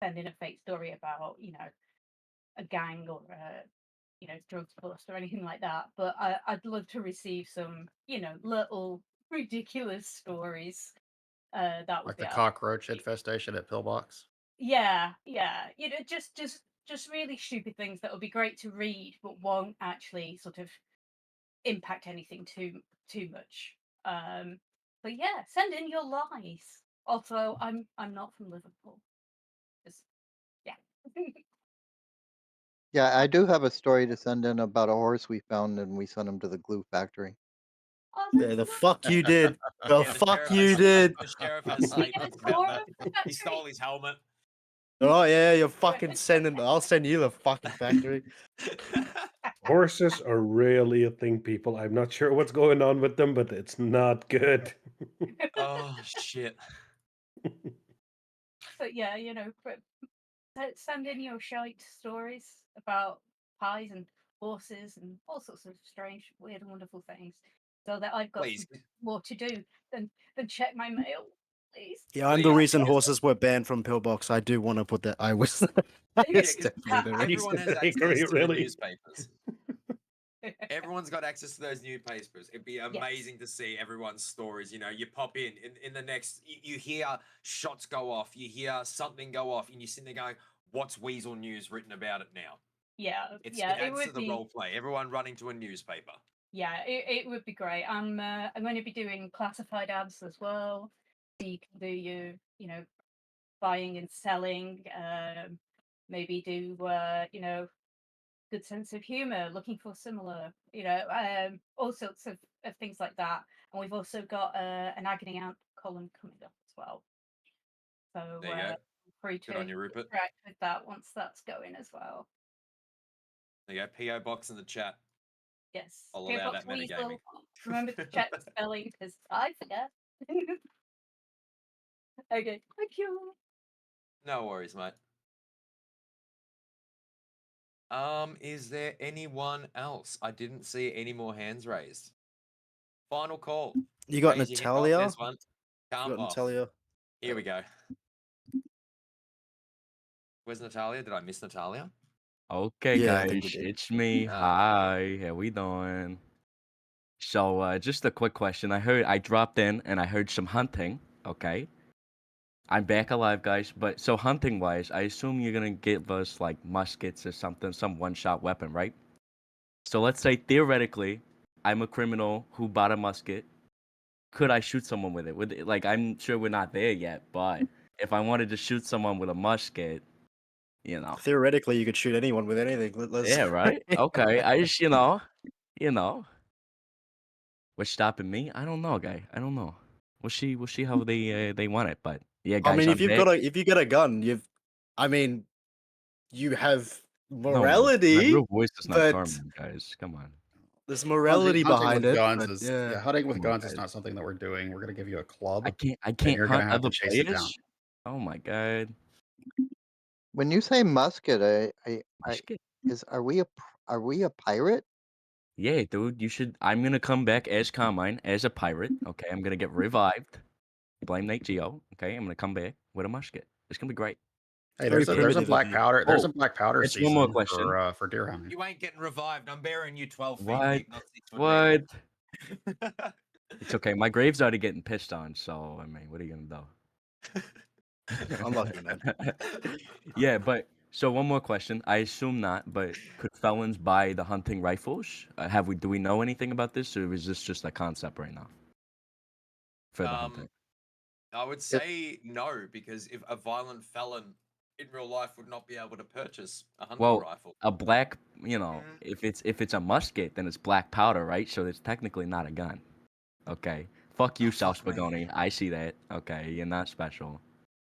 [SPEAKER 17] send in a fake story about, a gang or a drugs bust or anything like that. But I'd love to receive some, little ridiculous stories. That would
[SPEAKER 3] Like
[SPEAKER 17] be
[SPEAKER 3] the
[SPEAKER 17] out.
[SPEAKER 3] cockroach infestation at Pillbox.
[SPEAKER 17] Yeah, yeah. Just really stupid things that would be great to read, but won't actually sort of impact anything too much. But yeah, send in your lies. Also, I'm not from Liverpool. Just yeah.
[SPEAKER 5] Yeah, I do have a story to send in about a horse we found and we sent him to the glue factory.
[SPEAKER 17] Oh,
[SPEAKER 1] Yeah, the fuck you did. The
[SPEAKER 2] Yeah,
[SPEAKER 1] fuck you did.
[SPEAKER 2] the sheriff has statements about that. He stole his helmet.
[SPEAKER 1] Oh yeah, you're fucking sending. I'll send you the fucking factory.
[SPEAKER 6] Horses are really a thing, people. I'm not sure what's going on with them, but it's not good.
[SPEAKER 2] Oh shit.
[SPEAKER 17] But yeah, send in your shite stories about pies and horses and all sorts of strange, weird, and wonderful things, so that I've got
[SPEAKER 2] Please,
[SPEAKER 17] some more to do than check my mail, please.
[SPEAKER 1] Yeah, I'm the reason horses were banned from Pillbox. I do want to put that. I was.
[SPEAKER 2] yeah,
[SPEAKER 1] It's
[SPEAKER 2] because
[SPEAKER 1] definitely the
[SPEAKER 2] everyone
[SPEAKER 1] reason.
[SPEAKER 2] has
[SPEAKER 6] I agree,
[SPEAKER 2] access to the
[SPEAKER 6] really.
[SPEAKER 2] newspapers. Everyone's got access to those newspapers. It'd be
[SPEAKER 17] Yes.
[SPEAKER 2] amazing to see everyone's stories. You pop in the next, you hear shots go off, you hear something go off, and you're sitting there going, "What's Weasel News written about it now?"
[SPEAKER 17] Yeah,
[SPEAKER 2] It
[SPEAKER 17] it
[SPEAKER 2] adds to
[SPEAKER 17] would
[SPEAKER 2] the
[SPEAKER 17] be.
[SPEAKER 2] role play. Everyone running to a newspaper.
[SPEAKER 17] Yeah, it would be great. I'm going to be doing classified ads as well. So you can do your, buying and selling. Maybe do good sense of humor, looking for similar, all sorts of things like that. And we've also got an agony aunt column coming up as well. So
[SPEAKER 2] There you go.
[SPEAKER 17] feel free
[SPEAKER 2] Good
[SPEAKER 17] to
[SPEAKER 2] on you, Rupert.
[SPEAKER 17] interact with that once that's going as well.
[SPEAKER 2] There you go. PO box in the chat.
[SPEAKER 17] Yes.
[SPEAKER 2] I'll
[SPEAKER 17] PO
[SPEAKER 2] allow
[SPEAKER 17] Box
[SPEAKER 2] that metagaming.
[SPEAKER 17] Weasel. Remember to check the spelling because I forget. Okay. Thank you.
[SPEAKER 2] No worries, mate. Is there anyone else? I didn't see any more hands raised. Final call.
[SPEAKER 1] You got
[SPEAKER 2] Raise your hand. Oh,
[SPEAKER 1] Natalia?
[SPEAKER 2] there's one.
[SPEAKER 1] You
[SPEAKER 2] Come
[SPEAKER 1] got
[SPEAKER 2] off.
[SPEAKER 1] Natalia?
[SPEAKER 2] Here we go. Where's Natalia? Did I miss Natalia?
[SPEAKER 18] Okay,
[SPEAKER 1] Yeah, I think
[SPEAKER 18] guys,
[SPEAKER 1] you did.
[SPEAKER 18] it's me.
[SPEAKER 2] Ah,
[SPEAKER 18] Hi, how we doing? So, just a quick question. I dropped in and I heard some hunting. Okay, I'm back alive, guys. But so hunting-wise, I assume you're gonna give us like muskets or something, some one-shot weapon, right? So let's say theoretically, I'm a criminal who bought a musket. Could I shoot someone with it? Like, I'm sure we're not there yet, but if I wanted to shoot someone with a musket, you know.
[SPEAKER 1] Theoretically, you could shoot anyone with anything. Let's.
[SPEAKER 18] Yeah, right? Okay. I just, you know, what's stopping me? I don't know, guy. I don't know. We'll see how they want it, but yeah,
[SPEAKER 1] I
[SPEAKER 18] guys,
[SPEAKER 1] mean,
[SPEAKER 18] I'm back.
[SPEAKER 1] if you get a gun, I mean, you have
[SPEAKER 18] No, my
[SPEAKER 1] morality,
[SPEAKER 18] real voice is not
[SPEAKER 1] but
[SPEAKER 18] Carmen, guys. Come on.
[SPEAKER 1] there's morality
[SPEAKER 3] Hunting
[SPEAKER 1] behind
[SPEAKER 3] with
[SPEAKER 1] it.
[SPEAKER 3] guns
[SPEAKER 1] But
[SPEAKER 3] is
[SPEAKER 1] yeah,
[SPEAKER 3] hunting with
[SPEAKER 18] Come on,
[SPEAKER 3] guns is
[SPEAKER 18] guys.
[SPEAKER 3] not something that we're doing. We're gonna give you a club,
[SPEAKER 18] I
[SPEAKER 3] and
[SPEAKER 18] can't
[SPEAKER 3] you're gonna
[SPEAKER 18] hunt
[SPEAKER 3] have to
[SPEAKER 18] other
[SPEAKER 3] chase it down.
[SPEAKER 18] players. Oh my god.
[SPEAKER 5] When you say musket,
[SPEAKER 18] Musket.
[SPEAKER 5] are we a pirate?
[SPEAKER 18] Yeah, dude, I'm gonna come back as Carmine, as a pirate. Okay, I'm gonna get revived. Blame Nate Geo. Okay, I'm gonna come back with a musket. It's gonna be great.
[SPEAKER 3] Hey,
[SPEAKER 1] very
[SPEAKER 3] there's a
[SPEAKER 1] primitive of
[SPEAKER 3] black
[SPEAKER 1] you.
[SPEAKER 3] powder. There's a
[SPEAKER 18] Oh,
[SPEAKER 3] black powder
[SPEAKER 18] it's one more
[SPEAKER 3] season
[SPEAKER 18] question.
[SPEAKER 3] for deer hunting.
[SPEAKER 2] You ain't getting revived. I'm burying you 12 feet
[SPEAKER 18] What?
[SPEAKER 2] deep, not 6 foot
[SPEAKER 18] What?
[SPEAKER 2] deep.
[SPEAKER 18] It's okay. My grave's already getting pitched on, so I mean, what are you gonna do?
[SPEAKER 1] Unlucky, man.
[SPEAKER 18] Yeah, but so one more question. I assume not, but could felons buy the hunting rifles? Do we know anything about this, or is this just a concept right now for the hunting?
[SPEAKER 2] I would
[SPEAKER 5] It,
[SPEAKER 2] say no, because if a violent felon in real life would not be able to purchase a hunting
[SPEAKER 18] Well,
[SPEAKER 2] rifle.
[SPEAKER 18] a black,
[SPEAKER 2] Mhm.
[SPEAKER 18] if it's a musket, then it's black powder, right? So it's technically not a gun. Okay. Fuck you,
[SPEAKER 2] Oh,
[SPEAKER 18] South
[SPEAKER 2] fuck me.
[SPEAKER 18] Spagoni. I see that. Okay, you're not special.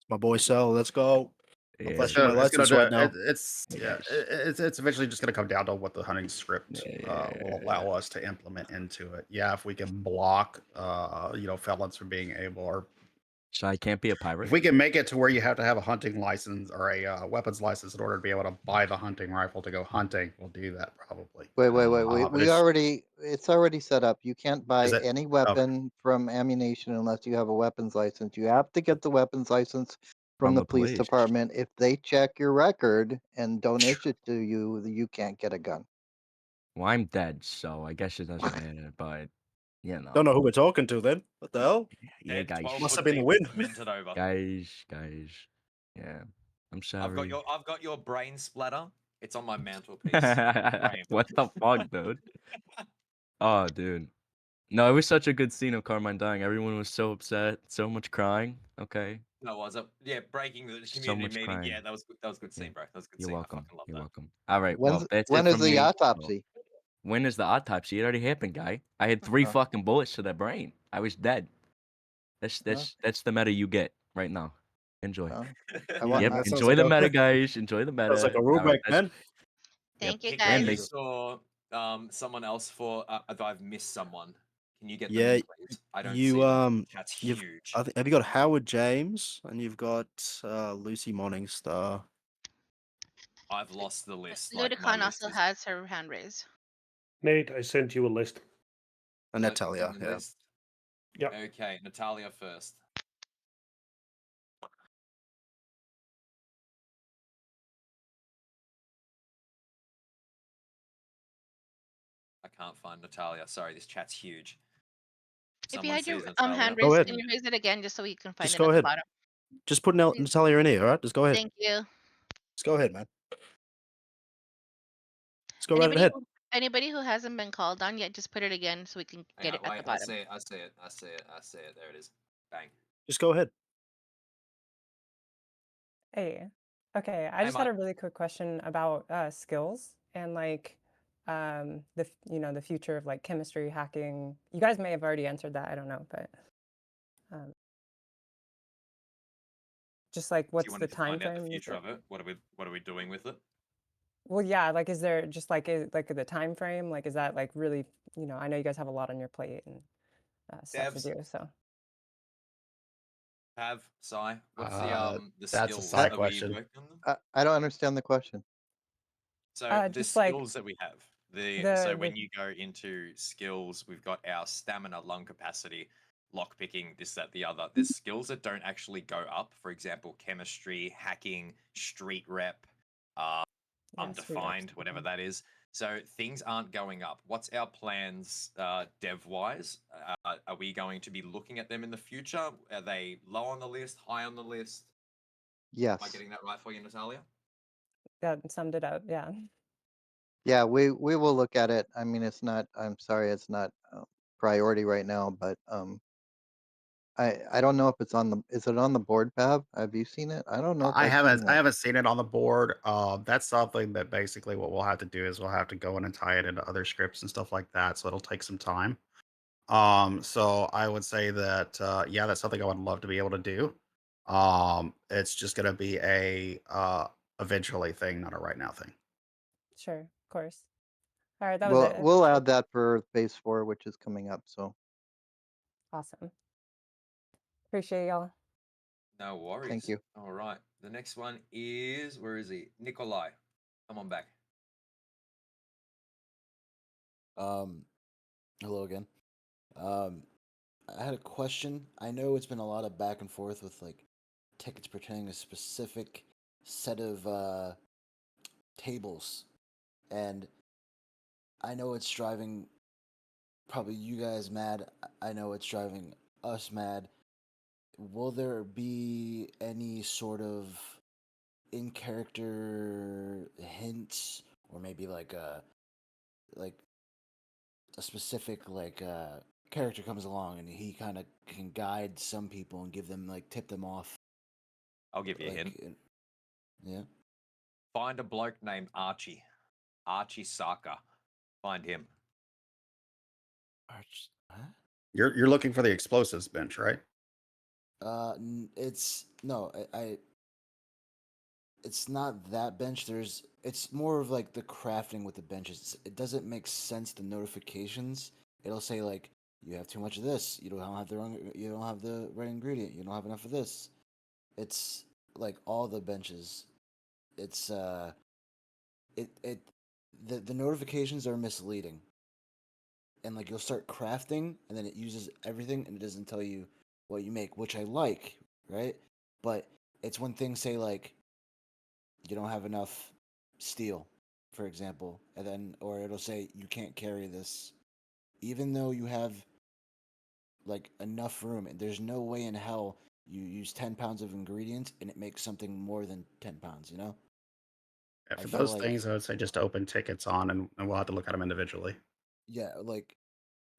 [SPEAKER 1] My boy Sal, let's go. I'm
[SPEAKER 18] Yeah,
[SPEAKER 1] flashing my
[SPEAKER 3] It's gonna
[SPEAKER 1] license
[SPEAKER 3] do.
[SPEAKER 1] right now.
[SPEAKER 3] It's eventually just gonna come down to what the hunting script will
[SPEAKER 18] yeah.
[SPEAKER 3] allow us to implement into it. Yeah, if we can block, felons from being able, or
[SPEAKER 18] So I can't be a pirate?
[SPEAKER 3] if we can make it to where you have to have a hunting license or a weapons license in order to be able to buy the hunting rifle to go hunting, we'll do that probably.
[SPEAKER 5] wait.
[SPEAKER 3] But it's
[SPEAKER 5] It's already set up. You can't buy
[SPEAKER 3] is it
[SPEAKER 5] any
[SPEAKER 3] okay?
[SPEAKER 5] weapon from ammunition unless you have a weapons license. You have to get the weapons license from the police department. If they check your record and don't issue it to you, you can't get a gun.
[SPEAKER 18] Well, I'm dead, so I guess it doesn't matter, but, you know.
[SPEAKER 1] Don't know who we're talking to then. What the hell?
[SPEAKER 18] Yeah,
[SPEAKER 2] Dead,
[SPEAKER 18] guys.
[SPEAKER 2] 12
[SPEAKER 1] Must have
[SPEAKER 2] foot
[SPEAKER 1] been the
[SPEAKER 2] deep,
[SPEAKER 1] wind.
[SPEAKER 2] cemented over.
[SPEAKER 18] Guys. Yeah. I'm sorry.
[SPEAKER 2] I've got your brain splatter. It's on my mantelpiece. Framed.
[SPEAKER 18] What the fuck, dude? Oh, dude. No, it was such a good scene of Carmine dying. Everyone was so upset, so much crying. Okay.
[SPEAKER 2] That was breaking the
[SPEAKER 18] So
[SPEAKER 2] community
[SPEAKER 18] much
[SPEAKER 2] meeting.
[SPEAKER 18] crying.
[SPEAKER 2] Yeah, that was good. That was a good scene, bro. That was a good
[SPEAKER 18] You're
[SPEAKER 2] scene.
[SPEAKER 18] welcome.
[SPEAKER 2] I fucking love
[SPEAKER 18] You're
[SPEAKER 2] that.
[SPEAKER 18] welcome. All right. Well, that's
[SPEAKER 5] When
[SPEAKER 18] it
[SPEAKER 5] is
[SPEAKER 18] from
[SPEAKER 5] the
[SPEAKER 18] me.
[SPEAKER 5] autopsy?
[SPEAKER 18] When is the autopsy? It already happened, guy. I had 3
[SPEAKER 5] Oh,
[SPEAKER 18] fucking bullets to the brain. I was dead. That's
[SPEAKER 5] oh,
[SPEAKER 18] that's that's the meta you get right now. Enjoy.
[SPEAKER 5] oh.
[SPEAKER 1] Yeah,
[SPEAKER 18] Yep.
[SPEAKER 1] that sounds
[SPEAKER 18] Enjoy
[SPEAKER 1] like
[SPEAKER 18] the
[SPEAKER 1] a
[SPEAKER 18] meta, guys. Enjoy the
[SPEAKER 1] sounds like
[SPEAKER 18] meta.
[SPEAKER 1] a
[SPEAKER 18] All right.
[SPEAKER 1] rollback,
[SPEAKER 18] That's
[SPEAKER 1] man.
[SPEAKER 4] Thank you,
[SPEAKER 2] Picky,
[SPEAKER 4] guys.
[SPEAKER 2] you
[SPEAKER 18] Randy.
[SPEAKER 2] saw someone else for if I've missed someone. Can you get them
[SPEAKER 1] Yeah,
[SPEAKER 2] in, please? I don't see
[SPEAKER 1] you
[SPEAKER 2] them. Chat's
[SPEAKER 1] you've
[SPEAKER 2] huge.
[SPEAKER 1] have you got Howard James and you've got Lucy Morningstar
[SPEAKER 2] I've lost the list. Like my
[SPEAKER 4] Ludicon
[SPEAKER 2] list
[SPEAKER 4] also
[SPEAKER 2] is
[SPEAKER 4] has her hand raised.
[SPEAKER 6] Nate, I sent you a list.
[SPEAKER 1] and Natalia.
[SPEAKER 2] the
[SPEAKER 1] Yeah.
[SPEAKER 2] list.
[SPEAKER 6] Yep.
[SPEAKER 2] Okay, Natalia first. I can't find Natalia. Sorry, this chat's huge.
[SPEAKER 4] If you
[SPEAKER 2] Someone
[SPEAKER 4] had your
[SPEAKER 2] sees Natalia.
[SPEAKER 4] hand
[SPEAKER 1] Go
[SPEAKER 4] raised,
[SPEAKER 1] ahead.
[SPEAKER 4] can you raise it again just so we can find
[SPEAKER 1] Just
[SPEAKER 4] it
[SPEAKER 1] go
[SPEAKER 4] at the
[SPEAKER 1] ahead.
[SPEAKER 4] bottom?
[SPEAKER 1] Just put Natalia in here. All right. Just go ahead.
[SPEAKER 4] Thank you.
[SPEAKER 1] Just go ahead, man. Just go right ahead.
[SPEAKER 4] Anybody who hasn't been called on yet, just put it again so we can get it at the
[SPEAKER 2] I
[SPEAKER 4] bottom.
[SPEAKER 2] see it. I see it. I see it. I see it. There it is. Bang.
[SPEAKER 1] Just go ahead.
[SPEAKER 19] Hey, okay. I
[SPEAKER 2] Hey,
[SPEAKER 19] just had
[SPEAKER 2] Mike.
[SPEAKER 19] a really quick question about skills and like the future of like chemistry hacking. You guys may have already answered that. I don't know, but just like
[SPEAKER 2] Do you
[SPEAKER 19] what's
[SPEAKER 2] want
[SPEAKER 19] the
[SPEAKER 2] to
[SPEAKER 19] time
[SPEAKER 2] find out the
[SPEAKER 19] frame?
[SPEAKER 2] future of it? What are we doing with it?
[SPEAKER 19] Well, yeah. Like, is there just like the time frame? Like, is that like really? I know you guys have a lot on your plate and stuff to
[SPEAKER 2] Devs.
[SPEAKER 19] do. So.
[SPEAKER 2] Sai, what's the
[SPEAKER 3] That's a
[SPEAKER 2] skills
[SPEAKER 3] side
[SPEAKER 2] that we
[SPEAKER 3] question.
[SPEAKER 2] work on?
[SPEAKER 5] I don't understand the question.
[SPEAKER 2] So the
[SPEAKER 19] just like
[SPEAKER 2] skills that we have.
[SPEAKER 19] The
[SPEAKER 2] When you go into skills, we've got our stamina, lung capacity, lockpicking, this, that, the other. There's skills that don't actually go up. For example, chemistry, hacking, street rep,
[SPEAKER 19] yeah, street reps.
[SPEAKER 2] undefined, whatever that is. So things aren't going up. What's our plans, dev wise? Are we going to be looking at them in the future? Are they low on the list, high on the list? Am I
[SPEAKER 5] Yes.
[SPEAKER 2] getting that right for you, Natalia?
[SPEAKER 19] That summed it up. Yeah.
[SPEAKER 5] Yeah, we will look at it. I mean, it's not. I'm sorry, it's not priority right now, but I don't know if it's on the. Is it on the board, Pav? Have you seen it? I don't know if
[SPEAKER 3] I
[SPEAKER 5] I've
[SPEAKER 3] haven't
[SPEAKER 5] seen
[SPEAKER 3] I
[SPEAKER 5] it.
[SPEAKER 3] haven't seen it on the board. That's something that basically what we'll have to do is we'll have to go in and tie it into other scripts and stuff like that. So it'll take some time. So I would say that yeah, that's something I would love to be able to do. It's just gonna be a eventually thing, not a right now thing.
[SPEAKER 19] Sure. Of course. All right. That was
[SPEAKER 5] We'll
[SPEAKER 19] it.
[SPEAKER 5] we'll add that for phase 4, which is coming up. So
[SPEAKER 19] Awesome. Appreciate y'all.
[SPEAKER 2] No worries.
[SPEAKER 5] thank you.
[SPEAKER 2] All right. The next one is, where is he? Nikolai. Come on back.
[SPEAKER 7] Hello again. I had a question. I know it's been a lot of back and forth with like tickets pertaining to a specific set of tables, and I know it's driving probably you guys mad. I know it's driving us mad. Will there be any sort of in character hints, or maybe like a specific character comes along and he kind of can guide some people and give them like tip them off?
[SPEAKER 2] I'll give you a hint.
[SPEAKER 7] Yeah.
[SPEAKER 2] Find a bloke named Archie. Archie Saka. Find him.
[SPEAKER 7] Huh?
[SPEAKER 3] You're looking for the explosives bench, right?
[SPEAKER 7] It's no, it's not that bench. It's more of like the crafting with the benches. It doesn't make sense. The notifications, it'll say like you have too much of this. You don't have you don't have the right ingredient. You don't have enough of this. It's like all the benches. It's it the notifications are misleading. And like you'll start crafting and then it uses everything and it doesn't tell you what you make, which I like, right? But it's when things say like you don't have enough steel, for example, and then or it'll say you can't carry this, even though you have like enough room. And there's no way in hell you use 10 pounds of ingredients and it makes something more than 10 pounds. You know?
[SPEAKER 3] Yeah,
[SPEAKER 7] I
[SPEAKER 3] for
[SPEAKER 7] feel
[SPEAKER 3] those
[SPEAKER 7] like
[SPEAKER 3] things, I would say just open tickets on, and we'll have to look at them individually.
[SPEAKER 7] yeah, like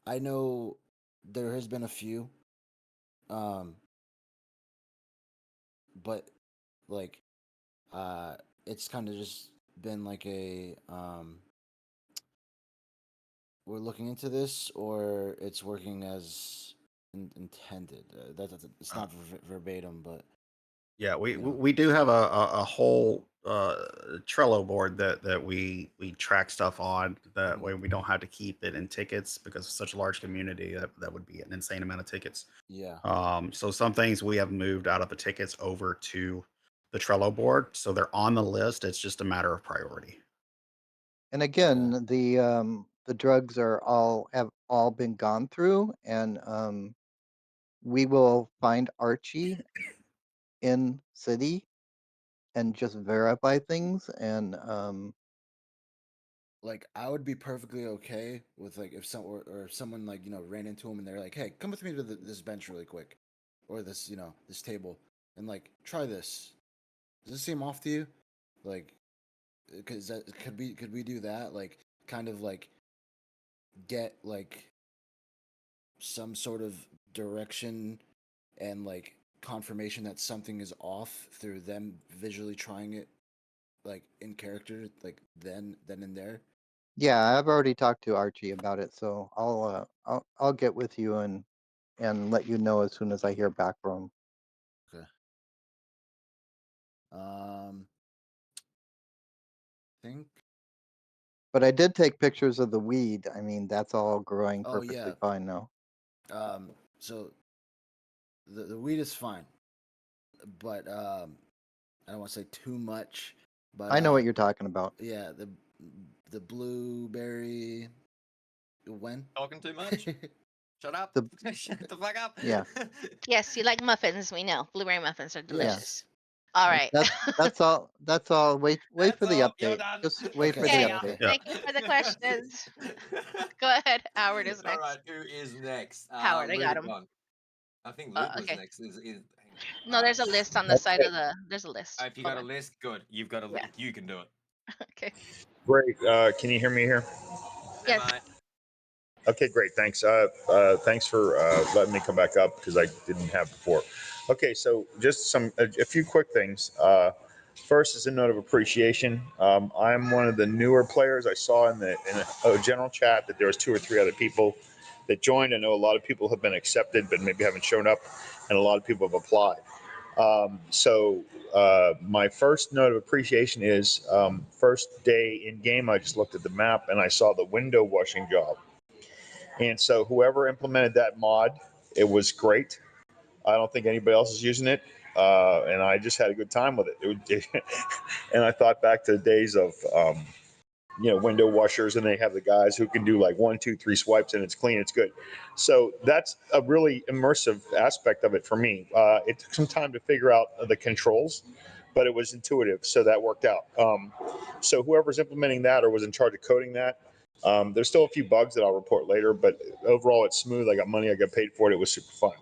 [SPEAKER 7] I know there has been a few, um, but like it's kind of just been like a we're looking into this or it's working as intended. It's
[SPEAKER 3] Uh,
[SPEAKER 7] not verbatim, but
[SPEAKER 3] Yeah, we
[SPEAKER 7] you know,
[SPEAKER 3] we do have a whole Trello board that we track stuff on. That way, we don't have to keep it in tickets because it's such a large community. That would be an insane amount of tickets.
[SPEAKER 7] yeah.
[SPEAKER 3] So some things we have moved out of the tickets over to the Trello board, so they're on the list. It's just a matter of priority.
[SPEAKER 5] And
[SPEAKER 7] Okay.
[SPEAKER 5] again, the drugs have all been gone through, and we will find Archie in city and just verify things. And
[SPEAKER 7] Like I would be perfectly okay with like if or if someone like ran into him and they're like, "Hey, come with me to this bench really quick, or this this table, and like try this. Does this seem off to you? Like, because that could we do that? Like, kind of like get like some sort of direction and like confirmation that something is off through them visually trying it like in character, like then and there.
[SPEAKER 5] yeah, I've already talked to Archie about it, so I'll get with you and let you know as soon as I hear back from him.
[SPEAKER 7] Okay. Um, think.
[SPEAKER 5] But I did take pictures of the weed. I mean, that's all growing
[SPEAKER 7] Oh
[SPEAKER 5] perfectly
[SPEAKER 7] yeah.
[SPEAKER 5] fine now.
[SPEAKER 7] So the weed is fine, but I don't want to say too much, but
[SPEAKER 5] I know what you're talking about.
[SPEAKER 7] yeah, the blueberry. When?
[SPEAKER 2] Talking too much. Shut up. Shut the fuck up.
[SPEAKER 5] Yeah.
[SPEAKER 4] Yes, you like muffins. We know blueberry muffins are delicious.
[SPEAKER 5] Yes.
[SPEAKER 4] All right.
[SPEAKER 5] That's all. That's all. Wait for the
[SPEAKER 2] all. You're
[SPEAKER 5] update.
[SPEAKER 2] done.
[SPEAKER 5] Just wait for
[SPEAKER 4] Okay.
[SPEAKER 5] the update.
[SPEAKER 4] Thank you for the questions. Go ahead. Howard is
[SPEAKER 2] All
[SPEAKER 4] next.
[SPEAKER 2] right, who is next?
[SPEAKER 4] Howard, I got him.
[SPEAKER 2] Lubicon. I think Lube was
[SPEAKER 4] Okay.
[SPEAKER 2] next.
[SPEAKER 4] No, there's a list on the side of the. There's a list.
[SPEAKER 2] If you got a list, good. You've got a list. You can do it.
[SPEAKER 4] Okay.
[SPEAKER 20] Great. Can you hear me here?
[SPEAKER 4] Yes.
[SPEAKER 20] Okay, great. Thanks. Thanks for letting me come back up because I didn't have before. Okay, so just a few quick things. First is a note of appreciation. I'm one of the newer players. I saw in a general chat that there was 2 or 3 other people that joined. I know a lot of people have been accepted, but maybe haven't shown up, and a lot of people have applied. So my first note of appreciation is first day in game, I just looked at the map and I saw the window washing job. And so whoever implemented that mod, it was great. I don't think anybody else is using it. And I just had a good time with it. And I thought back to the days of, window washers, and they have the guys who can do like 1, 2, 3 swipes and it's clean, it's good. So that's a really immersive aspect of it for me. It took some time to figure out the controls, but it was intuitive, so that worked out. So whoever's implementing that or was in charge of coding that, there's still a few bugs that I'll report later, but overall it's smooth. I got money, I got paid for it. It was super fun.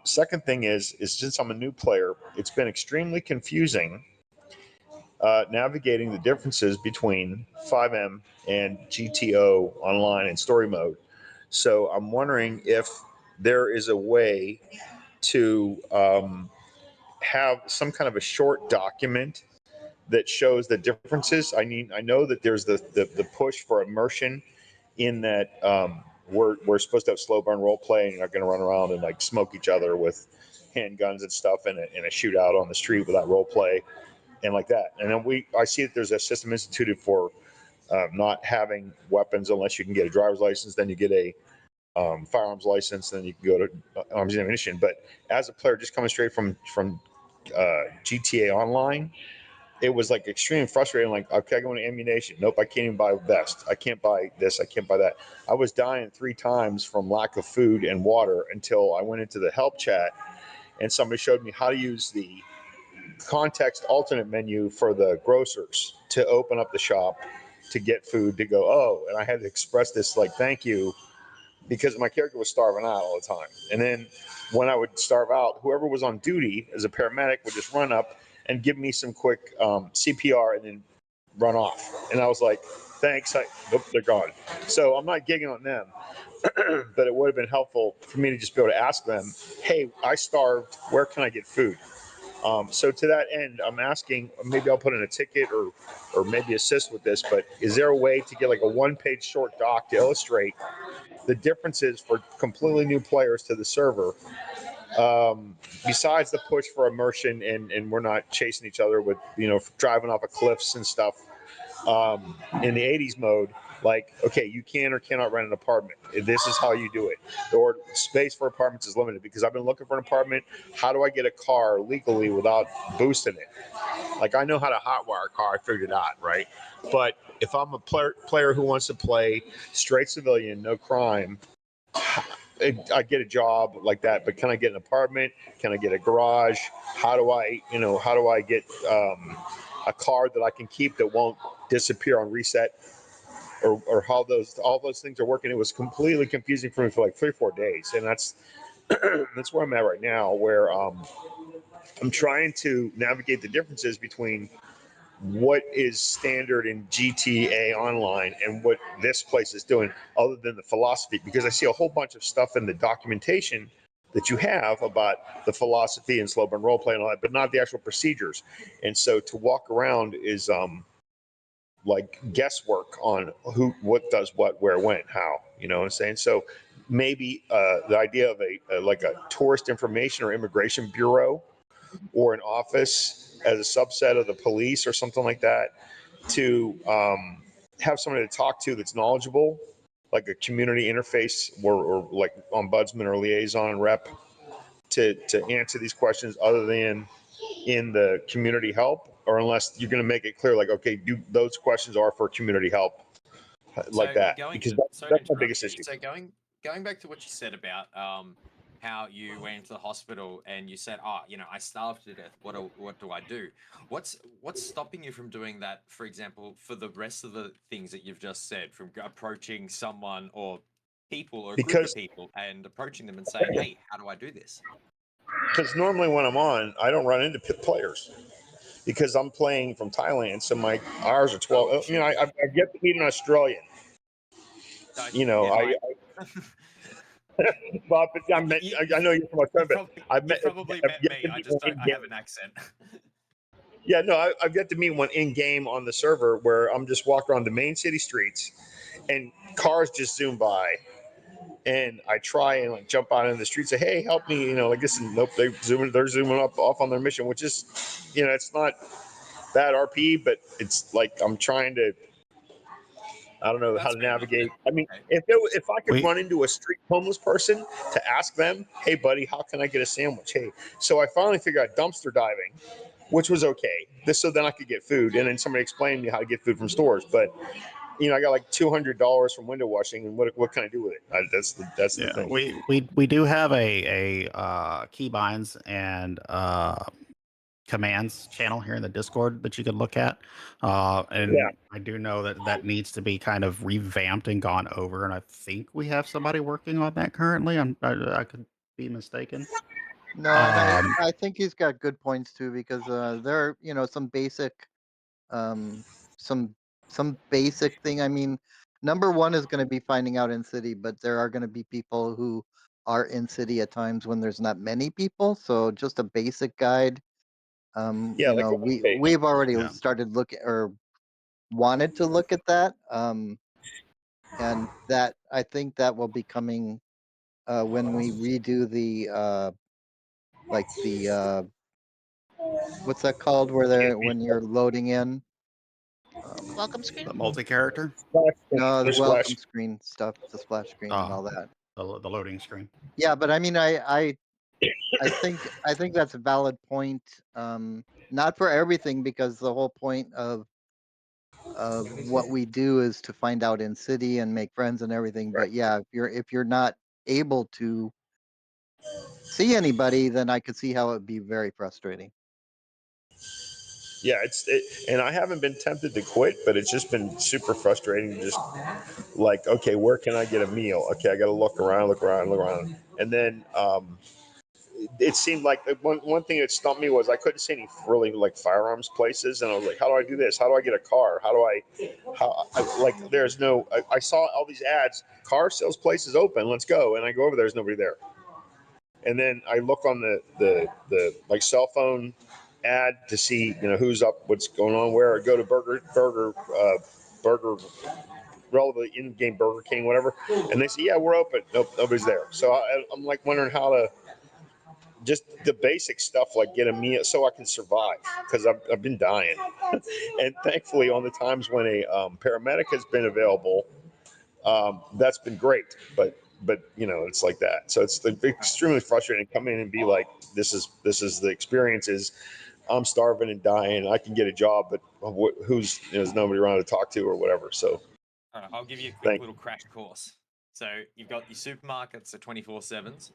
[SPEAKER 20] Second thing is since I'm a new player, it's been extremely confusing navigating the differences between 5M and GTO online and story mode. So I'm wondering if there is a way to have some kind of a short document that shows the differences. I know that there's the push for immersion in that we're supposed to have slow burn role play and you're not going to run around and like smoke each other with handguns and stuff in a shootout on the street without role play and like that. And then I see that there's a system instituted for not having weapons unless you can get a driver's license. Then you get a firearms license. Then you can go to arms and ammunition. But as a player, just coming straight from GTA Online, it was like extremely frustrating. Like, okay, I go into ammunition. Nope, I can't even buy a vest. I can't buy this. I can't buy that. I was dying 3 times from lack of food and water until I went into the help chat and somebody showed me how to use the context alternate menu for the grocers to open up the shop to get food to go, oh, and I had to express this like thank you because my character was starving out all the time. And then when I would starve out, whoever was on duty as a paramedic would just run up and give me some quick CPR and then run off. And I was like, thanks. Nope, they're gone. So I'm not gigging on them, but it would have been helpful for me to just be able to ask them, hey, I starved. Where can I get food? So to that end, I'm asking, maybe I'll put in a ticket or maybe assist with this, but is there a way to get like a 1-page short doc to illustrate the differences for completely new players to the server, besides the push for immersion and we're not chasing each other with, driving off of cliffs and stuff. In the 80s mode, like, okay, you can or cannot rent an apartment. This is how you do it. Or space for apartments is limited because I've been looking for an apartment. How do I get a car legally without boosting it? Like, I know how to hotwire a car. I figured it out, right? But if I'm a player who wants to play straight civilian, no crime, I get a job like that, but can I get an apartment? Can I get a garage? How do I get a car that I can keep that won't disappear on reset, or how all those things are working? It was completely confusing for me for like 3 or 4 days, and that's that's where I'm at right now, where I'm trying to navigate the differences between what is standard in GTA Online and what this place is doing, other than the philosophy, because I see a whole bunch of stuff in the documentation that you have about the philosophy and slow burn role play and all that, but not the actual procedures. And so to walk around is like guesswork on what does what, where, when, how. You know what I'm saying? So maybe the idea of like a tourist information or immigration bureau or an office as a subset of the police or something like that, to have somebody to talk to that's knowledgeable, like a community interface or like ombudsman or liaison rep to answer these questions other than in the community help. or unless you're going to make it clear, like, okay, those questions are for community help, like that, because that's my biggest issue.
[SPEAKER 2] So going back to what you said about how you went into the hospital and you said, "Oh, you know, I starved to death. What do I do?" What's stopping you from doing that? For example, for the rest of the things that you've just said, from approaching someone or people or a group of people and approaching them and saying, "Hey, how do I do this?"
[SPEAKER 20] Because normally when I'm on, I don't run into players because I'm playing from Thailand, so my hours are 12. You know, I've yet to meet an Australian. You know, Bob, I know you're from Australia, but I've
[SPEAKER 2] probably met me. I have an accent.
[SPEAKER 20] Yeah, no, I've yet to meet one in game on the server where I'm just walking around the main city streets, and cars just zoom by, and I try and like jump out in the street, say, "Hey, help me!" You know, like this. And nope, they're zooming off on their mission, which is, you know, it's not bad RP, but it's like I'm trying to. I don't know how to navigate. I mean, if I could run into a street homeless person to ask them, "Hey, buddy, how can I get a sandwich?" Hey, so I finally figured out dumpster diving, which was okay. So then I could get food, and then somebody explained to me how to get food from stores. But you know, I got like $200 from window washing, and what can I do with it? That's the thing.
[SPEAKER 3] We do have a keybinds and commands channel here in the Discord that you can look at, and I do know that needs to be kind of revamped and gone over, and I think we have somebody working on that currently. I could be mistaken.
[SPEAKER 5] No, and I think he's got good points too, because there are, you know, some basic um some basic thing. I mean, number one is going to be finding out in city, but there are going to be people who are in city at times when there's not many people, so just a basic guide.
[SPEAKER 20] Yeah,
[SPEAKER 5] You
[SPEAKER 20] like
[SPEAKER 5] know, we've already started looking or wanted to look at that, and that I think that will be coming when we redo the like the what's that called, where they're when you're loading in
[SPEAKER 4] Welcome screen.
[SPEAKER 3] The multi-character.
[SPEAKER 5] no, the
[SPEAKER 20] The
[SPEAKER 5] welcome
[SPEAKER 20] splash.
[SPEAKER 5] screen stuff, the splash screen and all that.
[SPEAKER 3] The loading screen.
[SPEAKER 5] Yeah, but I mean, I think that's a valid point. Not for everything, because the whole point of what we do is to find out in city and make friends and everything. But yeah, if you're not able to see anybody, then I could see how it would be very frustrating.
[SPEAKER 20] Yeah, and I haven't been tempted to quit, but it's just been super frustrating. Just like, okay, where can I get a meal? Okay, I got to look around, and then it seemed like one thing that stumped me was I couldn't see any really like firearms places, and I was like, how do I do this? How do I get a car? Like there's no. I saw all these ads, car sales places open, let's go, and I go over there's nobody there. And then I look on the like cell phone ad to see, you know, who's up, what's going on, where. I go to burger relevant in-game Burger King, whatever, and they say, yeah, we're open. Nope, nobody's there. So I'm like wondering how to just the basic stuff, like get a meal so I can survive, because I've been dying. And thankfully, on the times when a paramedic has been available, that's been great. But you know, it's like that. So it's extremely frustrating to come in and be like, this is the experience is I'm starving and dying. I can get a job, but who's, you know, there's nobody around to talk to or whatever. So
[SPEAKER 2] All right, I'll give you a quick little crash course. So you've got your supermarkets, the 24/7s.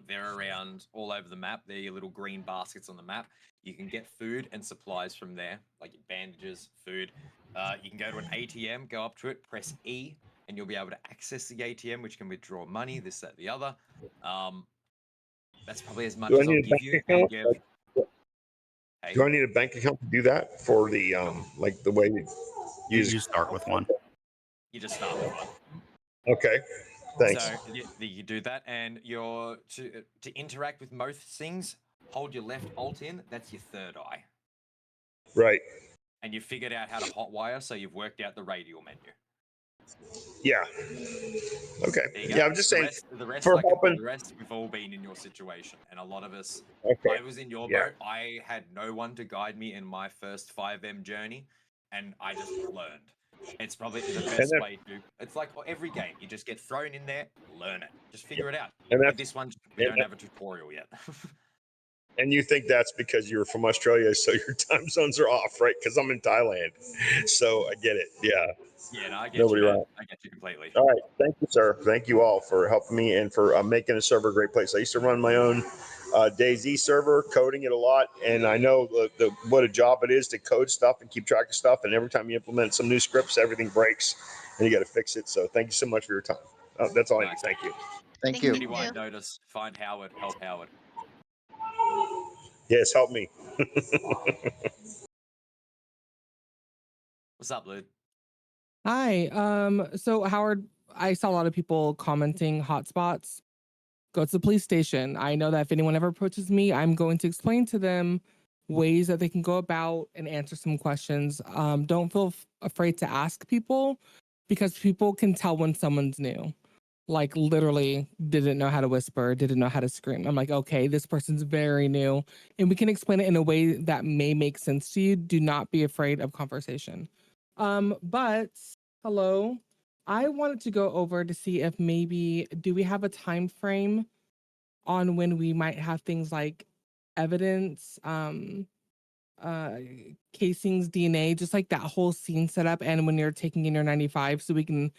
[SPEAKER 2] They're around all over the map. They're your little green baskets on the map. You can get food and supplies from there, like bandages, food. You can go to an ATM, go up to it, press E, and you'll be able to access the ATM, which can withdraw money, this, that, the other. That's probably as much
[SPEAKER 20] do I
[SPEAKER 2] as I'll
[SPEAKER 20] need a
[SPEAKER 2] give
[SPEAKER 20] bank
[SPEAKER 2] you.
[SPEAKER 20] account?
[SPEAKER 2] Hey?
[SPEAKER 20] Do I need a bank account to do that for the like the way
[SPEAKER 3] you start with one?
[SPEAKER 2] You just start with one.
[SPEAKER 20] Okay, thanks.
[SPEAKER 2] So you do that, and you're to interact with most things. Hold your left alt in. That's your third eye.
[SPEAKER 20] Right.
[SPEAKER 2] And you figured out how to hotwire, so you've worked out the radial menu.
[SPEAKER 20] Yeah. Okay. Yeah, I'm just saying.
[SPEAKER 2] The rest,
[SPEAKER 20] for
[SPEAKER 2] like
[SPEAKER 20] helping.
[SPEAKER 2] the rest, we've all been in your situation, and a lot of us.
[SPEAKER 20] Okay.
[SPEAKER 2] I was in your
[SPEAKER 20] Yeah.
[SPEAKER 2] boat. I had no one to guide me in my first 5M journey, and I just learned. It's probably the best way to. It's like every game. You just get thrown in there, learn it, just figure it out.
[SPEAKER 20] And
[SPEAKER 2] With
[SPEAKER 20] that's
[SPEAKER 2] this one, we don't have a tutorial yet.
[SPEAKER 20] And you think that's because you're from Australia, so your time zones are off, right? Because I'm in Thailand, so I get it. Yeah,
[SPEAKER 2] Yeah, no, I get
[SPEAKER 20] nobody
[SPEAKER 2] you, man.
[SPEAKER 20] wrong.
[SPEAKER 2] I get you completely.
[SPEAKER 20] All right, thank you, sir. Thank you all for helping me and for making a server a great place. I used to run my own DayZ server, coding it a lot, and I know what a job it is to code stuff and keep track of stuff. And every time you implement some new scripts, everything breaks, and you got to fix it. So thank you so much for your time. That's all I need.
[SPEAKER 2] Nice.
[SPEAKER 20] Thank you.
[SPEAKER 5] Thank you.
[SPEAKER 2] Citywide notice. Find Howard. Help Howard.
[SPEAKER 20] Yes, help me.
[SPEAKER 2] What's up, Lud?
[SPEAKER 21] Hi. So Howard, I saw a lot of people commenting hotspots. Go to the police station. I know that if anyone ever approaches me, I'm going to explain to them ways that they can go about and answer some questions. Don't feel afraid to ask people because people can tell when someone's new. Like literally didn't know how to whisper, didn't know how to scream. I'm like, okay, this person's very new. And we can explain it in a way that may make sense to you. Do not be afraid of conversation. But hello. I wanted to go over to see if maybe do we have a time frame on when we might have things like evidence, uh casings, DNA, just like that whole scene set up, and when you're taking in your 95 so we can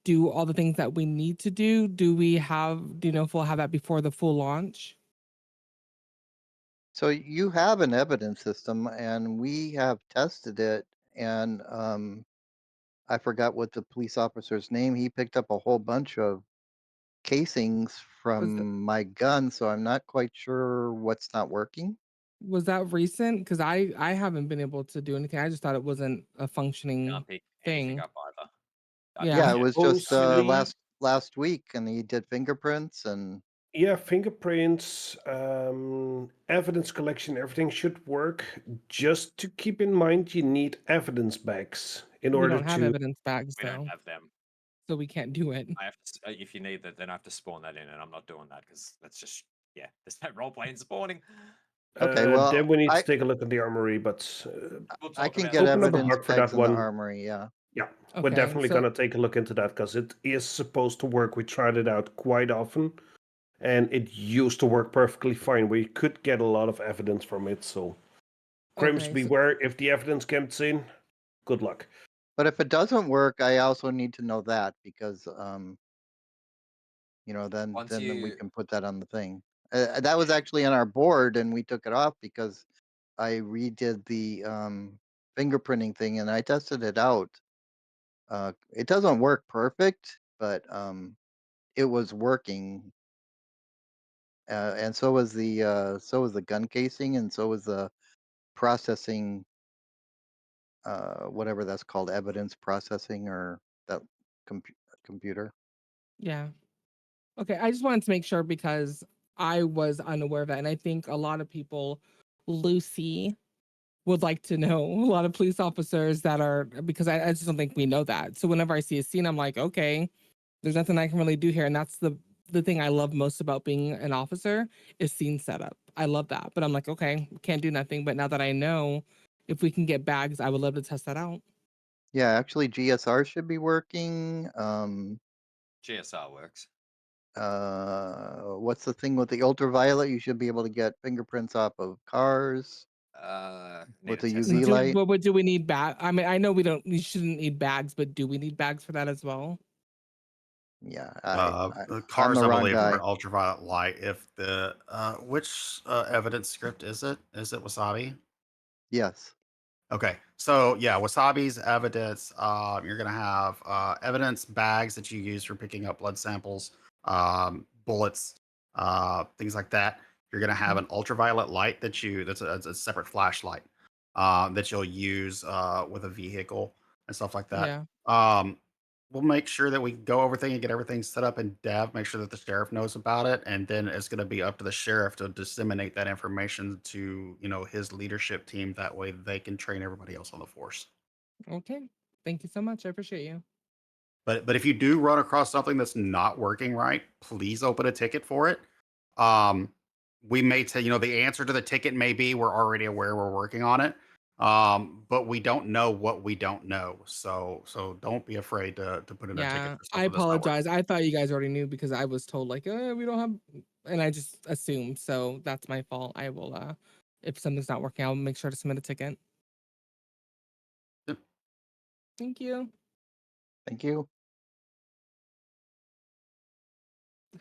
[SPEAKER 21] do all the things that we need to do. Do you know if we'll have that before the full launch?
[SPEAKER 5] So you have an evidence system, and we have tested it. And I forgot what the police officer's name. He picked up a whole bunch of casings from my gun, so I'm not quite sure what's not working.
[SPEAKER 21] Was that recent? Because I haven't been able to do anything. I just thought it wasn't a functioning
[SPEAKER 2] Can't pick anything
[SPEAKER 21] thing.
[SPEAKER 2] up either.
[SPEAKER 21] Yeah.
[SPEAKER 5] Yeah, it was just
[SPEAKER 6] Supposedly,
[SPEAKER 5] last week, and he did fingerprints and
[SPEAKER 6] yeah, fingerprints, evidence collection, everything should work. Just to keep in mind, you need evidence bags in
[SPEAKER 21] We
[SPEAKER 6] order
[SPEAKER 21] don't have
[SPEAKER 6] to.
[SPEAKER 21] evidence bags
[SPEAKER 2] We don't
[SPEAKER 21] though,
[SPEAKER 2] have them.
[SPEAKER 21] so we can't do it.
[SPEAKER 2] I have to, if you need that, then I have to spawn that in, and I'm not doing that because that's just there's no role playing spawning.
[SPEAKER 5] okay. Well,
[SPEAKER 6] Then we need
[SPEAKER 5] I
[SPEAKER 6] to take a look at the armory, but
[SPEAKER 2] We'll
[SPEAKER 5] I
[SPEAKER 2] talk
[SPEAKER 5] can
[SPEAKER 2] about
[SPEAKER 5] get
[SPEAKER 2] that.
[SPEAKER 6] open up a
[SPEAKER 5] evidence
[SPEAKER 6] bug for that
[SPEAKER 5] pegs in the
[SPEAKER 6] one.
[SPEAKER 5] armory. Yeah.
[SPEAKER 6] Yeah, we're
[SPEAKER 21] Okay,
[SPEAKER 6] definitely
[SPEAKER 21] so
[SPEAKER 6] gonna take a look into that because it is supposed to work. We tried it out quite often, and it used to work perfectly fine. We could get a lot of evidence from it. So, Crims,
[SPEAKER 21] okay, so
[SPEAKER 6] beware if the evidence gets in. Good luck.
[SPEAKER 5] But if it doesn't work, I also need to know that because then
[SPEAKER 2] Once
[SPEAKER 5] then we
[SPEAKER 2] you
[SPEAKER 5] can put that on the thing. That was actually on our board, and we took it off because I redid the fingerprinting thing, and I tested it out. It doesn't work perfect, but it was working. And so was the gun casing, and so was the processing, whatever that's called, evidence processing or that computer.
[SPEAKER 21] yeah. Okay, I just wanted to make sure because I was unaware of that, and I think a lot of people, Lucy, would like to know. A lot of police officers that are because I just don't think we know that. So whenever I see a scene, I'm like, okay, there's nothing I can really do here, and that's the thing I love most about being an officer is scene setup. I love that, but I'm like, okay, can't do nothing. But now that I know, if we can get bags, I would love to test that out.
[SPEAKER 5] Yeah, actually, GSR should be working.
[SPEAKER 2] GSR works.
[SPEAKER 5] What's the thing with the ultraviolet? You should be able to get fingerprints off of cars
[SPEAKER 2] Need
[SPEAKER 5] with
[SPEAKER 2] to
[SPEAKER 5] a
[SPEAKER 2] test
[SPEAKER 5] UV
[SPEAKER 2] that.
[SPEAKER 5] light.
[SPEAKER 21] But do we need bag? I mean, I know we shouldn't need bags, but do we need bags for that as well?
[SPEAKER 5] Yeah,
[SPEAKER 3] The
[SPEAKER 5] I'm
[SPEAKER 3] cars,
[SPEAKER 5] the
[SPEAKER 3] I
[SPEAKER 5] wrong
[SPEAKER 3] believe,
[SPEAKER 5] guy.
[SPEAKER 3] were ultraviolet light. If the which evidence script is it? Is it Wasabi?
[SPEAKER 5] Yes.
[SPEAKER 3] Okay, so yeah, Wasabi's evidence. You're gonna have evidence bags that you use for picking up blood samples, bullets, things like that. You're gonna have an ultraviolet light that's a separate flashlight that you'll use with a vehicle and stuff like that.
[SPEAKER 21] Yeah.
[SPEAKER 3] We'll make sure that we go over everything and get everything set up in dev, make sure that the sheriff knows about it, and then it's going to be up to the sheriff to disseminate that information to, his leadership team. That way they can train everybody else on the force.
[SPEAKER 21] Okay. Thank you so much. I appreciate you.
[SPEAKER 3] But if you do run across something that's not working right, please open a ticket for it. We may tell the answer to the ticket may be we're already aware we're working on it. But we don't know what we don't know. So don't be afraid to put in a ticket
[SPEAKER 21] Yeah,
[SPEAKER 3] for
[SPEAKER 21] I
[SPEAKER 3] something that's not working.
[SPEAKER 21] apologize. I thought you guys already knew because I was told like, we don't have and I just assumed. So that's my fault. I will, if something's not working, I'll make sure to submit a ticket.
[SPEAKER 15] Yep.
[SPEAKER 21] Thank you.
[SPEAKER 5] Thank you.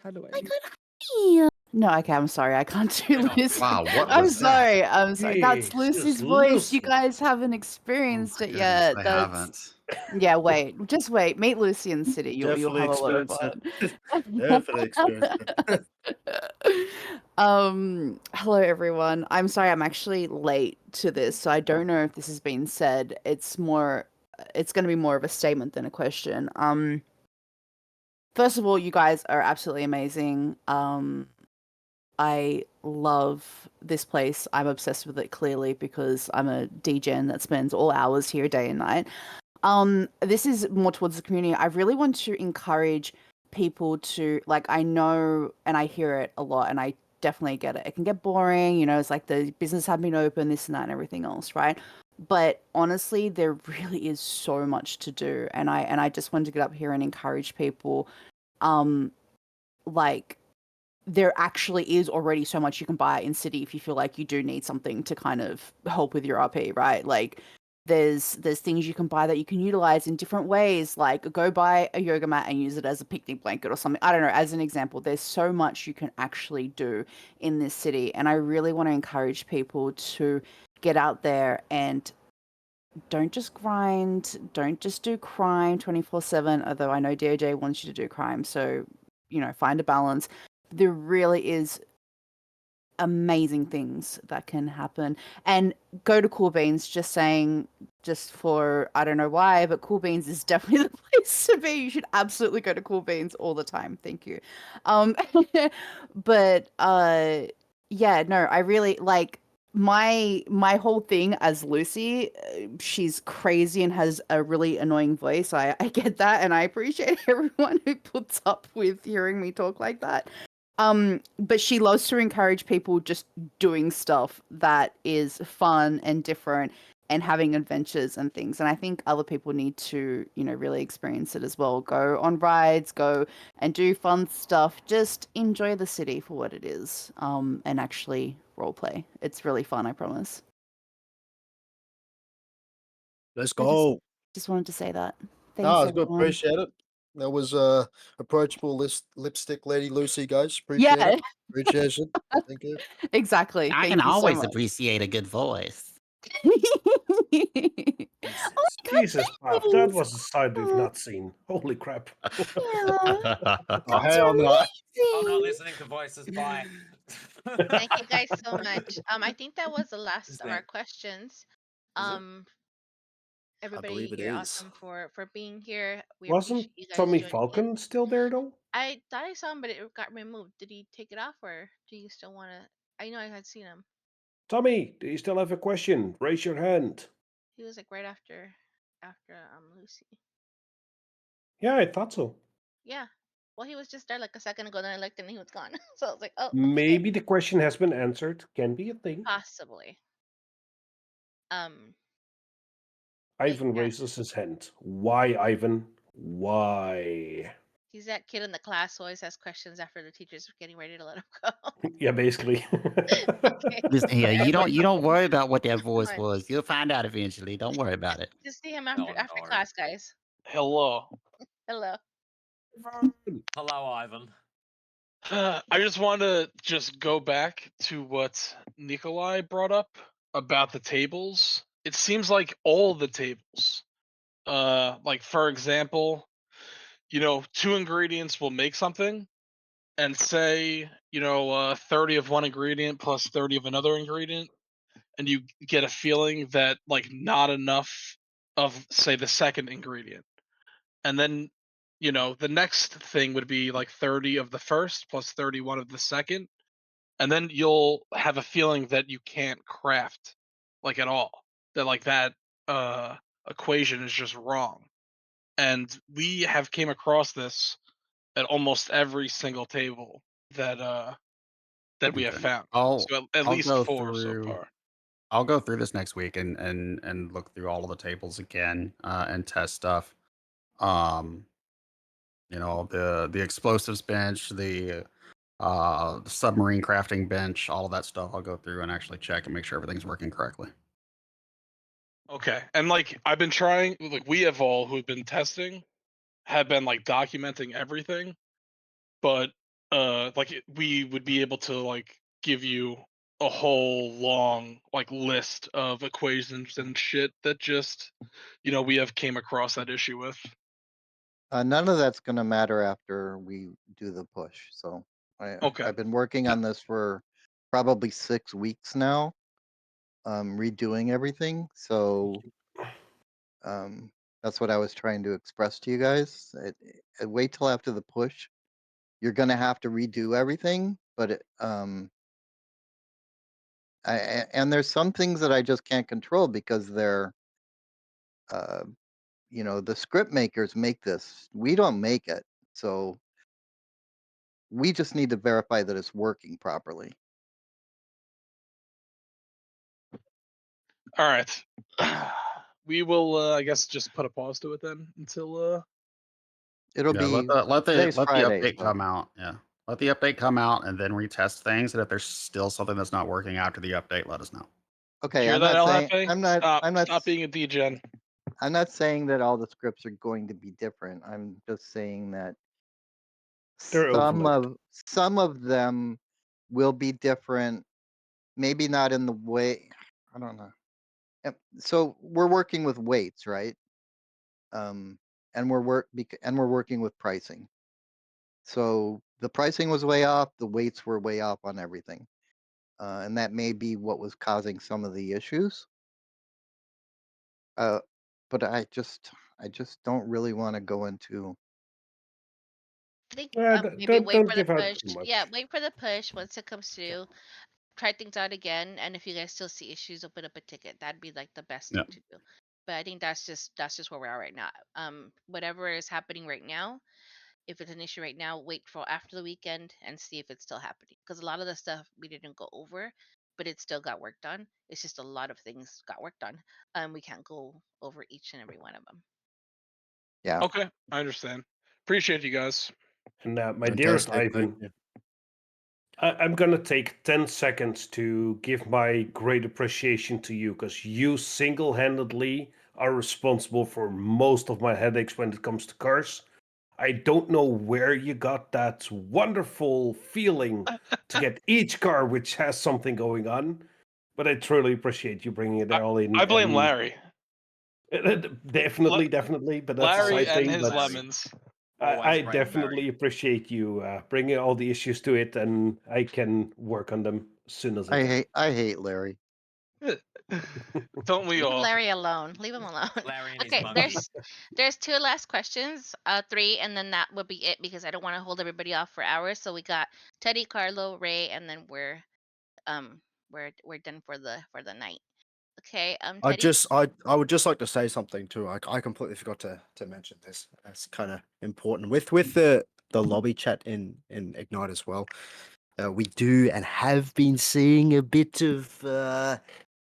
[SPEAKER 21] How do I?
[SPEAKER 8] No, okay, I'm sorry. I can't do Lucy.
[SPEAKER 15] Wow, what
[SPEAKER 8] I'm
[SPEAKER 15] was that?
[SPEAKER 8] sorry. I'm sorry. That's
[SPEAKER 6] Jeez,
[SPEAKER 8] Lucy's
[SPEAKER 6] just
[SPEAKER 8] voice. You
[SPEAKER 6] Lucy.
[SPEAKER 8] guys haven't
[SPEAKER 15] Oh
[SPEAKER 8] experienced
[SPEAKER 15] my
[SPEAKER 8] it
[SPEAKER 15] goodness,
[SPEAKER 8] yet.
[SPEAKER 15] I
[SPEAKER 8] That's
[SPEAKER 15] haven't.
[SPEAKER 8] yeah. Wait, just wait. Meet Lucy in the city. You'll
[SPEAKER 1] Definitely
[SPEAKER 8] have a lot of
[SPEAKER 1] experience it. Definitely experience it.
[SPEAKER 8] fun. Hello everyone. I'm sorry. I'm actually late to this, so I don't know if this has been said. It's more. It's going to be more of a statement than a question. First of all, you guys are absolutely amazing. I love this place. I'm obsessed with it clearly because I'm a DGen that spends all hours here day and night. This is more towards the community. I really want to encourage people to like I know and I hear it a lot and I definitely get it. It can get boring, it's like the business have been open, this and that and everything else, right? But honestly, there really is so much to do and I just wanted to get up here and encourage people um like there actually is already so much you can buy in city if you feel like you do need something to kind of help with your RP, right? Like there's things you can buy that you can utilize in different ways, like go buy a yoga mat and use it as a picnic blanket or something. I don't know, as an example, there's so much you can actually do in this city and I really want to encourage people to get out there and don't just grind, don't just do crime 24/7, although I know DOJ wants you to do crime, so find a balance. There really is amazing things that can happen. And go to Cool Beans, just saying, just for I don't know why, but Cool Beans is definitely the place to be. You should absolutely go to Cool Beans all the time. Thank you. Um but yeah, no, I really like my whole thing as Lucy, she's crazy and has a really annoying voice. I get that and I appreciate everyone who puts up with hearing me talk like that. But she loves to encourage people just doing stuff that is fun and different and having adventures and things. And I think other people need to, really experience it as well. Go on rides, go and do fun stuff. Just enjoy the city for what it is. And actually role play. It's really fun, I promise.
[SPEAKER 1] Let's
[SPEAKER 8] I
[SPEAKER 1] go.
[SPEAKER 8] just wanted to say that.
[SPEAKER 1] No,
[SPEAKER 8] Thanks
[SPEAKER 1] it's good.
[SPEAKER 8] everyone.
[SPEAKER 1] Appreciate it. That was approachable lipstick lady Lucy, guys. Appreciate
[SPEAKER 8] Yeah.
[SPEAKER 1] it. Appreciation. Thank you.
[SPEAKER 8] Exactly.
[SPEAKER 15] I
[SPEAKER 8] Thank
[SPEAKER 15] can
[SPEAKER 8] you so
[SPEAKER 15] always
[SPEAKER 8] much.
[SPEAKER 15] appreciate a good voice.
[SPEAKER 8] Oh my god,
[SPEAKER 6] Jesus, Pav, that
[SPEAKER 8] thanks.
[SPEAKER 6] was a side we've not seen. Holy crap.
[SPEAKER 8] Yeah.
[SPEAKER 1] Oh,
[SPEAKER 8] That's
[SPEAKER 1] hell no.
[SPEAKER 2] I'm not
[SPEAKER 8] amazing.
[SPEAKER 2] listening to voices. Bye.
[SPEAKER 4] Thank you guys so much. I think that was the last of our
[SPEAKER 2] Thank-
[SPEAKER 4] questions.
[SPEAKER 2] Is it?
[SPEAKER 4] Um,
[SPEAKER 1] I
[SPEAKER 4] everybody
[SPEAKER 1] believe it
[SPEAKER 4] here,
[SPEAKER 1] is.
[SPEAKER 4] awesome for being here. We
[SPEAKER 6] Wasn't
[SPEAKER 4] appreciate you guys
[SPEAKER 6] Tommy
[SPEAKER 4] joining in.
[SPEAKER 6] Falcon still there, though?
[SPEAKER 4] I thought I saw him, but it got removed. Did he take it off, or do you still want to? I know I had seen him.
[SPEAKER 6] Tommy, do you still have a question? Raise your hand.
[SPEAKER 4] He was like right after Lucy.
[SPEAKER 6] Yeah, I thought so.
[SPEAKER 4] Yeah. Well, he was just there like a second ago. Then I looked and he was gone. So I was like, oh, shit.
[SPEAKER 6] Maybe the question has been answered. Can be a thing.
[SPEAKER 4] Possibly.
[SPEAKER 6] Ivan
[SPEAKER 4] Yeah.
[SPEAKER 6] raises his hand. Why, Ivan? Why?
[SPEAKER 4] He's that kid in the class who always has questions after the teacher's getting ready to let him go.
[SPEAKER 6] Yeah, basically.
[SPEAKER 4] Okay.
[SPEAKER 15] Listen here, you don't worry about what that voice
[SPEAKER 4] Fine.
[SPEAKER 15] was. You'll find out eventually. Don't worry about it.
[SPEAKER 4] Just see him
[SPEAKER 2] Oh
[SPEAKER 4] after
[SPEAKER 2] no.
[SPEAKER 4] class, guys.
[SPEAKER 22] Hello.
[SPEAKER 4] Hello.
[SPEAKER 2] Hello, Ivan.
[SPEAKER 22] I just wanted to just go back to what Nikolai brought up about the tables. It seems like all the tables, like for example, 2 ingredients will make something, and say 30 of one ingredient plus 30 of another ingredient, and you get a feeling that like not enough of say the second ingredient, and then the next thing would be like 30 of the first plus 31 of the second, and then you'll have a feeling that you can't craft like at all, that like that equation is just wrong. And we have came across this at almost every single table that we have
[SPEAKER 15] Okay.
[SPEAKER 22] found,
[SPEAKER 15] I'll
[SPEAKER 22] so at
[SPEAKER 15] I'll
[SPEAKER 22] least
[SPEAKER 15] go
[SPEAKER 22] 4 so
[SPEAKER 15] through
[SPEAKER 22] far.
[SPEAKER 15] I'll go through this next week and look through all of the tables again and test stuff. Um, the explosives bench, the the submarine crafting bench, all of that stuff. I'll go through and actually check and make sure everything's working correctly.
[SPEAKER 22] Okay, and like I've been trying, like we have all who've been testing, have been like documenting everything, but we would be able to like give you a whole long like list of equations and shit that just we have came across that issue with.
[SPEAKER 5] None of that's going to matter after we do the push. So
[SPEAKER 22] Okay.
[SPEAKER 5] I've been working on this for probably 6 weeks now, redoing everything. So that's what I was trying to express to you guys. Wait till after the push. You're going to have to redo everything, but and there's some things that I just can't control because they're, the script makers make this. We don't make it, so we just need to verify that it's working properly.
[SPEAKER 22] All right. We will, I guess, just put a pause to it then until.
[SPEAKER 5] It'll
[SPEAKER 15] Yeah,
[SPEAKER 5] be
[SPEAKER 15] let the
[SPEAKER 5] today's Friday,
[SPEAKER 15] update
[SPEAKER 5] so
[SPEAKER 15] come out. Yeah, let the update come out and then retest things. And if there's still something that's not working after the update, let us know.
[SPEAKER 5] okay.
[SPEAKER 22] Hear
[SPEAKER 5] I'm
[SPEAKER 22] that,
[SPEAKER 5] not saying
[SPEAKER 22] LFA? Stop being a degen.
[SPEAKER 5] I'm not saying that all the scripts are going to be different. I'm just saying that
[SPEAKER 6] They're overlooked.
[SPEAKER 5] some of them will be different. Maybe not in the way. I don't know. So we're working with weights, right? And we're working with pricing. So the pricing was way off. The weights were way off on everything, and that may be what was causing some of the issues. But I just don't really want to go into.
[SPEAKER 4] I think
[SPEAKER 6] Yeah,
[SPEAKER 4] maybe wait
[SPEAKER 6] don't
[SPEAKER 4] for the
[SPEAKER 6] give out
[SPEAKER 4] push.
[SPEAKER 6] too much.
[SPEAKER 4] Yeah, wait for the push once it comes through. Try things out again, and if you guys still see issues, open up a ticket. That'd be like the best
[SPEAKER 15] Yeah.
[SPEAKER 4] thing to do. But I think that's just where we are right now. Whatever is happening right now, if it's an issue right now, wait for after the weekend and see if it's still happening. Because a lot of the stuff we didn't go over, but it still got work done. It's just a lot of things got work done. We can't go over each and every one of them.
[SPEAKER 5] Yeah.
[SPEAKER 22] Okay, I understand. Appreciate you guys.
[SPEAKER 6] And my dearest
[SPEAKER 7] Fantastic. Thank
[SPEAKER 6] Ivan,
[SPEAKER 7] you.
[SPEAKER 6] I'm gonna take 10 seconds to give my great appreciation to you because you single-handedly are responsible for most of my headaches when it comes to cars. I don't know where you got that wonderful feeling to get each car which has something going on, but I truly appreciate you bringing it all in.
[SPEAKER 22] I blame Larry.
[SPEAKER 6] Definitely, but that's a
[SPEAKER 22] Larry
[SPEAKER 6] side
[SPEAKER 22] and
[SPEAKER 6] thing.
[SPEAKER 22] his
[SPEAKER 6] But
[SPEAKER 22] lemons.
[SPEAKER 2] Always
[SPEAKER 6] I
[SPEAKER 2] blame Larry.
[SPEAKER 6] definitely appreciate you bringing all the issues to it, and I can work on them as soon as I can.
[SPEAKER 5] I hate Larry.
[SPEAKER 22] Don't we
[SPEAKER 4] Leave
[SPEAKER 22] all?
[SPEAKER 4] Larry alone. Leave him alone.
[SPEAKER 2] Larry and his
[SPEAKER 4] Okay,
[SPEAKER 2] monkey.
[SPEAKER 4] there's two last questions, three, and then that would be it because I don't want to hold everybody off for hours. So we got Teddy, Carlo, Ray, and then we're done for the night. Okay, Teddy.
[SPEAKER 1] I would just like to say something too. I completely forgot to mention this. That's kind of important with the lobby chat in Ignite as well. We do and have been seeing a bit of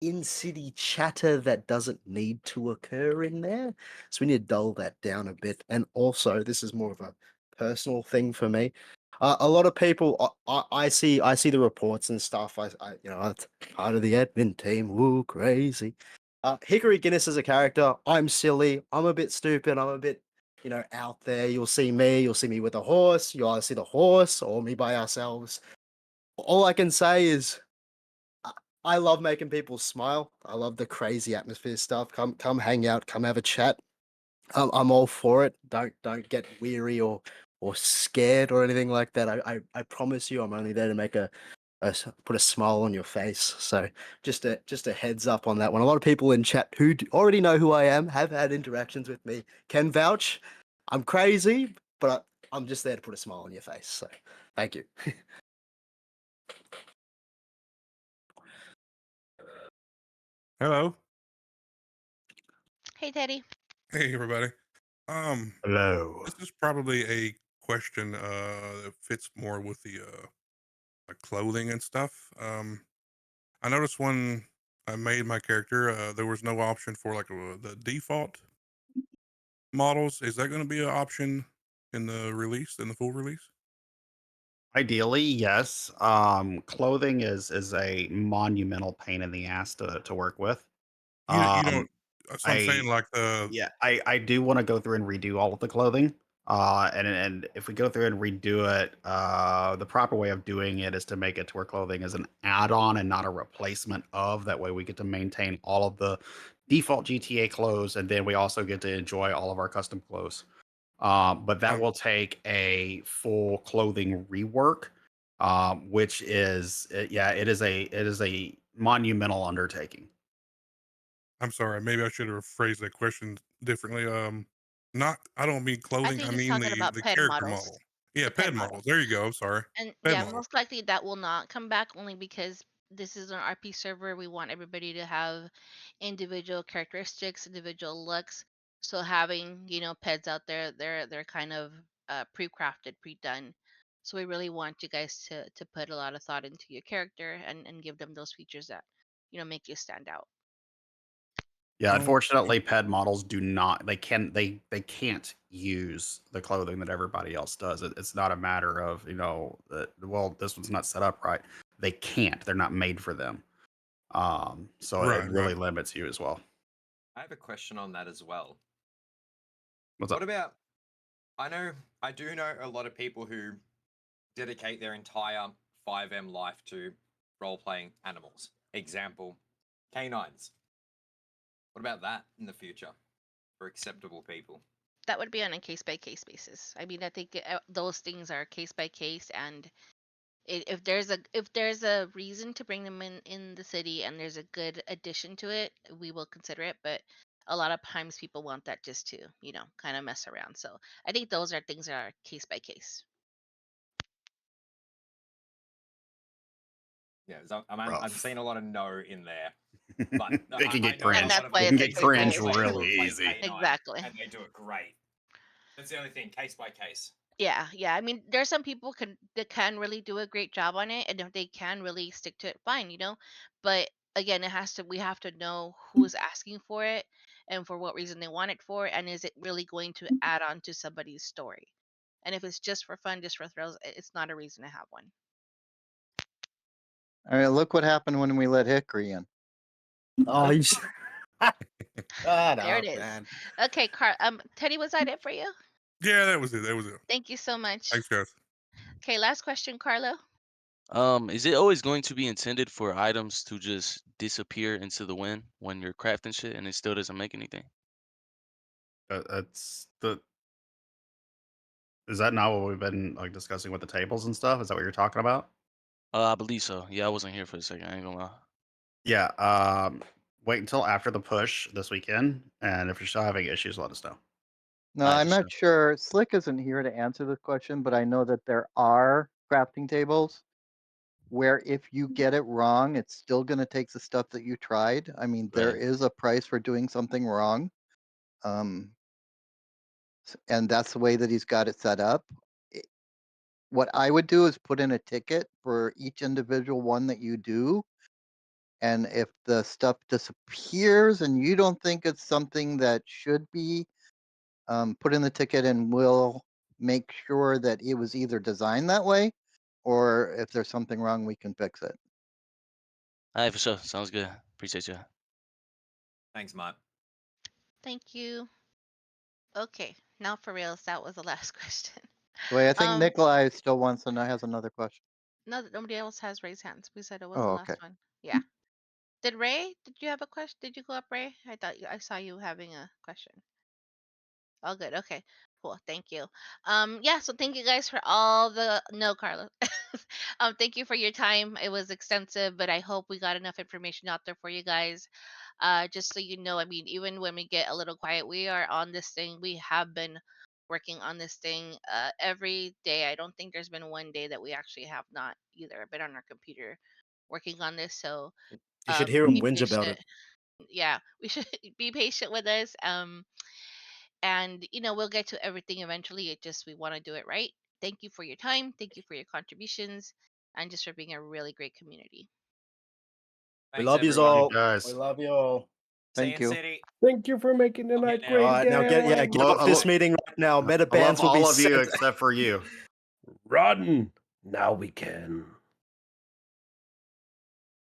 [SPEAKER 1] in-city chatter that doesn't need to occur in there. So we need to dull that down a bit. And also, this is more of a personal thing for me. A lot of people, I see the reports and stuff. It's part of the admin team. Woo, crazy. Hickory Guinness is a character. I'm silly. I'm a bit stupid. I'm a bit, out there. You'll see me. You'll see me with a horse. You'll either see the horse or me by ourselves. All I can say is I love making people smile. I love the crazy atmosphere stuff. Come hang out. Come have a chat. I'm all for it. Don't get weary or scared or anything like that. I promise you, I'm only there to make put a smile on your face. So just a heads up on that one. A lot of people in chat who already know who I am, have had interactions with me, can vouch. I'm crazy, but I'm just there to put a smile on your face. So thank you.
[SPEAKER 10] Hello.
[SPEAKER 4] Hey, Teddy.
[SPEAKER 10] Hey, everybody.
[SPEAKER 15] Hello.
[SPEAKER 10] This is probably a question that fits more with the like clothing and stuff. I noticed when I made my character, there was no option for like the default models. Is that going to be an option in the full release?
[SPEAKER 3] Ideally, yes. Clothing is a monumental pain in the ass to work with.
[SPEAKER 10] You don't.
[SPEAKER 3] Um,
[SPEAKER 10] So I'm saying like
[SPEAKER 3] yeah, I do want to go through and redo all of the clothing. And if we go through and redo it, the proper way of doing it is to make it to where clothing is an add-on and not a replacement of. That way, we get to maintain all of the default GTA clothes, and then we also get to enjoy all of our custom clothes. But that will take a full clothing rework, which is yeah, it is a monumental undertaking.
[SPEAKER 10] I'm sorry. Maybe I should have phrased that question differently. Not. I don't mean
[SPEAKER 4] I
[SPEAKER 10] clothing.
[SPEAKER 4] think
[SPEAKER 10] I
[SPEAKER 4] he's
[SPEAKER 10] mean
[SPEAKER 4] talking about
[SPEAKER 10] the
[SPEAKER 4] ped
[SPEAKER 10] character
[SPEAKER 4] models.
[SPEAKER 10] model. Yeah,
[SPEAKER 4] The ped
[SPEAKER 10] ped models.
[SPEAKER 4] models.
[SPEAKER 10] There you go. Sorry.
[SPEAKER 4] And
[SPEAKER 10] Ped
[SPEAKER 4] yeah,
[SPEAKER 10] model.
[SPEAKER 4] most likely that will not come back only because this is an RP server. We want everybody to have individual characteristics, individual looks. So having, peds out there, they're kind of pre-crafted, pre-done. So we really want you guys to put a lot of thought into your character and give them those features that, make you stand out.
[SPEAKER 3] Yeah,
[SPEAKER 10] Oh,
[SPEAKER 3] unfortunately, ped models do not. They can't use the clothing that everybody else does. It's not a matter of well, this one's not set up right. They can't. They're not made for them. So it
[SPEAKER 10] Right.
[SPEAKER 3] really limits you as well.
[SPEAKER 2] I have a question on that as well.
[SPEAKER 3] What's
[SPEAKER 2] What
[SPEAKER 3] up?
[SPEAKER 2] about? I do know a lot of people who dedicate their entire 5M life to role playing animals. Example, canines. What about that in the future for acceptable people?
[SPEAKER 4] That would be on a case by case basis. I mean, I think those things are case by case, and if there's a reason to bring them in the city and there's a good addition to it, we will consider it. But a lot of times people want that just to kind of mess around. So I think those are things that are case by case.
[SPEAKER 2] Yeah, so I'm
[SPEAKER 3] Rough.
[SPEAKER 2] seeing a lot of no in there, but
[SPEAKER 3] It can get
[SPEAKER 2] I know a
[SPEAKER 3] cringe.
[SPEAKER 4] And
[SPEAKER 2] lot
[SPEAKER 4] that's
[SPEAKER 2] of
[SPEAKER 4] why
[SPEAKER 3] It
[SPEAKER 2] people
[SPEAKER 3] can
[SPEAKER 4] it's a
[SPEAKER 3] get
[SPEAKER 4] case by
[SPEAKER 3] cringe
[SPEAKER 2] play
[SPEAKER 3] really
[SPEAKER 4] case.
[SPEAKER 3] easy.
[SPEAKER 2] canine,
[SPEAKER 4] Exactly.
[SPEAKER 2] and they do it great. That's the only thing, case by case.
[SPEAKER 4] Yeah. I mean, there's some people that can really do a great job on it, and if they can really stick to it, fine. But again, we have to know who's asking for it and for what reason they want it for, and is it really going to add on to somebody's story? And if it's just for fun, just for thrills, it's not a reason to have one.
[SPEAKER 5] All right, look what happened when we let Hickory in.
[SPEAKER 1] Oh, you shut
[SPEAKER 4] There it
[SPEAKER 1] up,
[SPEAKER 4] is.
[SPEAKER 1] man.
[SPEAKER 4] Okay, Teddy, was that it for you?
[SPEAKER 10] Yeah, that was it. That was it.
[SPEAKER 4] Thank you so much.
[SPEAKER 10] Thanks, guys.
[SPEAKER 4] Okay, last question, Carlo.
[SPEAKER 14] Is it always going to be intended for items to just disappear into the wind when you're crafting shit and it still doesn't make anything?
[SPEAKER 3] That's the. Is that not what we've been like discussing with the tables and stuff? Is that what you're talking about?
[SPEAKER 14] I believe so. Yeah, I wasn't here for a second. I ain't gonna lie.
[SPEAKER 3] Yeah. Wait until after the push this weekend, and if you're still having issues, let us know.
[SPEAKER 5] No,
[SPEAKER 14] Alright,
[SPEAKER 5] I'm
[SPEAKER 14] for
[SPEAKER 5] not
[SPEAKER 14] sure.
[SPEAKER 5] sure. Slick isn't here to answer this question, but I know that there are crafting tables where if you get it wrong, it's still going to take the stuff that you tried. I mean, there
[SPEAKER 14] Right.
[SPEAKER 5] is a price for doing something wrong. And that's the way that he's got it set up. What I would do is put in a ticket for each individual one that you do. And if the stuff disappears and you don't think it's something that should be, put in the ticket and we'll make sure that it was either designed that way or if there's something wrong, we can fix it.
[SPEAKER 14] Alright, for sure. Sounds good. Appreciate you.
[SPEAKER 2] Thanks, Matt.
[SPEAKER 4] Thank you. Okay, now for reals, that was the last question.
[SPEAKER 5] Wait, I think
[SPEAKER 4] Um,
[SPEAKER 5] Nikolai still wants and has another question.
[SPEAKER 4] no, nobody else has raised hands. We said it was the
[SPEAKER 5] Oh,
[SPEAKER 4] last
[SPEAKER 5] okay.
[SPEAKER 4] one. Yeah. Did Ray? Did you have a question? Did you go up, Ray? I saw you having a question. All good. Okay. Cool. Thank you. Yeah, so thank you guys for all the no, Carlos. Thank you for your time. It was extensive, but I hope we got enough information out there for you guys. Just so you know, I mean, even when we get a little quiet, we are on this thing. We have been working on this thing every day. I don't think there's been one day that we actually have not either been on our computer working on this. So
[SPEAKER 1] You should hear him
[SPEAKER 4] be
[SPEAKER 1] whinge about
[SPEAKER 4] patient.
[SPEAKER 1] it.
[SPEAKER 4] Yeah, we should be patient with us. And we'll get to everything eventually. It just we want to do it right. Thank you for your time. Thank you for your contributions, and just for being a really great community.
[SPEAKER 1] We
[SPEAKER 2] Thanks,
[SPEAKER 1] love you
[SPEAKER 2] everyone.
[SPEAKER 1] all.
[SPEAKER 3] Guys.
[SPEAKER 1] We love you all.
[SPEAKER 2] See you
[SPEAKER 5] Thank
[SPEAKER 2] in
[SPEAKER 5] you.
[SPEAKER 2] city.
[SPEAKER 6] Thank you for making the
[SPEAKER 2] I'm
[SPEAKER 6] night
[SPEAKER 2] getting out.
[SPEAKER 1] All
[SPEAKER 6] great,
[SPEAKER 1] right, now get
[SPEAKER 6] Dan.
[SPEAKER 1] off this meeting right now. Better
[SPEAKER 3] I love
[SPEAKER 1] bands will be
[SPEAKER 3] all of you
[SPEAKER 1] sent.
[SPEAKER 3] except for you.
[SPEAKER 6] Rotten. Now we can.